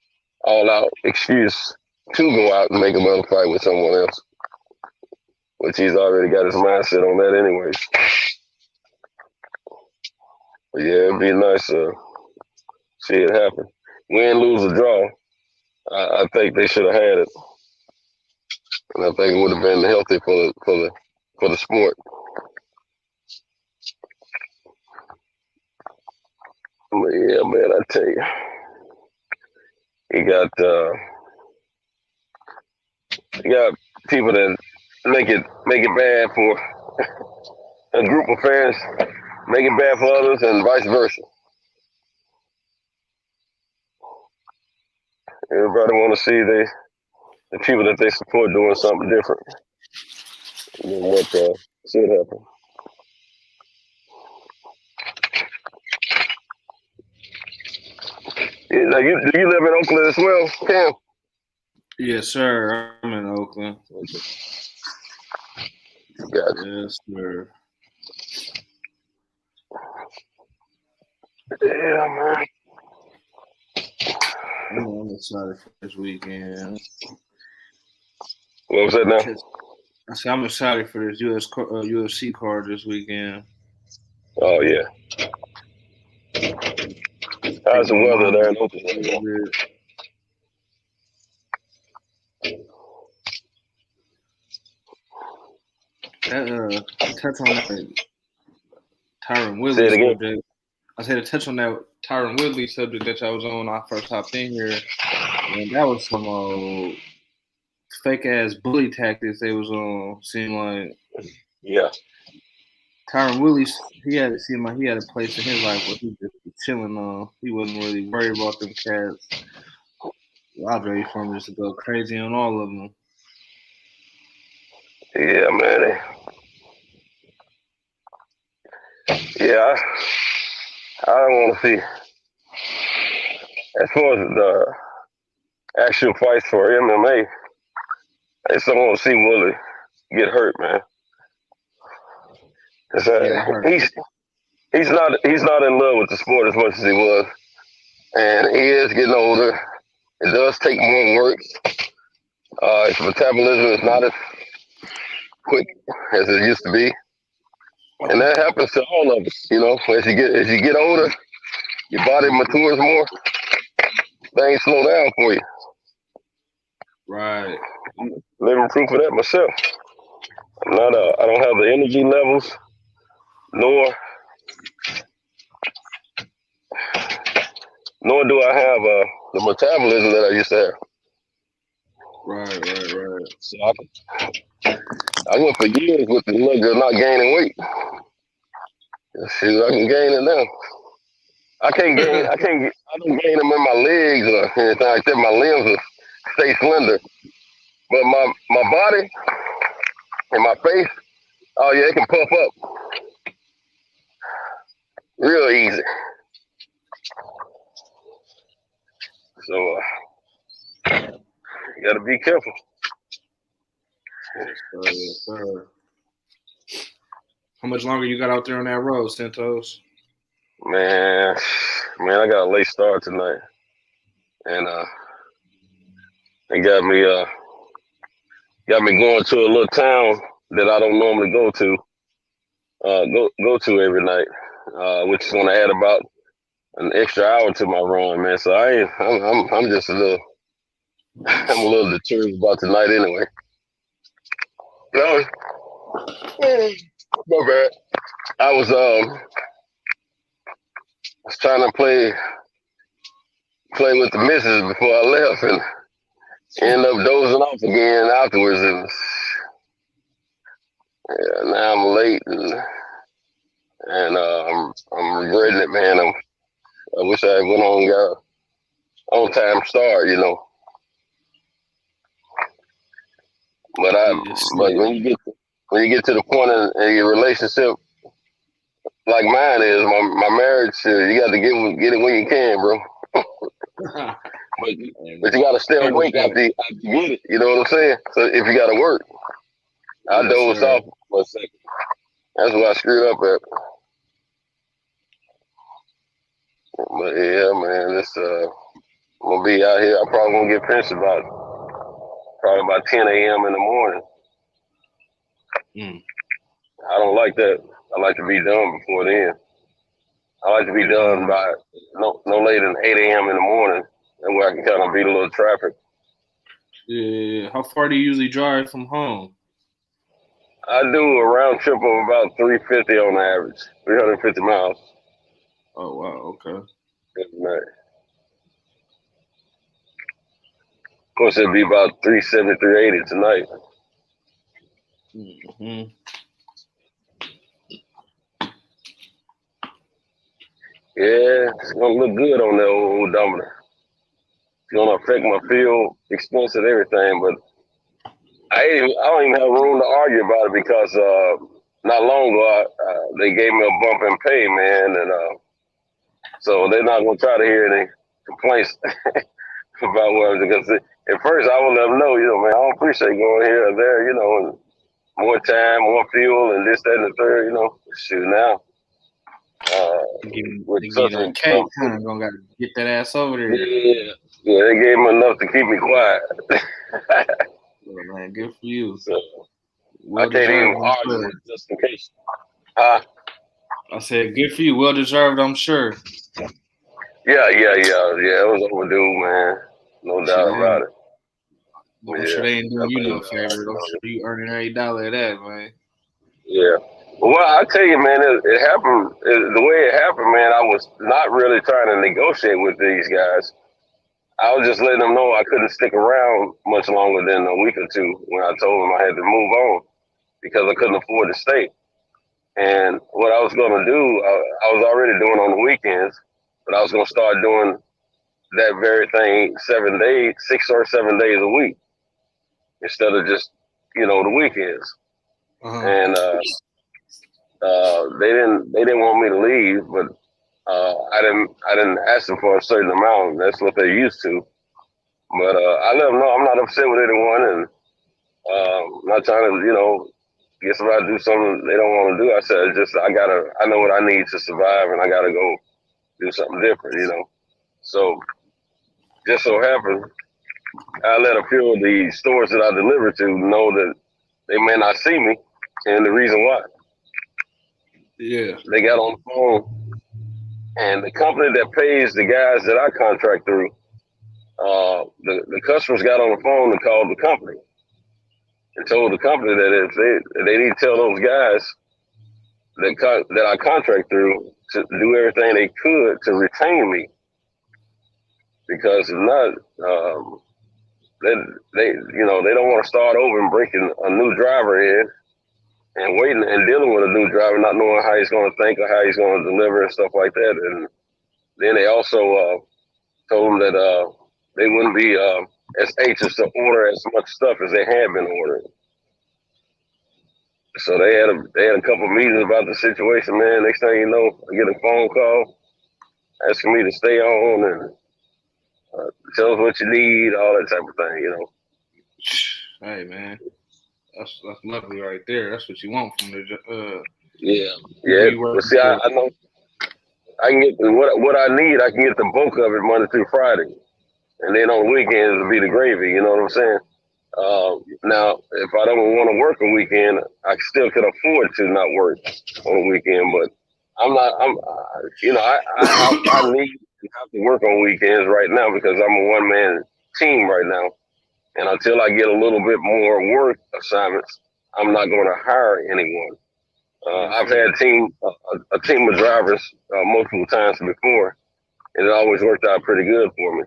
all-out excuse to go out and make another fight with someone else, which he's already got his mindset on that anyways. But yeah, it'd be nice to see it happen. Win, lose, or draw, I think they should have had it, and I think it would have been healthy for the sport. But yeah, man, I tell you, you got people that make it bad for a group of fans, make it bad for others, and vice versa. Everybody want to see the people that they support doing something different than what should happen. Yeah, now do you live in Oakland as well, Cam?
Yes, sir. I'm in Oakland.
Okay. Gotcha.
Yes, sir.
Yeah, man.
I'm excited for this weekend.
What was that now?
I said I'm excited for this UFC card this weekend.
Oh yeah. How's the weather there in Oakland?
Touch on that Tyron Woodley
Say it again.
subject. I said to touch on that Tyron Woodley subject that y'all was on when I first hopped in here. And that was some fake ass bully tactics they was on. Seemed like Tyron Woodley, he had a place in his life where he just was chilling on. He wasn't really worried about them cats. I was ready for him just to go crazy on all of them.
Yeah, man. Yeah, I don't want to see. As far as the actual fights for MMA, I just don't want to see Willie get hurt, man. He's not in love with the sport as much as he was, and he is getting older. It does take more work. His metabolism is not as quick as it used to be, and that happens to all of us. You know, as you get older, your body matures more. Things slow down for you.
Right.
I'm living proof of that myself. I don't have the energy levels, nor do I have the metabolism that I used to have.
Right.
So I went for years with the luxury of not gaining weight. Shoot, I can gain it now. I don't gain them in my legs or anything like that. My limbs will stay slender. But my body and my face, oh yeah, it can puff up real easy. So you gotta be careful.
Yes, sir. How much longer you got out there on that road, Santos?
Man, I got a late start tonight, and it got me going to a little town that I don't normally go to, go to every night, which is going to add about an extra hour to my run, man. So I'm just I'm a little deterred about tonight anyway. No, my bad. I was trying to play with the missus before I left and end up dozing off again afterwards, and now I'm late and I'm regretting it, man. I wish I went on and got on time start, you know. But when you get to the point in your relationship like mine is, my marriage, you got to get it when you can, bro. but you got to stay awake after you get it. You know what I'm saying? So if you got to work, I dozed off for a second. That's what I screwed up at. But yeah, man, I'm gonna be out here. I'm probably gonna get finished about 10 a.m. in the morning. I don't like that. I like to be done before then. I like to be done by no later than 8 a.m. in the morning, and where I can kind of beat a little traffic.
Yeah. How far do you usually drive from home?
I do a round trip of about 350 on average, 350 miles.
Oh, wow. Okay.
Every night. Of course, it'd be about 370, 380 tonight.
Mm-hmm.
Yeah, it's gonna look good on that old odometer. It's gonna affect my fuel expense and everything, but I don't even have room to argue about it because not long ago they gave me a bump in pay, man, and so they're not gonna try to hear any complaints about what. Because at first I would let them know, you know, man, I don't appreciate going here or there, you know, and more time, more fuel, and this, that, and the third, you know. Shoot, now. With such a
cake, gonna gotta get that ass over there.
Yeah, they gave me enough to keep me quiet.
Yeah, man, good for you.
So, I can't even argue with justification. I
said, good for you. Well deserved, I'm sure.
Yeah. It was overdue, man. No doubt about it.
Well, I'm sure they ain't doing you no favor. I'm sure you earning every dollar of that, man.
Yeah. Well, I tell you, man, it happened. The way it happened, man, I was not really trying to negotiate with these guys. I was just letting them know I couldn't stick around much longer than a week or two when I told them I had to move on because I couldn't afford to stay. And what I was going to do, I was already doing on the weekends, but I was going to start doing that very thing 6 or 7 days a week instead of just, you know, the weekends. And they didn't want me to leave, but I didn't ask them for a certain amount. That's what they're used to. But I let them know I'm not upset with anyone, and I'm not trying to, you know, get somebody to do something they don't want to do. I said, I know what I need to survive, and I gotta go do something different, you know. So just so happened, I let a few of the stores that I deliver to know that they may not see me, and the reason why.
Yeah.
They got on the phone, and the company that pays the guys that I contract through, the customers got on the phone and called the company and told the company that if they need to tell those guys that I contract through to do everything they could to retain me, because if not, they don't want to start over and breaking a new driver in and waiting and dealing with a new driver, not knowing how he's going to think or how he's going to deliver and stuff like that. And then they also told them that they wouldn't be as anxious to order as much stuff as they had been ordering. So they had a couple of meetings about the situation, man. Next thing you know, I get a phone call asking me to stay on and tell us what you need, all that type of thing, you know.
Hey, man, that's lovely right there. That's what you want from the
yeah. But see, I know I can get what I need. I can get the bulk of it Monday through Friday, and then on the weekends it'll be the gravy. You know what I'm saying? Now, if I don't want to work a weekend, I still can afford to not work on a weekend. But I need to have to work on weekends right now because I'm a one-man team right now. And until I get a little bit more work assignments, I'm not going to hire anyone. I've had a team of drivers multiple times before, and it always worked out pretty good for me.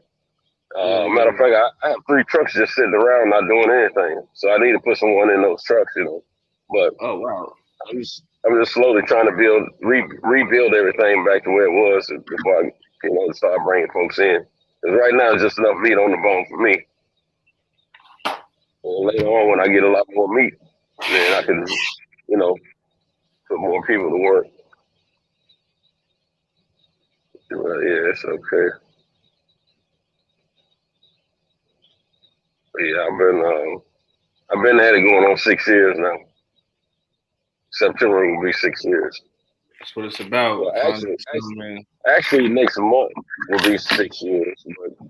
Matter of fact, I have 3 trucks just sitting around not doing anything, so I need to put someone in those trucks, But
oh wow,
I'm just slowly trying to rebuild everything back to where it was before I start bringing folks in. Because right now it's just enough meat on the bone for me. And later on, when I get a lot more meat, then I can, put more people to work. Yeah, it's okay. Yeah, I've been at it going on 6 years now. September will be 6 years.
That's what it's about.
Well, actually, next month will be 6 years. But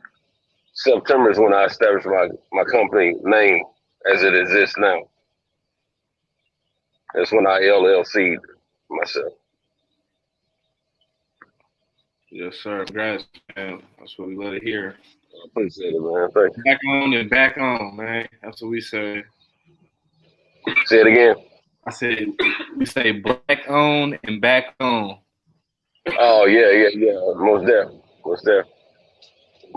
September is when I established my company name as it exists now. That's when I LLC'd myself.
Yes, sir. Congrats, man. That's what we let it hear.
I appreciate it, man. Thank you.
Back on and back on, man. That's what we say.
Say it again.
I said we say black on and back on.
Oh yeah. Most there.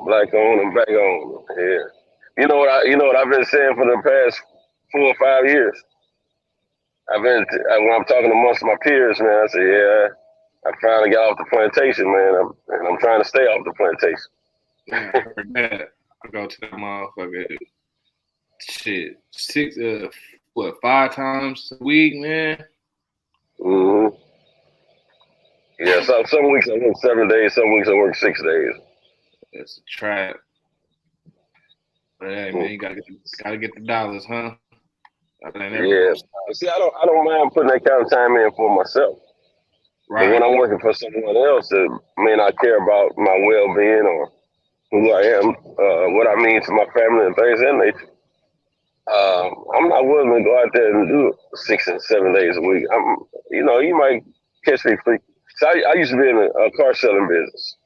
Black on and back on. Yeah. You know what I've been saying for the past 4 or 5 years. When I'm talking amongst my peers, man, I say, yeah, I finally got off the plantation, man, and I'm trying to stay off the plantation.
Yeah, I heard that. I go to that motherfucker. Shit, 5 times a week, man.
Mm-hmm. Yeah, so some weeks I work 7 days, some weeks I work 6 days.
It's a trap. But hey, man, you gotta get the dollars, huh?
Yeah. See, I don't mind putting that kind of time in for myself. Right. But when I'm working for someone else that may not care about my well-being or who I am, what I mean to my family and things of that nature, I'm not willing to go out there and do it 6 and 7 days a week. You might catch me free. So I used to be in a car selling business.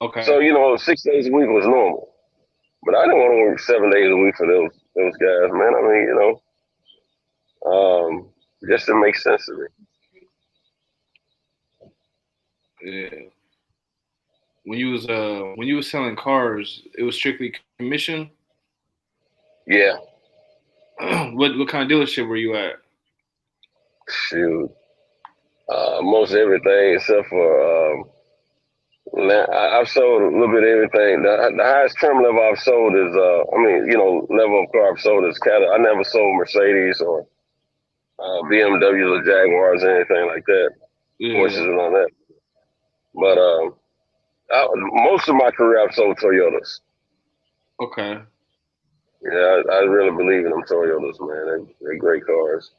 Okay.
So 6 days a week was normal, but I didn't want to work 7 days a week for those guys, man. I mean, just to make sense of it.
Yeah. When you was selling cars, it was strictly commission?
Yeah.
What kind of dealership were you at?
Shoot. Most everything except for I've sold a little bit of everything. The highest trim level I've sold is level of car I've sold is Cadillac. I never sold Mercedes or BMWs or Jaguars or anything like that. Porsches and all that. But most of my career I've sold Toyotas.
Okay.
Yeah, I really believe in them Toyotas, man. They're great cars.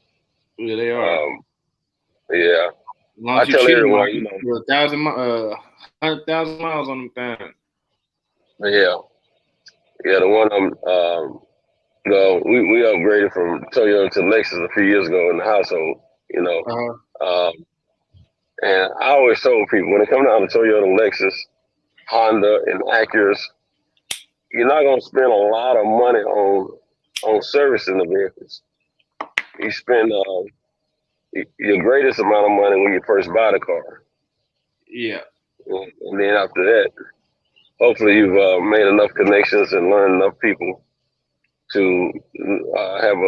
Yeah, they are.
Yeah.
I tell everyone, 100,000 miles on them things.
Yeah. Yeah, the one we upgraded from Toyota to Lexus a few years ago in the household, and I always told people when it comes down to Toyota, Lexus, Honda, and Acuras, you're not gonna spend a lot of money on servicing the vehicles. You spend your greatest amount of money when you first buy the car.
Yeah.
And then after that, hopefully you've made enough connections and learned enough people to have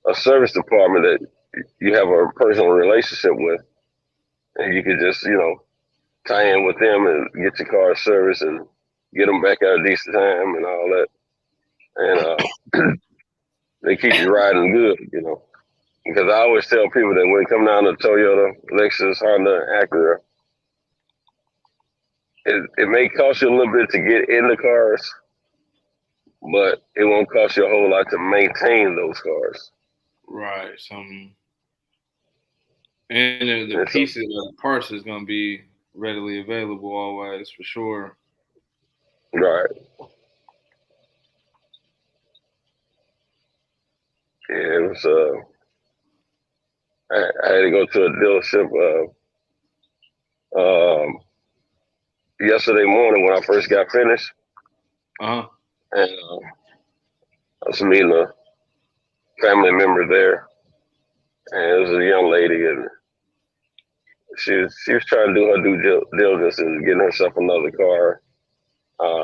a service department that you have a personal relationship with, and you could just tie in with them and get your car serviced and get them back at a decent time and all that, and they keep you riding good, because I always tell people that when it comes down to Toyota, Lexus, Honda, and Acura, it may cost you a little bit to get in the cars, but it won't cost you a whole lot to maintain those cars.
Right. And the pieces of the parts is going to be readily available always, for sure.
Right. cars. I had to go to a dealership yesterday morning when I first got finished.
Uh-huh.
And I was meeting a family member there, and it was a young lady, and she was trying to do her due diligence and getting herself another car.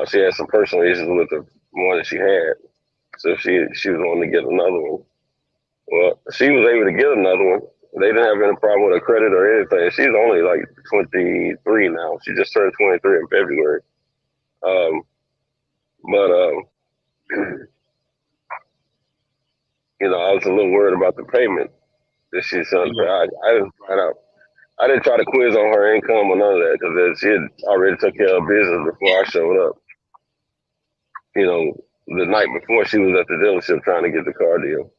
She had some personal issues with the one that she had, so she was wanting to get another one. Well, she was able to get another one. They didn't have any problem with her credit or anything. She's only like 23 now. She just turned 23 in February. You know, I was a little worried about the payment that she's on. I didn't try to quiz on her income or none of that because she had already took care of business before I showed up. You know, the night before she was at the dealership trying to get the car deal.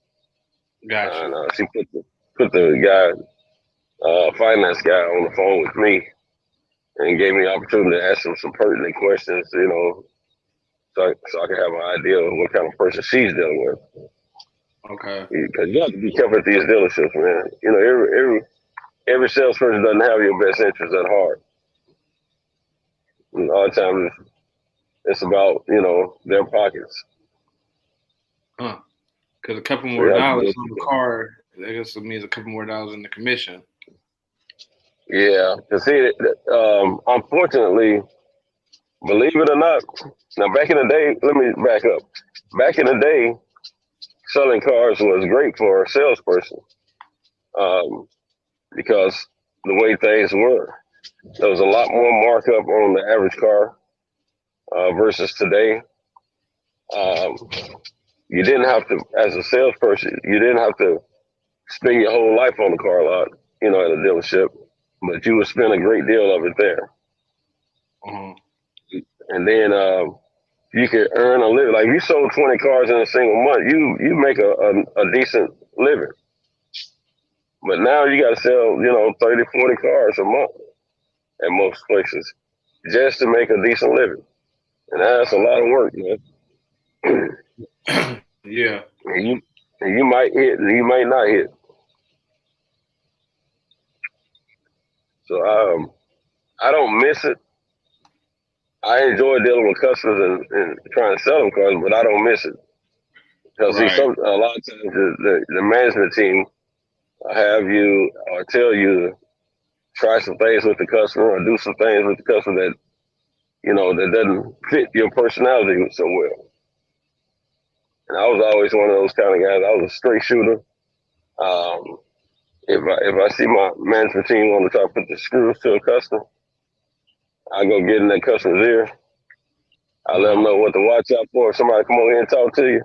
Gotcha.
And she put the guy, finance guy, on the phone with me and gave me the opportunity to ask him some pertinent questions, you know, so I can have an idea of what kind of person she's dealing with.
Okay.
Because you have to be careful at these dealerships, man. You know, every salesperson doesn't have your best interest at heart. And a lot of times it's about, you know, their pockets.
Huh. Because a couple more dollars on the car, I guess it means a couple more dollars in the commission.
Yeah. Because see, unfortunately, believe it or not, now back in the day, let me back up. Back in the day, selling cars was great for a salesperson because the way things were. There was a lot more markup on the average car versus today. You didn't have to, as a salesperson, you didn't have to spend your whole life on the car lot, you know, at a dealership, but you would spend a great deal of it there.
Mm-hmm.
And then you could earn a living. Like if you sold 20 cars in a single month, you make a decent living. But now you got to sell, you know, 30, 40 cars a month at most places just to make a decent living. And that's a lot of work, man.
Yeah.
And you might hit and you might not hit. So I don't miss it. I enjoy dealing with customers and trying to sell them cars, but I don't miss it. Because
right.
a lot of times the management team have you or tell you to try some things with the customer or do some things with the customer that, you know, that doesn't fit your personality so well. And I was always one of those kind of guys. I was a straight shooter. If I see my management team want to try to put the screws to a customer, I go get in that customer's ear. I let them know what to watch out for if somebody come over here and talk to you.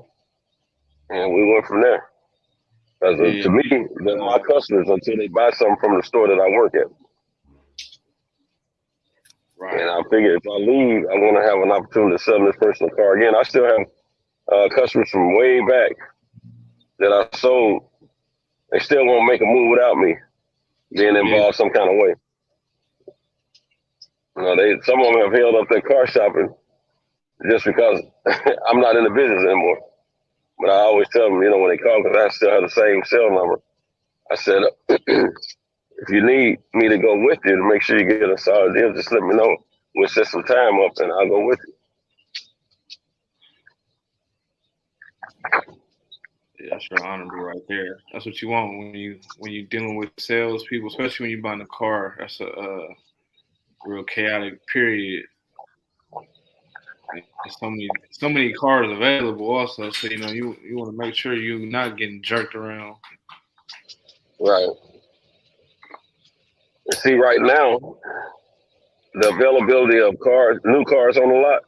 And we went from there. Because to me, they're my customers until they buy something from the store that I work at.
Right.
And I figure if I leave, I want to have an opportunity to sell this person a car again. I still have customers from way back that I sold. They still won't make a move without me being involved some kind of way. You know, some of them have held up their car shopping just because I'm not in the business anymore. But I always tell them, you know, when they call, because I still have the same cell number, I said, if you need me to go with you to make sure you get a solid deal, just let me know. We'll set some time up and I'll go with you.
Yeah, that's your honorable right there. That's what you want when you're dealing with sales people, especially when you're buying a car. That's a real chaotic period. There's so many cars available also, so you know you want to make sure you're not getting jerked around.
Right. And see, right now, the availability of cars, new cars on the lot,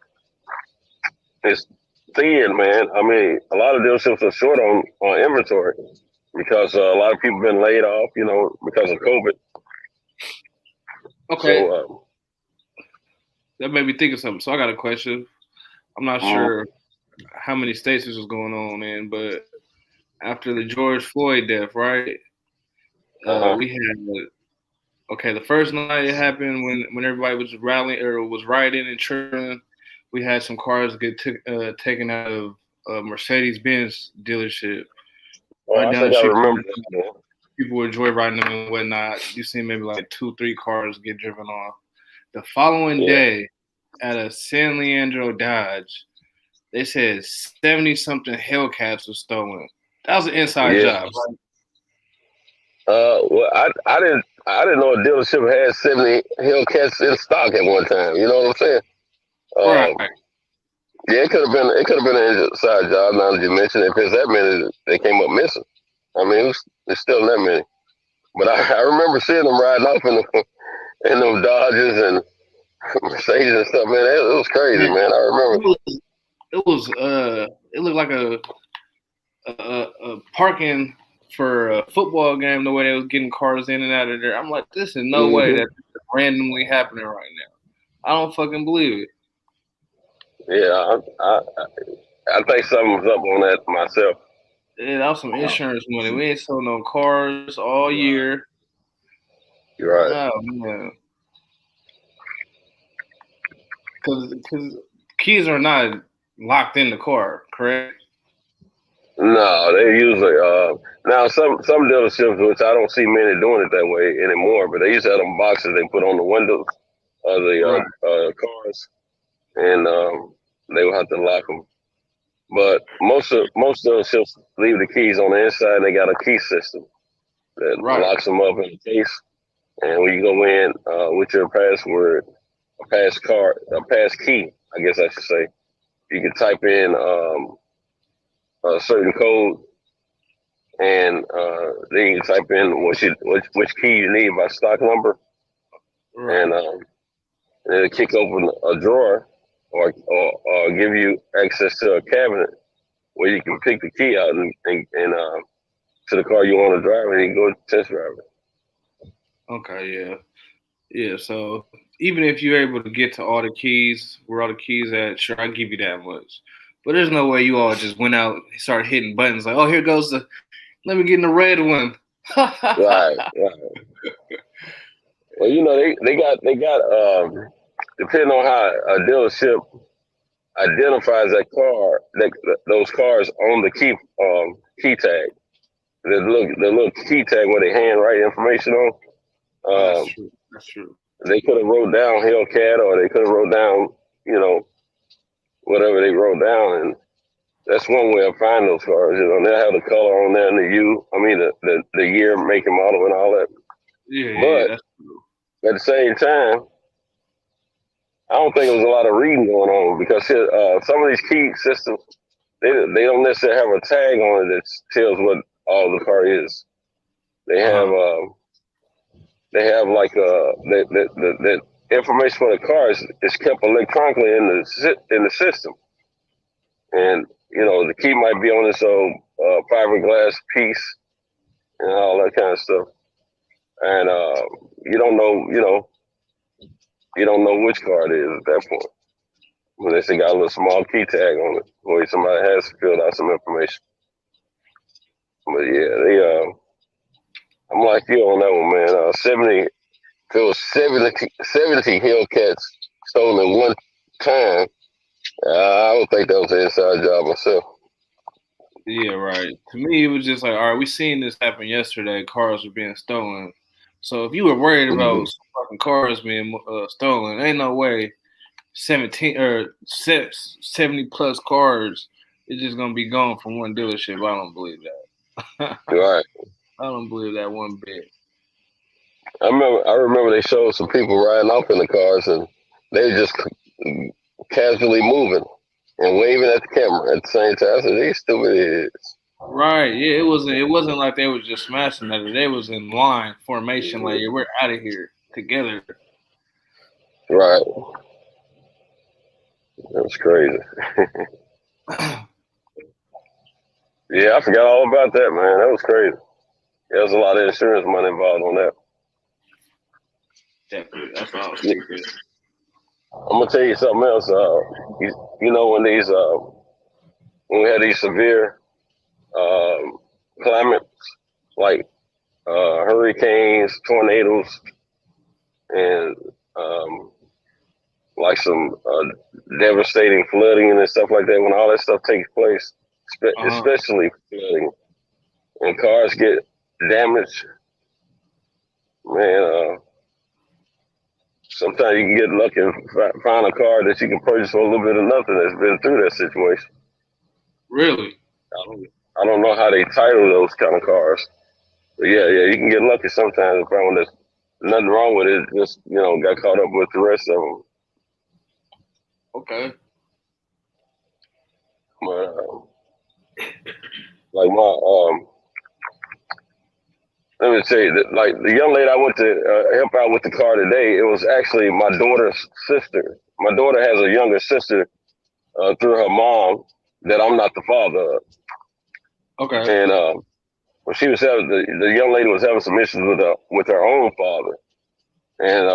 is thin, man. I mean, a lot of dealerships are short on inventory because a lot of people have been laid off, you know, because of COVID.
Okay.
So,
that made me think of something. So I got a question. I'm not sure how many states this was going on in, but after the George Floyd death, right? We had the first night it happened when everybody was rallying or was rioting and tripping. We had some cars get taken out of Mercedes-Benz dealership. right
I
down
think
the
I
street.
remember that.
People were joyriding them and whatnot. You see maybe like 2-3 cars get driven off. The following day, at a San Leandro Dodge, they said 70-something Hellcats was stolen. That was an inside job.
Well, I didn't know a dealership had 70 Hellcats in stock at one time. You know what I'm saying?
Right.
Yeah, it could have been an inside job. Now that you mentioned it, if it's that many, they came up missing. I mean, it's still that many. But I remember seeing them riding off in those Dodges and Mercedes and stuff. Man, it was crazy, man. I remember.
It looked like a parking for a football game. The way they was getting cars in and out of there, I'm like, this is no way that this is randomly happening right now. I don't fucking believe it.
Yeah, I think something was up on that myself.
Yeah, that was some insurance money. We ain't sold no cars all year.
You're right.
Oh man, because keys are not locked in the car, correct?
No, they usually now some dealerships, which I don't see many doing it that way anymore, but they used to have them boxes they put on the windows of the cars, and they would have to lock them. But most dealerships leave the keys on the inside. And they got a key system that locks them up in a case, and when you go in with your password, a pass key, I guess I should say, you can type in a certain code, and then you can type in which key you need by stock number, and it'll kick open a drawer or give you access to a cabinet where you can pick the key out and to the car you want to drive, and you go test drive it.
Okay, yeah. So even if you're able to get to all the keys, where all the keys at, sure, I'll give you that much. But there's no way you all just went out and started hitting buttons like, oh, here goes let me get in the red one.
Right. Well, you know, they got depending on how a dealership identifies that car, those cars on the key tag. The little key tag where they handwrite information on.
That's true.
They could have wrote down Hellcat, or they could have wrote down, whatever they wrote down, and that's one way of finding those cars. They'll have the color on there and the year, make, and model, and all that.
Yeah, that's true.
At the same time, I don't think there was a lot of reading going on, because some of these key systems, they don't necessarily have a tag on it that tells what all the car is. They have like the information for the car is kept electronically in the system, and the key might be on this old fiberglass piece and all that kind of stuff, and you don't know which car it is at that point. Unless they got a little small key tag on it, where somebody has filled out some information. But yeah, I'm like you on that one, man. 70 Hellcats stolen in one time. I don't think that was an inside job myself.
Yeah, right. To me, it was just like, all right, we seen this happen yesterday. Cars were being stolen. So if you were worried about fucking cars being stolen, ain't no way 70 plus cars is just gonna be gone from one dealership. I don't believe that.
Right.
I don't believe that one bit.
I remember they showed some people riding off in the cars, and they were just casually moving and waving at the camera at the same time. I said, these stupid idiots.
Right. Yeah, it wasn't like they was just smashing at it. They was in line formation, like, we're out of here together.
Right. That was crazy. Yeah, I forgot all about that, man. That was crazy. There was a lot of insurance money involved on that.
Definitely. That's what I was thinking.
I'm gonna tell you something else. When we had these severe climates, like hurricanes, tornadoes, and like some devastating flooding and stuff like that, when all that stuff takes place, especially flooding, and cars get damaged, man, sometimes you can get lucky and find a car that you can purchase for a little bit of nothing that's been through that situation.
Really?
I don't know how they title those kind of cars. But yeah, you can get lucky sometimes and find one that's nothing wrong with it. Just, got caught up with the rest of them.
Okay.
But, like let me tell you, like the young lady I went to help out with the car today, it was actually my daughter's sister. My daughter has a younger sister through her mom that I'm not the father of.
Okay.
And when she was having, the young lady was having some issues with her own father. And,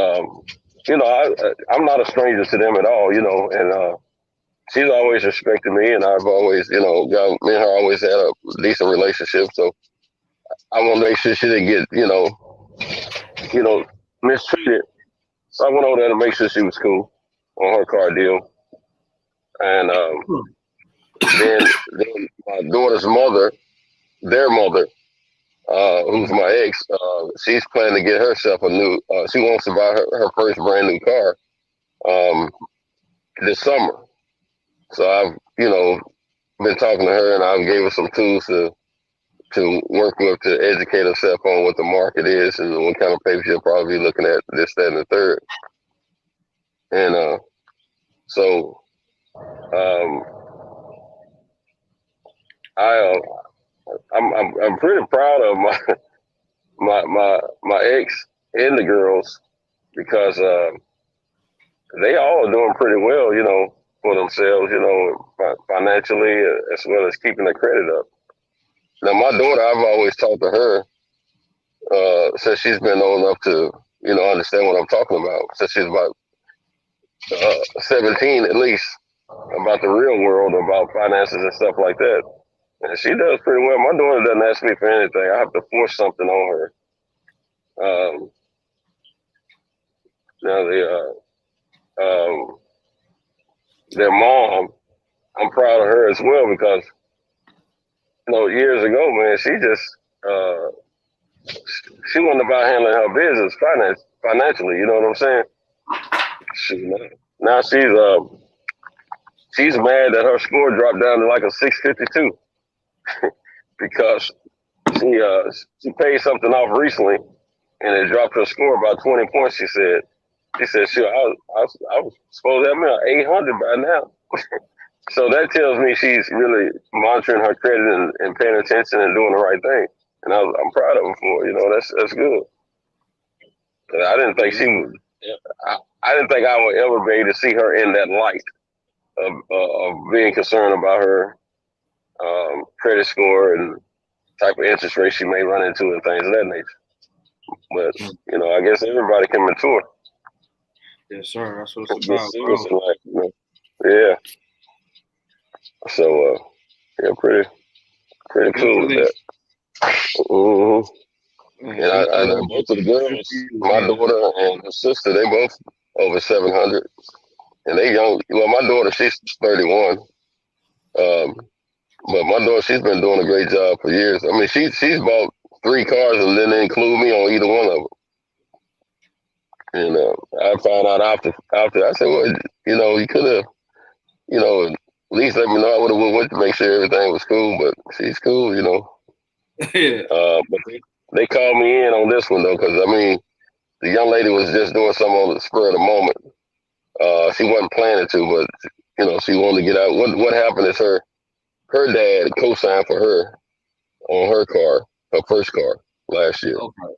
I'm not a stranger to them at all, and she's always respected me, and I've always, me and her always had a decent relationship. So I want to make sure she didn't get, mistreated. So I went over there to make sure she was cool on her car deal. And then my daughter's mother, their mother, who's my ex, she's planning to get herself a new, she wants to buy her first brand new car this summer. So I've, been talking to her, and I gave her some tools to work with to educate herself on what the market is and what kind of paper she'll probably be looking at, this, that, and the third. And so I'm pretty proud of my ex and the girls, because they all are doing pretty well, for themselves, financially, as well as keeping their credit up. Now, my daughter, I've always talked to her since she's been old enough to, understand what I'm talking about. Since she's about 17 at least, about the real world, about finances and stuff like that. And she does pretty well. My daughter doesn't ask me for anything. I have to force something on her. Now, their mom, I'm proud of her as well, because, years ago, man, she just, she wasn't about handling her business financially, you know what I'm saying? Now she's mad that her score dropped down to like a 652 because she paid something off recently, and it dropped her score about 20 points, she said. She said, sure, I was supposed to have been 800 by now. So that tells me she's really monitoring her credit and paying attention and doing the right thing. And I'm proud of her for it. That's good. I didn't think she would. I didn't think I would ever be able to see her in that light of being concerned about her credit score and type of interest rate she may run into and things of that nature. But I guess everybody can mature.
Yes, sir. That's what it's about.
Life, yeah. So pretty cool with that. Mm-hmm. And I know both of the girls, my daughter and her sister, they both over 700, and they young. Well, my daughter, she's 31, but my daughter, she's been doing a great job for years. I mean, she's bought 3 cars and didn't include me on either one of them. And I found out after I said, well, you could have, at least let me know. I would have went to make sure everything was cool, but she's cool,
Yeah.
But they called me in on this one though, because I mean, the young lady was just doing something on the spur of the moment. She wasn't planning to, but she wanted to get out. What happened is her dad co-signed for her on her car, her first car last year.
Okay.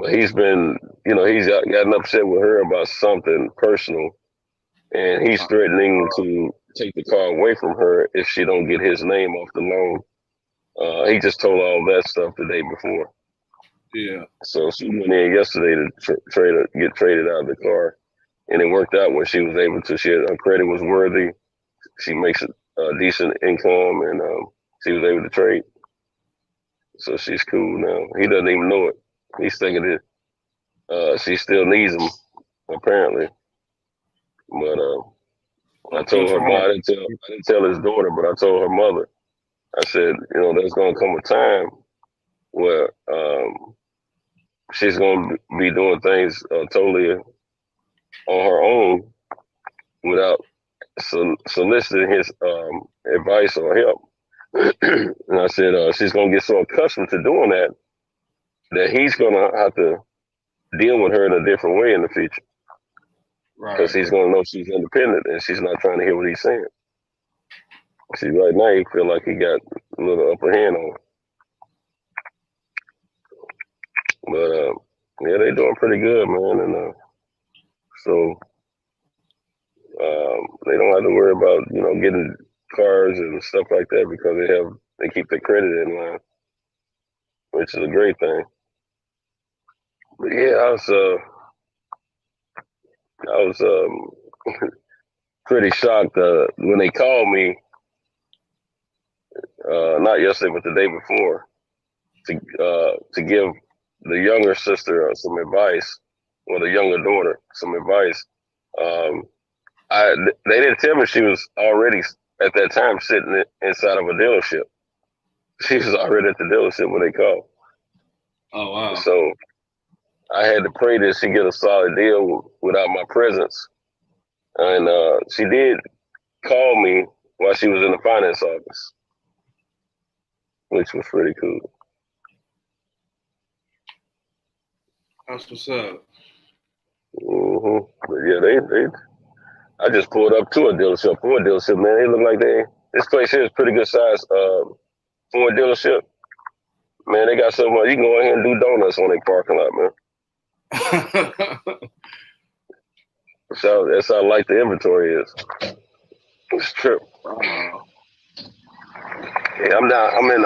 But he's been, he's gotten upset with her about something personal, and he's threatening to take the car away from her if she don't get his name off the loan. He just told all that stuff the day before.
Yeah.
So she went in yesterday to get traded out of the car, and it worked out where she was able to. Her credit was worthy. She makes a decent income, and she was able to trade. So she's cool now. He doesn't even know it. He's thinking that she still needs him, apparently. But I told her mom. I didn't tell his daughter, but I told her mother. I said, there's going to come a time where she's going to be doing things totally on her own without soliciting his advice or help. And I said, she's going to get so accustomed to doing that he's going to have to deal with her in a different way in the future. Because he's going to know she's independent and she's not trying to hear what he's saying. See, right now, he feel like he got a little upper hand on her. But, yeah, they doing pretty good, man. And so they don't have to worry about, getting cars and stuff like that because they keep their credit in line, which is a great thing. But yeah, I was pretty shocked when they called me, not yesterday, but the day before, to give the younger sister some advice, or the younger daughter some advice. They didn't tell me she was already at that time sitting inside of a dealership. She was already at the dealership when they called.
Oh wow!
So I had to pray that she get a solid deal without my presence. And she did call me while she was in the finance office, which was pretty cool.
That's what's up.
Mm-hmm. But yeah, I just pulled up to a dealership, Ford dealership, man. They look like this place here is pretty good size Ford dealership. Man, they got so much. You can go ahead and do donuts on their parking lot, man. That's how light the inventory is. It's true. Yeah, I'm in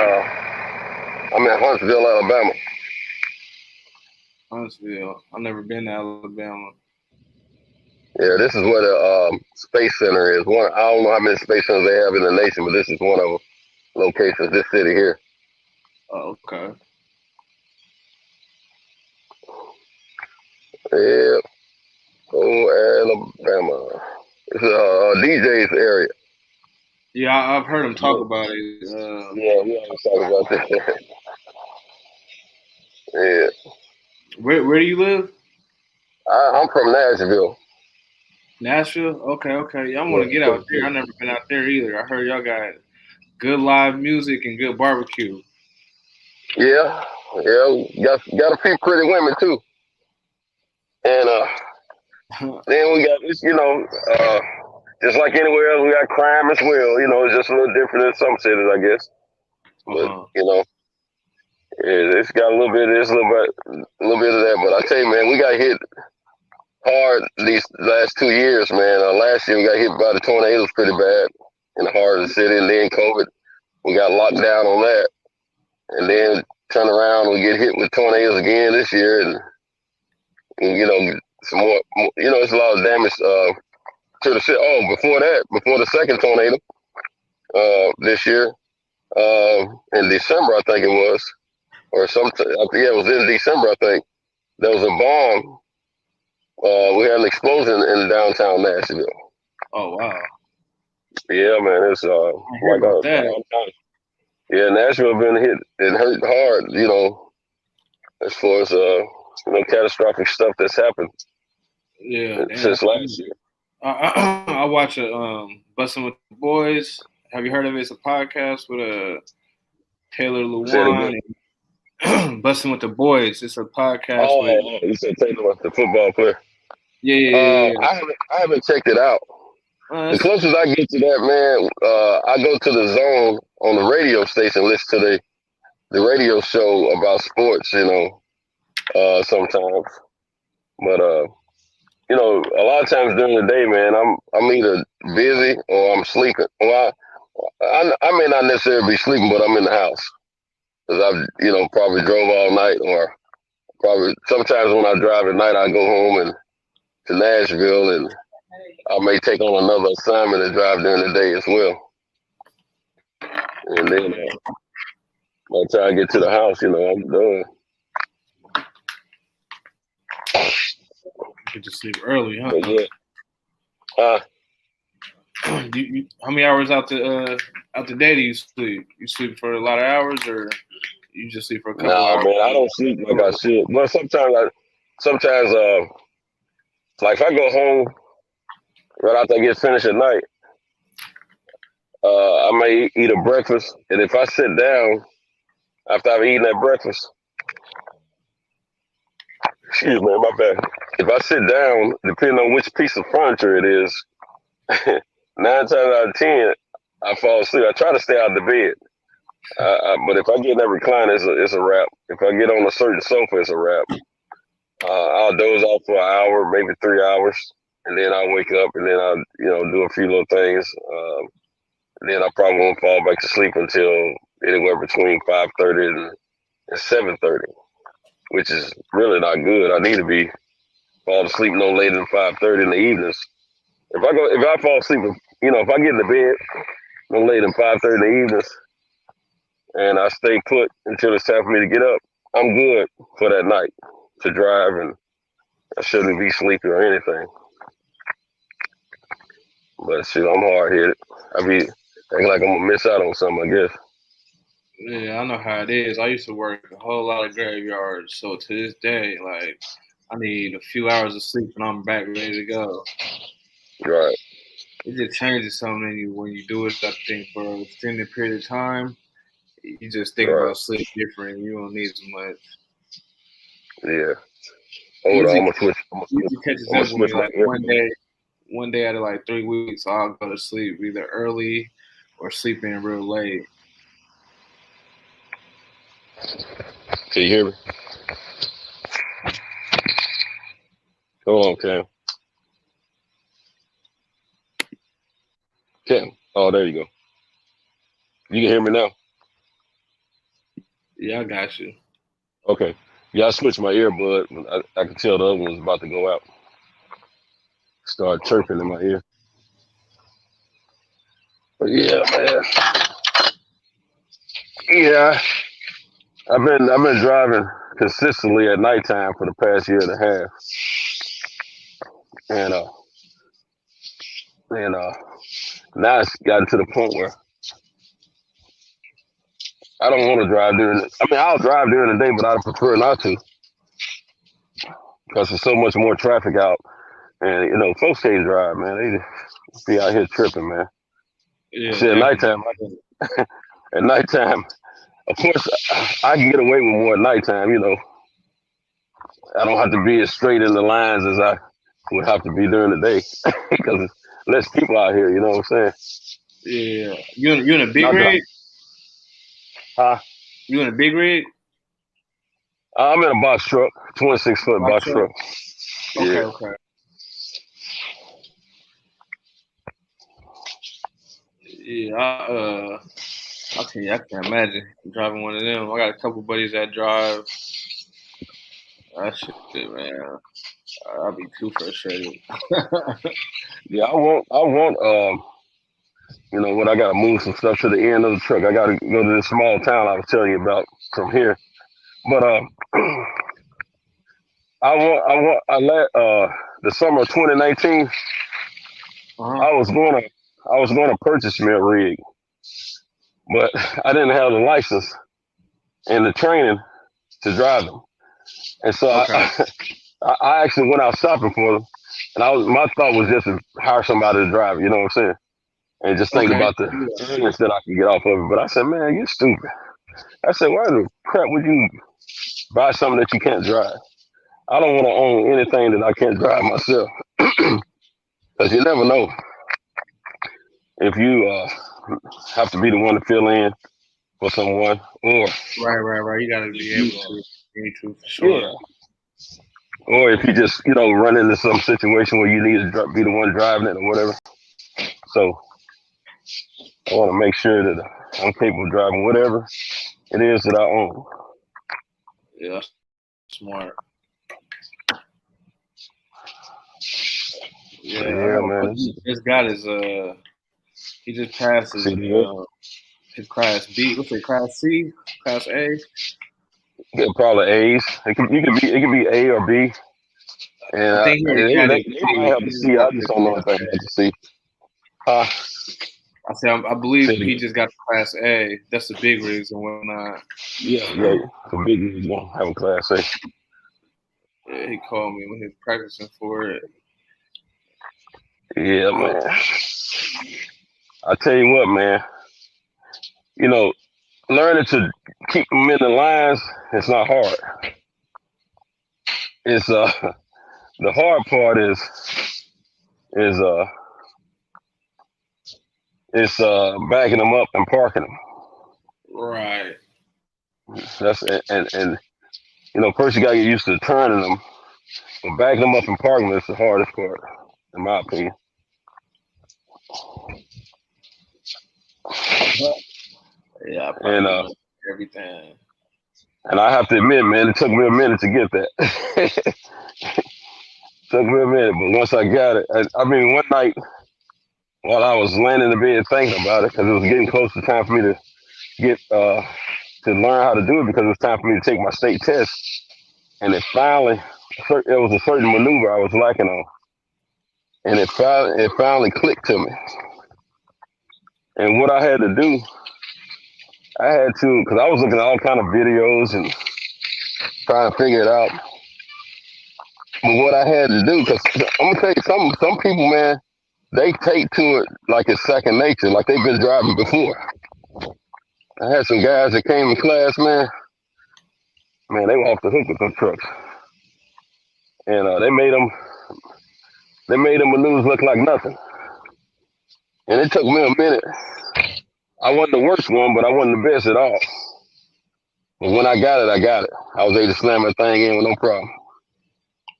Huntsville, Alabama.
Huntsville. I've never been to Alabama.
Yeah, this is where the Space Center is. I don't know how many space centers they have in the nation, but this is one of them locations. This city here.
Oh, okay.
Yeah. Oh, Alabama. It's DJ's area.
Yeah, I've heard him talk about it.
Yeah, we always talk about that. Yeah.
Where do you live?
I'm from Nashville.
Nashville? Okay. Y'all want to get out there. I've never been out there either. I heard y'all got good live music and good barbecue.
Yeah. Got a few pretty women too. And then we got just like anywhere else, we got crime as well. It's just a little different in some cities, I guess. But it's got a little bit of this, a little bit of that. But I tell you, man, we got hit hard these last 2 years, man. Last year we got hit by the tornadoes pretty bad in the heart of the city, and then COVID, we got locked down on that, and then turn around, we get hit with tornadoes again this year, and some more. It's a lot of damage to the city. Oh, before the second tornado this year, in December, I think it was, or sometime. Yeah, it was in December, I think. There was a bomb. We had an explosion in downtown Nashville.
Oh wow!
Yeah, man, it's yeah, Nashville been hit. It hurt hard, as far as catastrophic stuff that's happened.
Yeah,
since last year.
I watch Bussin' with the Boys. Have you heard of it? It's a podcast with Taylor Lewan. Bussin' with the Boys. It's a podcast.
You said Taylor, the football player.
Yeah.
I haven't checked it out. The closest I get to that, man, I go to the Zone on the radio station, listen to the radio show about sports, sometimes. But a lot of times during the day, man, I'm either busy or I'm sleeping. Well, I may not necessarily be sleeping, but I'm in the house because I've probably drove all night, or probably sometimes when I drive at night, I go home and to Nashville, and I may take on another assignment and drive during the day as well. And then by the time I get to the house, I'm done.
Get to sleep early, huh?
But yeah.
how many hours out the day do you sleep? You sleep for a lot of hours, or you just sleep for a couple hours?
Nah, man, I don't sleep like I should. Well, sometimes, like if I go home right after I get finished at night, I may eat a breakfast, and if I sit down after I've eaten that breakfast, excuse me, my bad. If I sit down, depending on which piece of furniture it is, 9 times out of 10, I fall asleep. I try to stay out of the bed. But if I get in that recliner, it's a wrap. If I get on a certain sofa, it's a wrap. I'll doze off for an hour, maybe 3 hours, and then I'll wake up and then I'll, do a few little things. Then I probably won't fall back to sleep until anywhere between 5:30 and 7:30, which is really not good. I need to fall asleep no later than 5:30 in the evenings. If I fall asleep, if I get in the bed no later than 5:30 in the evenings, and I stay put until it's time for me to get up, I'm good for that night to drive, and I shouldn't be sleepy or anything. But shit, I'm hard headed. I be acting like I'm gonna miss out on something, I guess.
Yeah, I know how it is. I used to work a whole lot of graveyards, so to this day, like I need a few hours of sleep and I'm back ready to go.
Right.
It just changes something in you when you do it. I think for an extended period of time, you just think about sleep different. You don't need as much.
Yeah. Hold on, I'm gonna switch.
Like one day out of like 3 weeks, I'll go to sleep either early or sleep in real late.
Can you hear me? Hold on, Cam. Cam. Oh, there you go. You can hear me now?
Yeah, I got you.
Okay. Yeah, I switched my earbud. I could tell the other one was about to go out. Started chirping in my ear. But yeah, man. Yeah. I've been driving consistently at nighttime for the past year and a half. And now it's gotten to the point where I don't want to drive I'll drive during the day, but I'd prefer not to. Because there's so much more traffic out. And, folks can't drive, man. They just be out here tripping, man.
Yeah,
see, at nighttime, of course, I can get away with more at nighttime, I don't have to be as straight in the lines as I would have to be during the day. Because there's less people out here, you know what I'm saying?
Yeah. You in a big rig?
Huh?
You in a big rig?
I'm in a box truck, 26-foot box truck.
Okay. Yeah, I can't imagine driving one of them. I got a couple buddies that drive. That shit, man. I'll be too frustrated.
Yeah, I want. When I gotta move some stuff to the end of the truck, I gotta go to this small town I was telling you about from here. But the summer of 2019, I was going to purchase me a rig, but I didn't have the license and the training to drive them, and so I actually went out shopping for them, and my thought was just to hire somebody to drive it, you know what I'm saying, and just think about the earnings that I could get off of it. But I said, man, you're stupid. I said, why the crap would you buy something that you can't drive? I don't want to own anything that I can't drive myself, because you never know if you have to be the one to fill in for someone, or
right. You gotta be able to. You need to, for sure.
Yeah. Or if you just run into some situation where you need to be the one driving it or whatever. So I want to make sure that I'm capable of driving whatever it is that I own.
Yeah, smart. Yeah,
man.
This guy is he just passed his class B. What's it? Class C? Class A?
Yeah, probably A's. It can be A or B. And they might have the C. I just don't know if they have the C. I
said I believe he just got Class A. That's the big rigs and whatnot.
Yeah, the big rigs don't have a Class A.
Yeah, he called me when he was practicing for it.
Yeah, man. I tell you what, man. You know, learning to keep them in the lines, it's not hard. It's the hard part is backing them up and parking them.
Right.
That's and you know, first you gotta get used to turning them, but backing them up and parking them is the hardest part, in my opinion.
Yeah,
and
everything.
And I have to admit, man, it took me a minute to get that. Took me a minute, but once I got it, I mean, one night while I was laying in the bed thinking about it, because it was getting close to time for me to get to learn how to do it, because it was time for me to take my state test, and it was a certain maneuver I was lacking on, and it finally clicked to me. And what I had to do, because I was looking at all kind of videos and trying to figure it out. But what I had to do, because I'm gonna tell you, some people, man, they take to it like it's second nature, like they've been driving before. I had some guys that came in class, man, they were off the hook with them trucks. And they made them maneuvers look like nothing. And it took me a minute. I wasn't the worst one, but I wasn't the best at all. But when I got it, I got it. I was able to slam that thing in with no problem.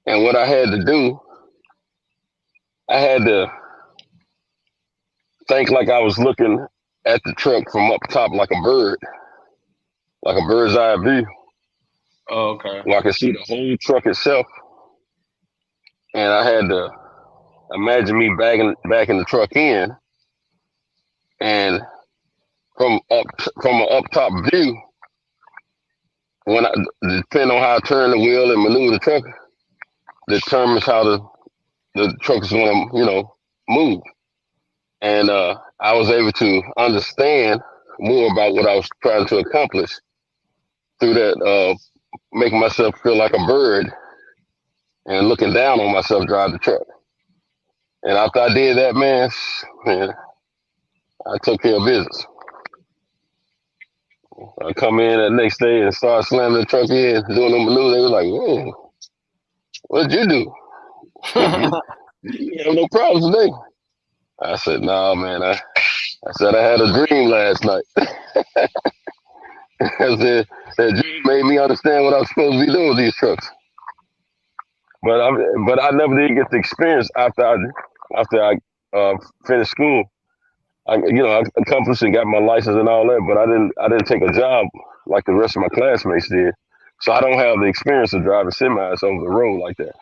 And what I had to do, I had to think like I was looking at the truck from up top like a bird, like a bird's eye view.
Oh, okay.
Where I could see the whole truck itself. And I had to imagine me backing the truck in, and from an up top view, depending on how I turn the wheel and maneuver the truck, determines how the truck is going to, move. And I was able to understand more about what I was trying to accomplish through that, making myself feel like a bird and looking down on myself drive the truck. And after I did that, man, I took care of business. I come in that next day and start slamming the truck in, doing the maneuver. They were like, "Whoa, what did you do? You have no problems today." I said, "Nah, man. I said I had a dream last night." I said that dream made me understand what I was supposed to be doing with these trucks. But I never did get the experience after I finished school. I accomplished and got my license and all that, but I didn't take a job like the rest of my classmates did. So I don't have the experience of driving semis over the road like that.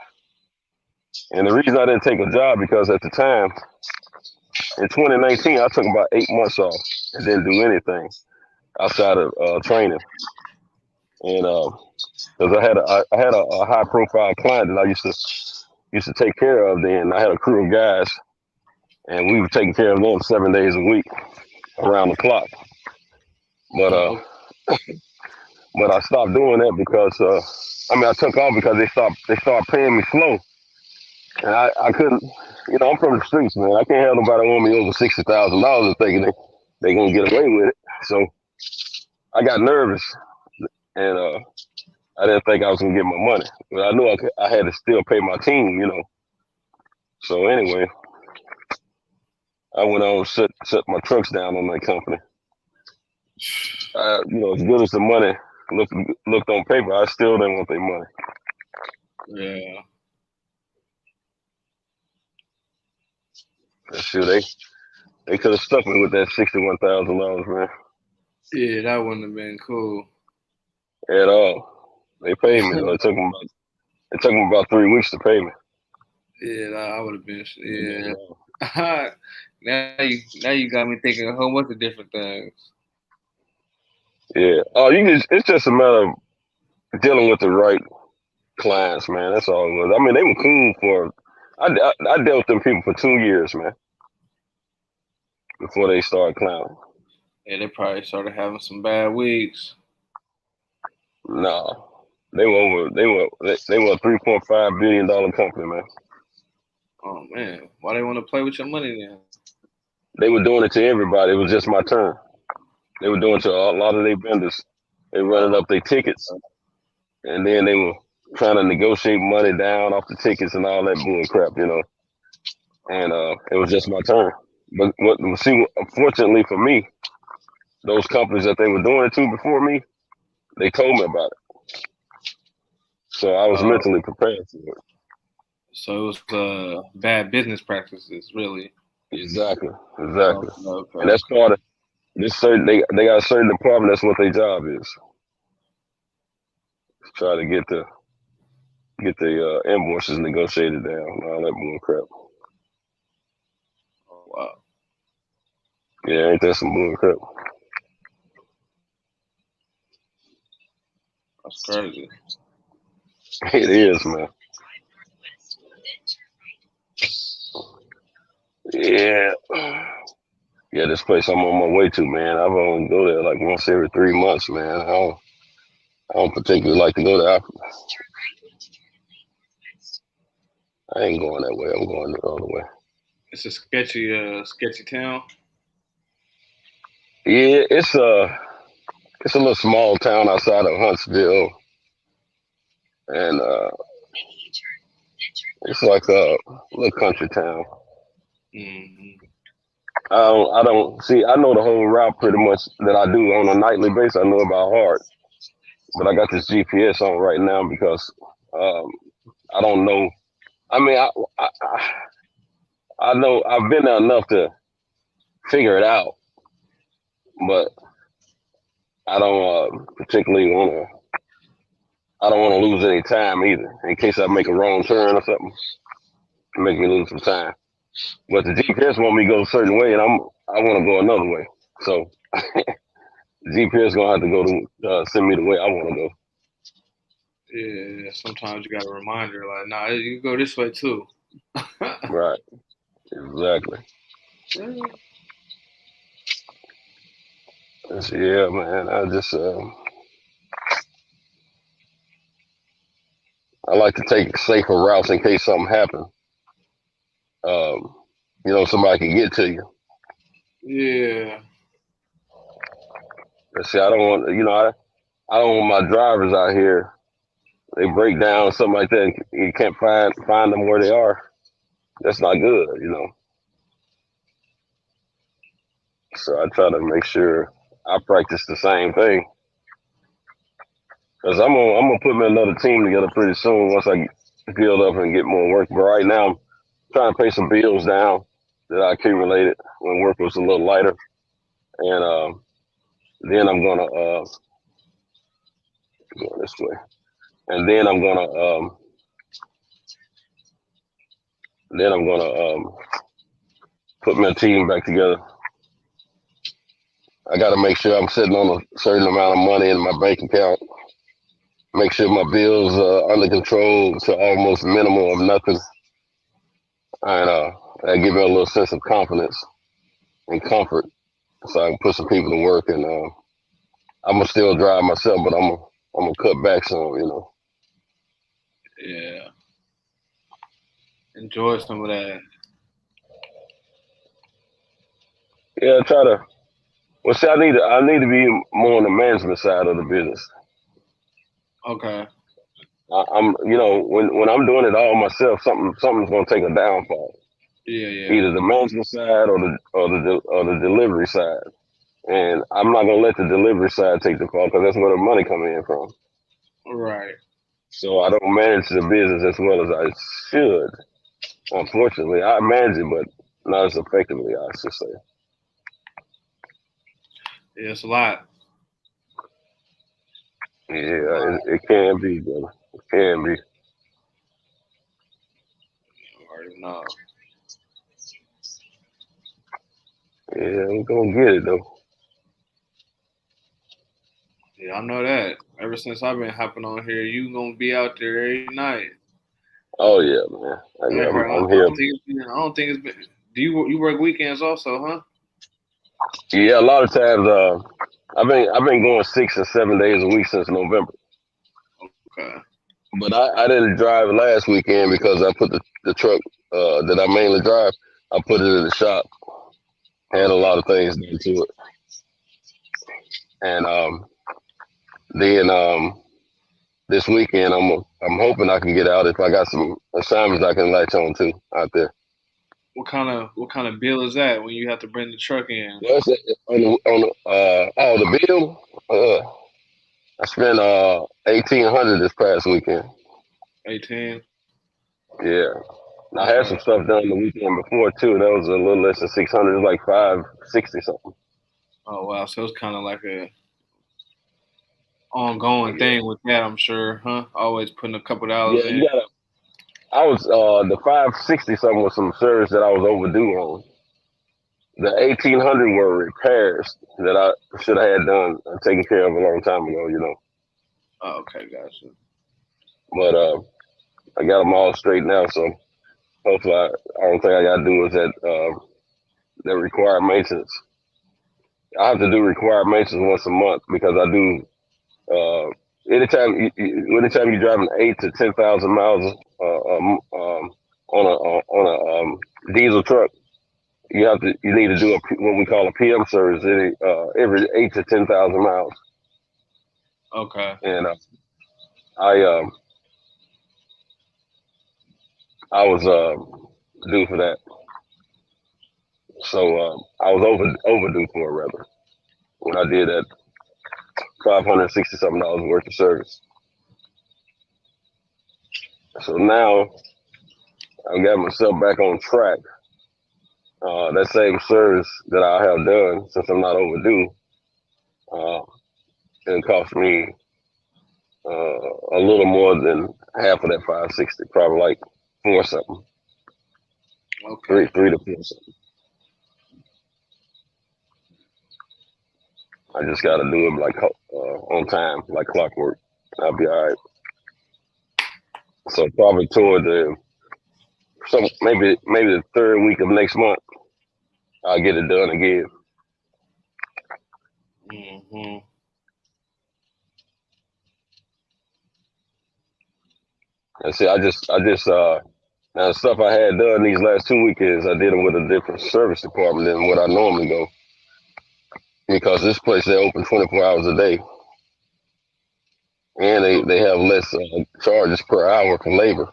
And the reason I didn't take a job, because at the time, in 2019, I took about 8 months off and didn't do anything outside of training. And because I had a high profile client that I used to take care of then. I had a crew of guys, and we were taking care of them 7 days a week, around the clock. But I stopped doing that because I took off because they started paying me slow, and I couldn't. I'm from the streets, man. I can't have nobody owe me over $60,000 and thinking they gonna get away with it. So I got nervous, and I didn't think I was gonna get my money, but I knew I had to still pay my team, So anyway, I went on and set my trucks down on that company. As good as the money looked on paper, I still didn't want their money.
Yeah.
Shoot, they could have stuck me with that $61,000, man.
Yeah, that wouldn't have been cool
at all. They paid me though. It took them about 3 weeks to pay me.
Yeah, I would have been. Yeah. Now you got me thinking a whole bunch of different things.
Yeah. Oh, it's just a matter of dealing with the right clients, man. That's all it was. I mean, they were cool for. I dealt with them people for 2 years, man. before they start clowning.
Yeah, they probably started having some bad weeks.
No. They were a $3.5 billion company, man.
Oh man, why they want to play with your money then?
They were doing it to everybody. It was just my turn. They were doing it to a lot of their vendors. They running up their tickets, and then they were trying to negotiate money down off the tickets and all that bull crap, you know. And it was just my turn. But fortunately for me, those companies that they were doing it to before me, they told me about it. So I was mentally prepared for it.
So it was bad business practices, really.
Exactly.
Okay.
And that's part of this. They got a certain department. That's what their job is. Try to get the invoices negotiated down and all that bull crap.
Oh, wow.
Yeah, ain't that some bull crap?
That's crazy.
It is, man. Yeah. Yeah, this place I'm on my way to, man. I've only go there like once every 3 months, man. I don't particularly like to go there. I ain't going that way. I'm going the other way.
It's a sketchy town.
Yeah, it's a little small town outside of Huntsville, and it's like a little country town.
Mm-hmm.
I don't see. I know the whole route pretty much that I do on a nightly basis. I know about Hearn, but I got this GPS on right now because I don't know. I mean, I know I've been there enough to figure it out, but I don't particularly want to. I don't want to lose any time either, in case I make a wrong turn or something. Make me lose some time. But the GPS want me to go a certain way, and I want to go another way. So the GPS gonna have to go to send me the way I want to go.
Yeah, sometimes you got a reminder like, nah, you go this way too.
Right. Exactly. Yeah, man. I just I like to take safer routes in case something happens. Somebody can get to you.
Yeah.
But see, I don't want I don't want my drivers out here. They break down or something like that. And you can't find them where they are. That's not good, So I try to make sure I practice the same thing. Cause I'm gonna put me another team together pretty soon once I build up and get more work. But right now I'm trying to pay some bills down that I accumulated when work was a little lighter, and then I'm gonna go this way, and then I'm gonna put my team back together. I got to make sure I'm sitting on a certain amount of money in my bank account. Make sure my bills are under control to almost minimal of nothing, and that give me a little sense of confidence and comfort, so I can put some people to work. And I'm gonna still drive myself, but I'm gonna cut back some,
Yeah. Enjoy some of that.
Yeah, try to. Well, see, I need to be more on the management side of the business.
Okay.
I'm, when I'm doing it all myself, something's gonna take a downfall.
Yeah.
Either the management side or the delivery side, and I'm not gonna let the delivery side take the fall because that's where the money coming in from.
Right.
So I don't manage the business as well as I should. Unfortunately, I manage it, but not as effectively, I should say.
Yeah, it's a lot.
Yeah, it can be, brother. It can be.
I already know.
Yeah, we're gonna get it though.
Yeah, I know that. Ever since I've been hopping on here, you gonna be out there every night.
Oh yeah, man. I'm here.
I don't think it's been. Do you work weekends also, huh?
Yeah, a lot of times. I've been going 6 and 7 days a week since November.
Okay.
But I didn't drive last weekend because I put the truck that I mainly drive. I put it in the shop. Had a lot of things done to it, and then this weekend I'm hoping I can get out if I got some assignments I can latch on to out there.
What kind of bill is that when you have to bring the truck in?
Well, the bill. I spent $1,800 this past weekend.
18.
Yeah, I had some stuff done the weekend before too. That was a little less than 600. It was like 560 something.
Oh wow, so it's kind of like a ongoing thing with that, I'm sure, huh? Always putting a couple dollars
Yeah,
in.
you gotta. I was the 560 something was some service that I was overdue on. The 1,800 were repairs that I should have had done and taken care of a long time ago.
Oh, okay, gotcha.
But I got them all straight now, so hopefully I don't think I got to do is that required maintenance. I have to do required maintenance once a month because I do. Anytime you're driving 8 to 10,000 miles on a diesel truck, you need to do what we call a PM service every 8 to 10,000 miles.
Okay.
And I was due for that, so I was overdue for it rather when I did that $560 something worth of service. So now I got myself back on track. That same service that I have done since I'm not overdue, it cost me a little more than half of that 560, probably like 4 something.
Okay.
3 to 4 something. I just got to do it like on time, like clockwork. I'll be all right. So probably toward maybe the third week of next month, I'll get it done again.
Mm-hmm.
And see, I just now the stuff I had done these last 2 weekends, I did them with a different service department than what I normally go, because this place they open 24 hours a day, and they have less charges per hour for labor.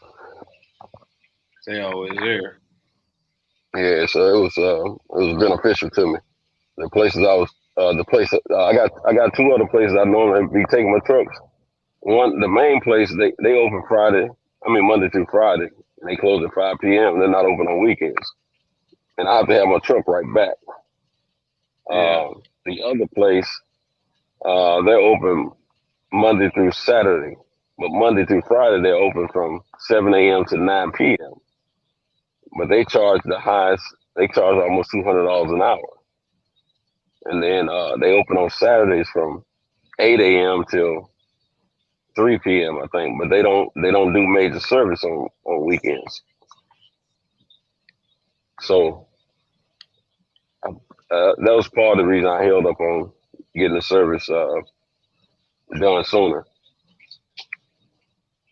They always there.
Yeah, so it was beneficial to me. The places I was I got 2 other places I normally be taking my trucks. The main place they open Monday through Friday. And they close at 5 p.m. They're not open on weekends, and I have to have my truck right back.
Yeah.
The other place, they're open Monday through Saturday, but Monday through Friday they're open from 7 a.m. to 9 p.m. But they charge the highest. They charge almost $200 an hour, and then they open on Saturdays from 8 a.m. till 3 p.m. I think, but they don't do major service on weekends. So that was part of the reason I held up on getting the service done sooner.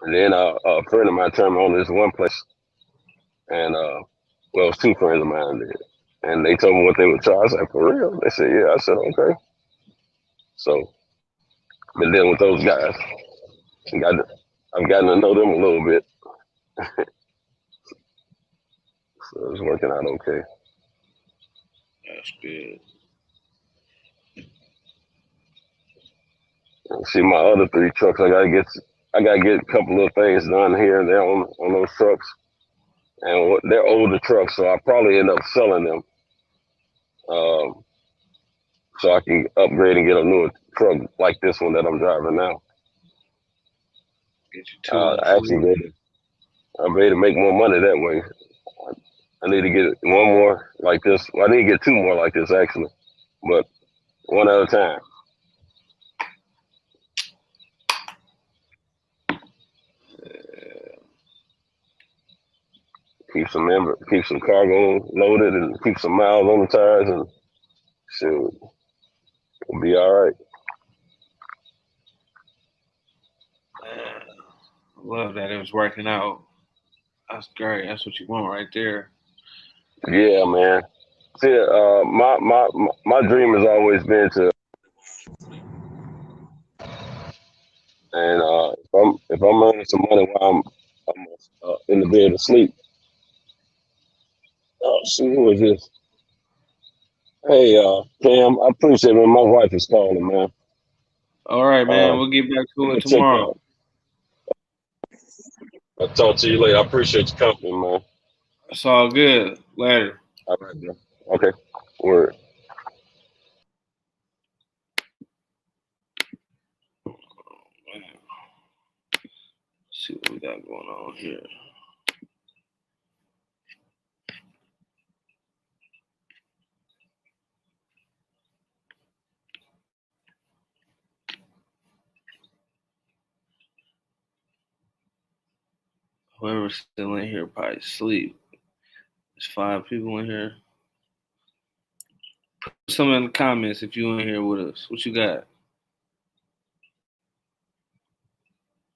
And then a friend of mine turned me on to this one place, and well, it was 2 friends of mine did, and they told me what they would charge. I was like, for real? They said, yeah. I said, okay. So been dealing with those guys. I've gotten to know them a little bit. So it's working out okay.
That's good.
And see, my other 3 trucks, I gotta get a couple of things done here and there on those trucks. And they're older trucks, so I'll probably end up selling them, so I can upgrade and get a newer truck like this one that I'm driving now.
Get you 2
Actually, I'm ready to make more money that way. I need to get one more like this. Well, I need to get 2 more like this actually, but one at a time. Keep some cargo loaded and keep some miles on the tires and Shoot, we'll be all right.
I love that it was working out. That's great. That's what you want right there.
Yeah, man. See, my dream has always been to, and if I'm earning some money while I'm in the bed asleep. Oh, shoot, who is this? Hey, Cam, I appreciate it, man. My wife is calling, man.
All right, man. We'll get back to it tomorrow.
I'll talk to you later. I appreciate your company, man.
It's all good. Later.
All right, bro. Okay. Word.
See what we got going on here. Whoever's still in here probably sleep. There's 5 people in here. Put some in the comments if you in here with us. What you got?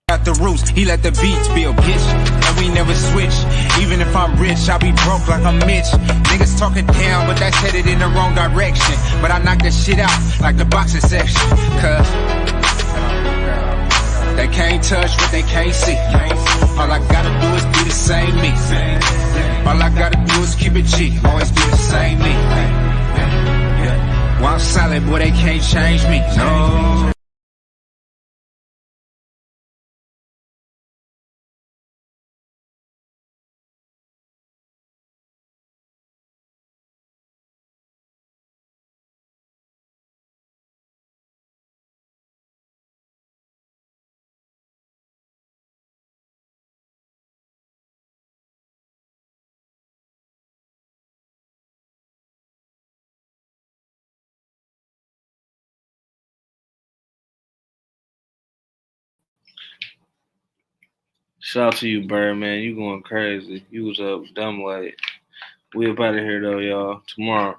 Got the roots, he let the beats build, bitch, and we never switch. Even if I'm rich, I'll be broke like I'm Mitch. Niggas talking down, but that's headed in the wrong direction. But I knock that shit out like the boxing section. Cause they can't touch what they can't see. All I gotta do is be the same me. All I gotta do is keep it G. Always be the same me. While I'm solid, boy, they can't change me. No.
Shout out to you, Bird, man. You going crazy. You was up dumb late. We up out of here, though, y'all. Tomorrow.